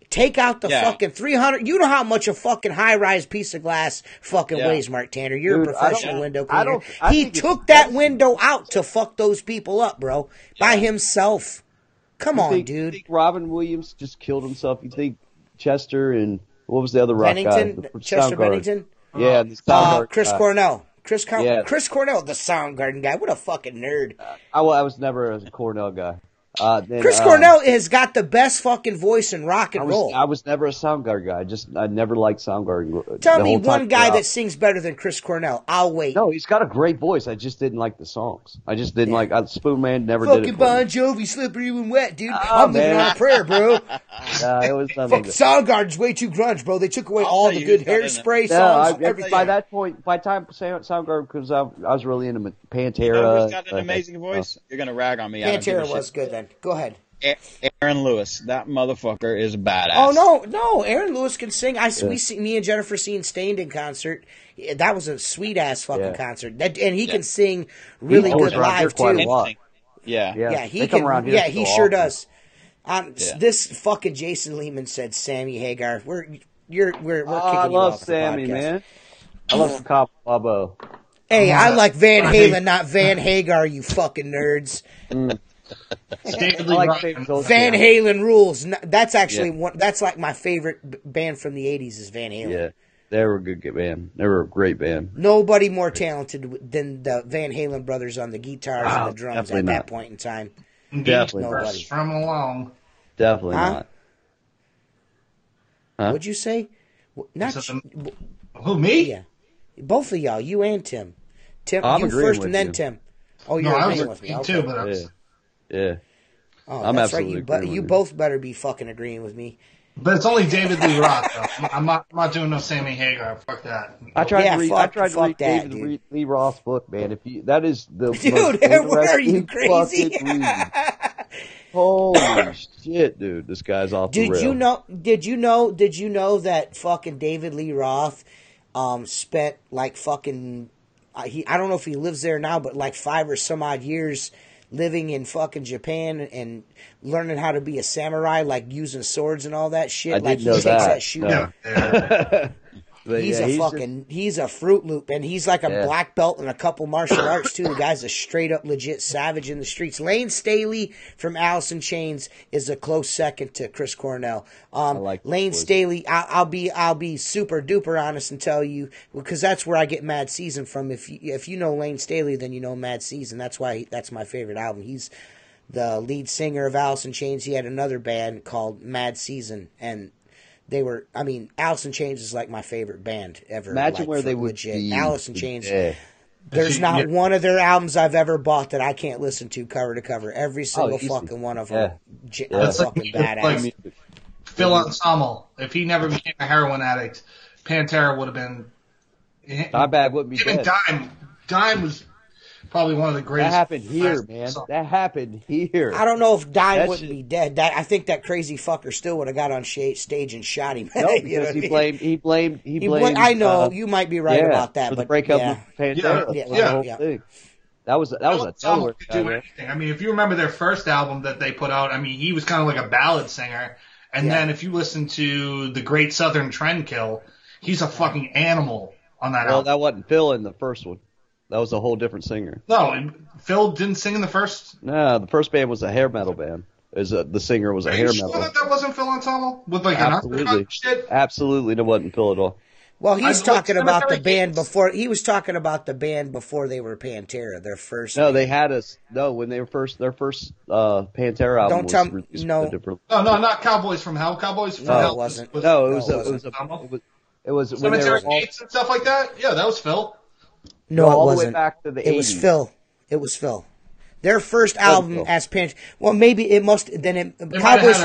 Take out the fucking 300. You know how much a fucking high-rise piece of glass fucking weighs, Mark Tanner. You're Dude, a professional window cleaner. I He think it's took that window out to fuck those people up, bro, by himself. Come on, You dude. think Robin Williams just killed himself? You think Chester and what was the other rock Bennington, guy? The Chester Soundgarden. Bennington, Yeah, the Soundgarden Chris guy. Cornell. Yeah. Chris Cornell, the Soundgarden guy. What a fucking nerd. I was never a Cornell guy. Chris Cornell has got the best fucking voice in rock and roll. I was never a Soundgarden guy. I never liked Soundgarden. Tell the me whole one time guy throughout. that sings better than Chris Cornell. I'll wait. No, he's got a great voice. I just didn't like the songs. I just didn't like. Spoon Man never did Fucking it. For Bon me. Jovi, slippery when wet, dude. I'm living man. on a prayer, bro. It was nothing. Fucking Soundgarden's way too grunge, bro. They took away all tell the you good who's got hairspray it. songs. No, everything. by that point, by the time Soundgarden, because I was really into Pantera. You know who's got an amazing voice? You're gonna rag on me. I don't give a Pantera shit. was good then. Go ahead. Aaron Lewis. That motherfucker is badass. Oh no, Aaron Lewis can sing. Me and Jennifer seen Stained in concert. That was a sweet ass fucking concert. And he can sing really goes good around here live quite too. a lot. Yeah. Yeah, he They come can. around here Yeah, so he sure often. does. This fucking Jason Lehman said Sammy Hagar. We're kicking you I love off the Sammy, podcast. man. I love some Cabo Bobo. Hey, I like Van Halen, not Van Hagar. You fucking nerds. David I Lee like Roth. David Goldstein. Van Halen rules. That's actually one. That's like my favorite band from the '80s is Van Halen. Yeah, they were a good band. They were a great band. Nobody more talented than the Van Halen brothers on the guitars and the drums definitely at that not. point in time. Definitely Nobody. From along. Definitely Huh? not. Huh? What'd you say? Not Is it Who, me? yeah. Both of y'all, you and Tim. Tim, I'm you agreeing first with and then you. Tim. Oh, No, you're I was agreeing with me. agreeing Okay. too, but I was, Yeah. Oh, I'm that's right. absolutely You agreeing with you you. both better be fucking agreeing with me. But it's only David Lee Roth, though. I'm not doing no Sammy Hagar. Fuck that. I tried Yeah, to read. fuck- I tried to fuck read that, David dude. Lee Roth's book, man. That is the most Dude, what are you, interesting crazy? fucking read. Holy shit, dude! This guy's off the Did rail. you know? Did you know that fucking David Lee Roth spent like fucking I don't know if he lives there now, but like 5 or some odd years living in fucking Japan and learning how to be a samurai, like using swords and all that shit. I Like didn't know he takes that. that shooting. No. Yeah. But He's yeah, a fucking, he's a Fruit Loop, and he's like a Yeah. black belt in a couple martial arts too. The guy's a straight up legit savage in the streets. Lane Staley from Alice in Chains is a close second to Chris Cornell. like Lane those boys. Staley, I'll be super duper honest and tell you, because that's where I get Mad Season from. If you know Lane Staley, then you know Mad Season. That's why that's my favorite album. He's the lead singer of Alice in Chains. He had another band called Mad Season, and they were, I mean, Alice in Chains is like my favorite band ever. Imagine like, where they for would legit. be. Alice in Chains. Yeah. There's Yeah. not one of their albums I've ever bought that I can't listen to cover to cover. Every single easy. fucking one of Yeah. them. Yeah. Are That's like- fucking it's badass. like- Phil Anselmo. If he never became a heroin addict, Pantera would have been. Dimebag wouldn't be Even dead. Dime was probably one of the That greatest. happened here, man. That happened here. I don't know if Dime That wouldn't shit- be dead. I think that crazy fucker still would have got on stage and shot him. No, You know because what I he mean? blamed. He blamed. I know you might be right yeah, about that, for the but breakup yeah. with Pantera. Yeah, the yeah, whole yeah. thing. That was a Anselmo Delaware could guy, do man. anything. I mean, if you remember their first album that they put out, I mean, he was kind of like a ballad singer. And Yeah. then if you listen to The Great Southern Trendkill, he's a fucking animal on that Well, album. that wasn't Phil in the first one. That was a whole different singer. No, Phil didn't sing in the first. No, the first band was a hair metal band. The singer was a Are hair you sure metal. that wasn't Phil Anselmo with like an Absolutely. undercut shit? Absolutely, that wasn't Phil at all. Well, he's I- talking like about the Cemetery band Gates. before. He was talking about the band before they were Pantera. Their first. No, they had us. No, when they were their first Pantera album Don't was tell me- released no. with a different. No, not Cowboys from Hell. Cowboys from No, Hell it wasn't. No, it No, was it it wasn't. was Anselmo? it was when they were Cemetery all, Gates and stuff like that. Yeah, that was Phil. No, all it the way wasn't. back to the It was 80s. Phil. It was Phil. Their first album Phil. as Pantera. Well, maybe it must. Then might have Cowboys had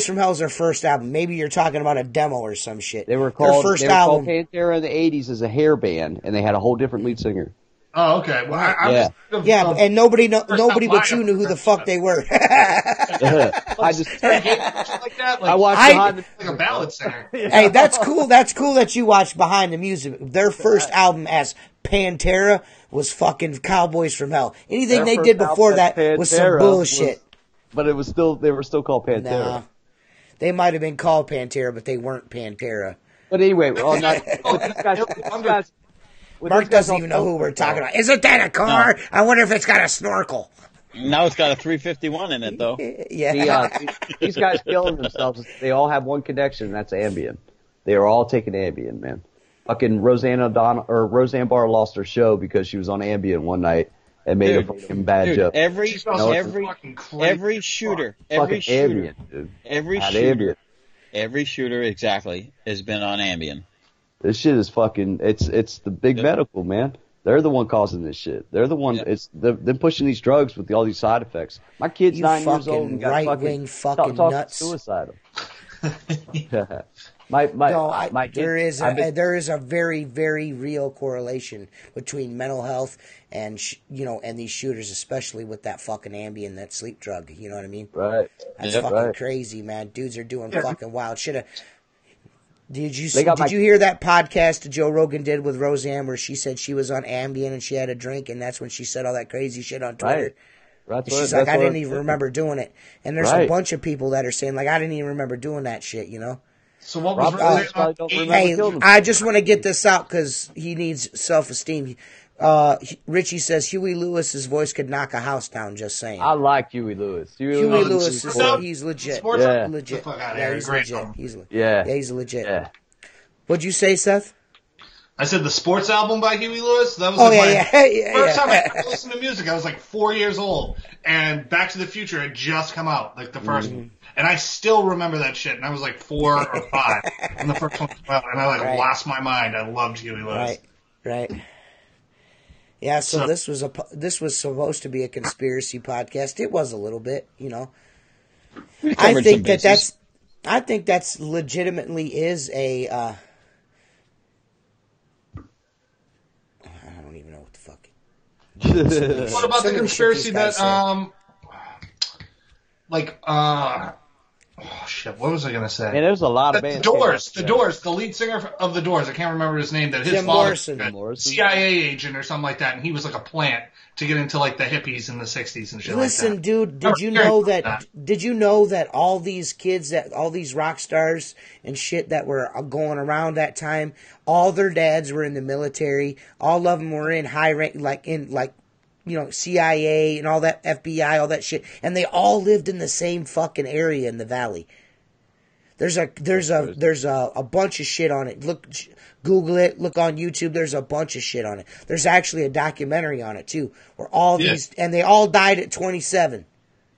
from Hell is their first album. Maybe you're talking about a demo or some shit. They were their called first they were album. called Pantera in the '80s as a hair band, and they had a whole different lead singer. Oh, okay. Well, I'm Yeah. just thinking of, Yeah, and nobody First nobody time but you live. knew who the fuck they were. I just shit like that. Like, I watched I- behind the like a ballad singer. Hey, that's cool. That's cool that you watched Behind the Music. Their first album as Pantera was fucking Cowboys from Hell. Anything Their they first did before album that as was some Pantera bullshit. but it was still they were still called Pantera. Nah. They might have been called Pantera, but they weren't Pantera. But anyway, well, not, with these guys, with Mark these guys doesn't all- even know who we're talking about. Isn't that a car? I wonder if it's got a snorkel. Now it's got a 351 in it, though. Yeah. These guys killing themselves. They all have one connection, and that's Ambien. They are all taking Ambien, man. Fucking Roseanne Barr lost her show because she was on Ambien one night and made a fucking bad Dude, joke. every She smells every fucking crazy. every shooter, every fucking shooter, Ambien, dude. every Had shooter, Ambien. every shooter exactly has been on Ambien. This shit is fucking. It's the big Yep. medical, man. They're the one causing this shit. They're the one. Yep. It's them pushing these drugs with all these side effects. My kid's You 9 years fucking old and got right-wing fucking talking nuts. suicidal. my There kid, is I've been- there is a very very real correlation between mental health and and these shooters, especially with that fucking Ambien, that sleep drug. You know what I mean? right. That's Yep. fucking Right. crazy, man. Dudes are doing fucking wild shit. Did you They got did my- you hear that podcast that Joe Rogan did with Roseanne where she said she was on Ambien and she had a drink and that's when she said all that crazy shit on Twitter? Right. That's And what, she's like, that's I what- didn't even remember doing it. And there's a Right. bunch of people that are saying like, I didn't even remember doing that shit. You know. So what was Robert Roseanne Williams probably on don't 80s? remember. Hey, killed himself. I just want to get this out because he needs self-esteem. Richie says Huey Lewis's voice could knock a house down. Just saying. I like Huey Lewis. Huey Lewis is Sports- he's legit. Sports- Yeah. Legit. Get the fuck outta Yeah, here. he's Great legit. album. Yeah. He's legit. Yeah. What'd you say, Seth? I said the sports album by Huey Lewis. That was Oh, like yeah, my yeah, first yeah. time I ever listened to music. I was like 4 years old, and Back to the Future had just come out, like the first one, and I still remember that shit. And I was like 4 or 5 when the first one came out, and I like Right. lost my mind. I loved Huey Lewis. Right. Yeah, so So- this was supposed to be a conspiracy podcast. It was a little bit, you know. We I covered think some that bases. I think that's legitimately is a. I don't even know what the fuck. What about the conspiracy that oh shit, what was I gonna say? And there's a lot of bands. The Doors, the lead singer of the Doors, I can't remember his name, that his Jim father Morrison. was a CIA agent or something like that, and he was like a plant to get into like the hippies in the 60s and shit Listen, like that. dude, did you know that all these kids, that all these rock stars and shit that were going around that time, all their dads were in the military, all of them were in high rank, CIA and all that, FBI, all that shit, and they all lived in the same fucking area in the valley. There's a bunch of shit on it. Look, Google it. Look on YouTube. There's a bunch of shit on it. There's actually a documentary on it too, where all these, and they all died at 27.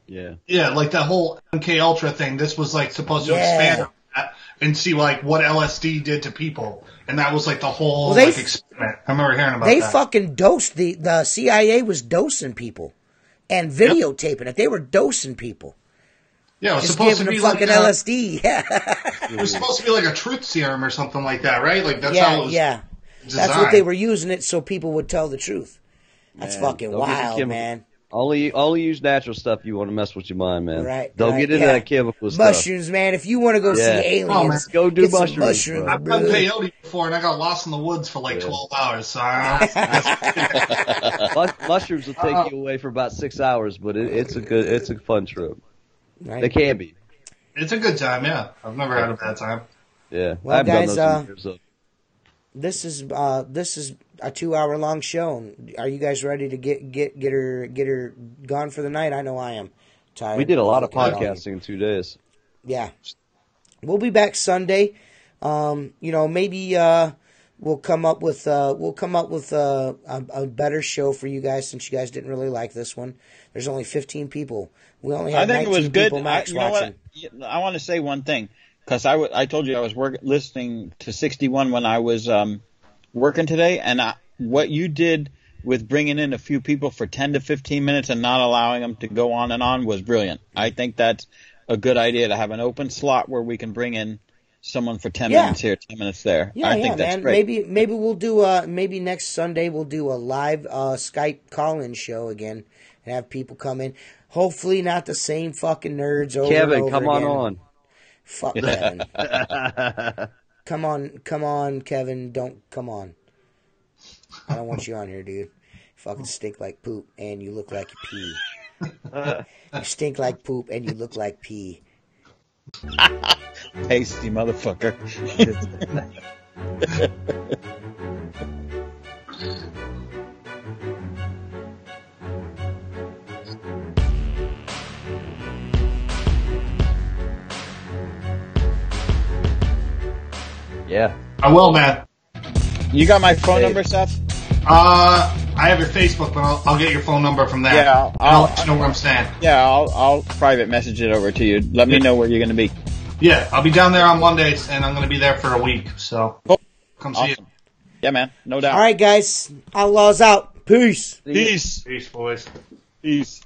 Yeah. Yeah, like that whole MK Ultra thing. This was like supposed to expand on that and see like what LSD did to people, and that was like the whole experiment. I remember hearing about that. They fucking dosed the CIA was dosing people and videotaping it. They were dosing people. Yeah, it was Just supposed to giving be them fucking like LSD. Yeah. It was supposed to be like a truth serum or something like that, right? Like that's how it was. Yeah. Designed. That's what they were using it so people would tell the truth. That's fucking wild, man. Only use natural stuff. You want to mess with your mind, man. Right. Don't get into that chemical stuff. Mushrooms, man. If you want to go see aliens, go do mushrooms. mushrooms. I've done peyote before, and I got lost in the woods for like 12 hours. So mushrooms will take you away for about 6 hours, but it's a fun trip. Right. They can be. It's a good time, yeah. I've never had a bad time. Yeah. Well, I've guys, done those years, this is a 2-hour-long show. Are you guys ready to get her gone for the night? I know I am. Tired. We did a lot of podcasting in 2 days. Yeah, we'll be back Sunday. Maybe we'll come up with a better show for you guys, since you guys didn't really like this one. There's only 15 people. We only had 19 people max watching. I want to say one thing, because I told you I was listening to 61 when I was working today, and what you did with bringing in a few people for 10 to 15 minutes and not allowing them to go on and on was brilliant. I think that's a good idea, to have an open slot where we can bring in someone for 10 minutes here, 10 minutes there. I think that's man. great. Maybe we'll do maybe next Sunday we'll do a live Skype call-in show again and have people come in. Hopefully not the same fucking nerds over Kevin, and over come again. on. Fuck Kevin. Come on, Kevin. Don't come on. I don't want you on here, dude. You fucking stink like poop and you look like you pee. You stink like poop and you look like pee. Tasty motherfucker. Yeah. I will, man. You got my phone number, Seth? I have your Facebook, but I'll get your phone number from there. Yeah, I'll let you know where I'm staying. Yeah, I'll private message it over to you. Let me know where you're going to be. Yeah, I'll be down there on Mondays, and I'm going to be there for a week. So come see you. Yeah, man. No doubt. All right, guys. Outlaws out. Peace. Peace. Peace, boys. Peace.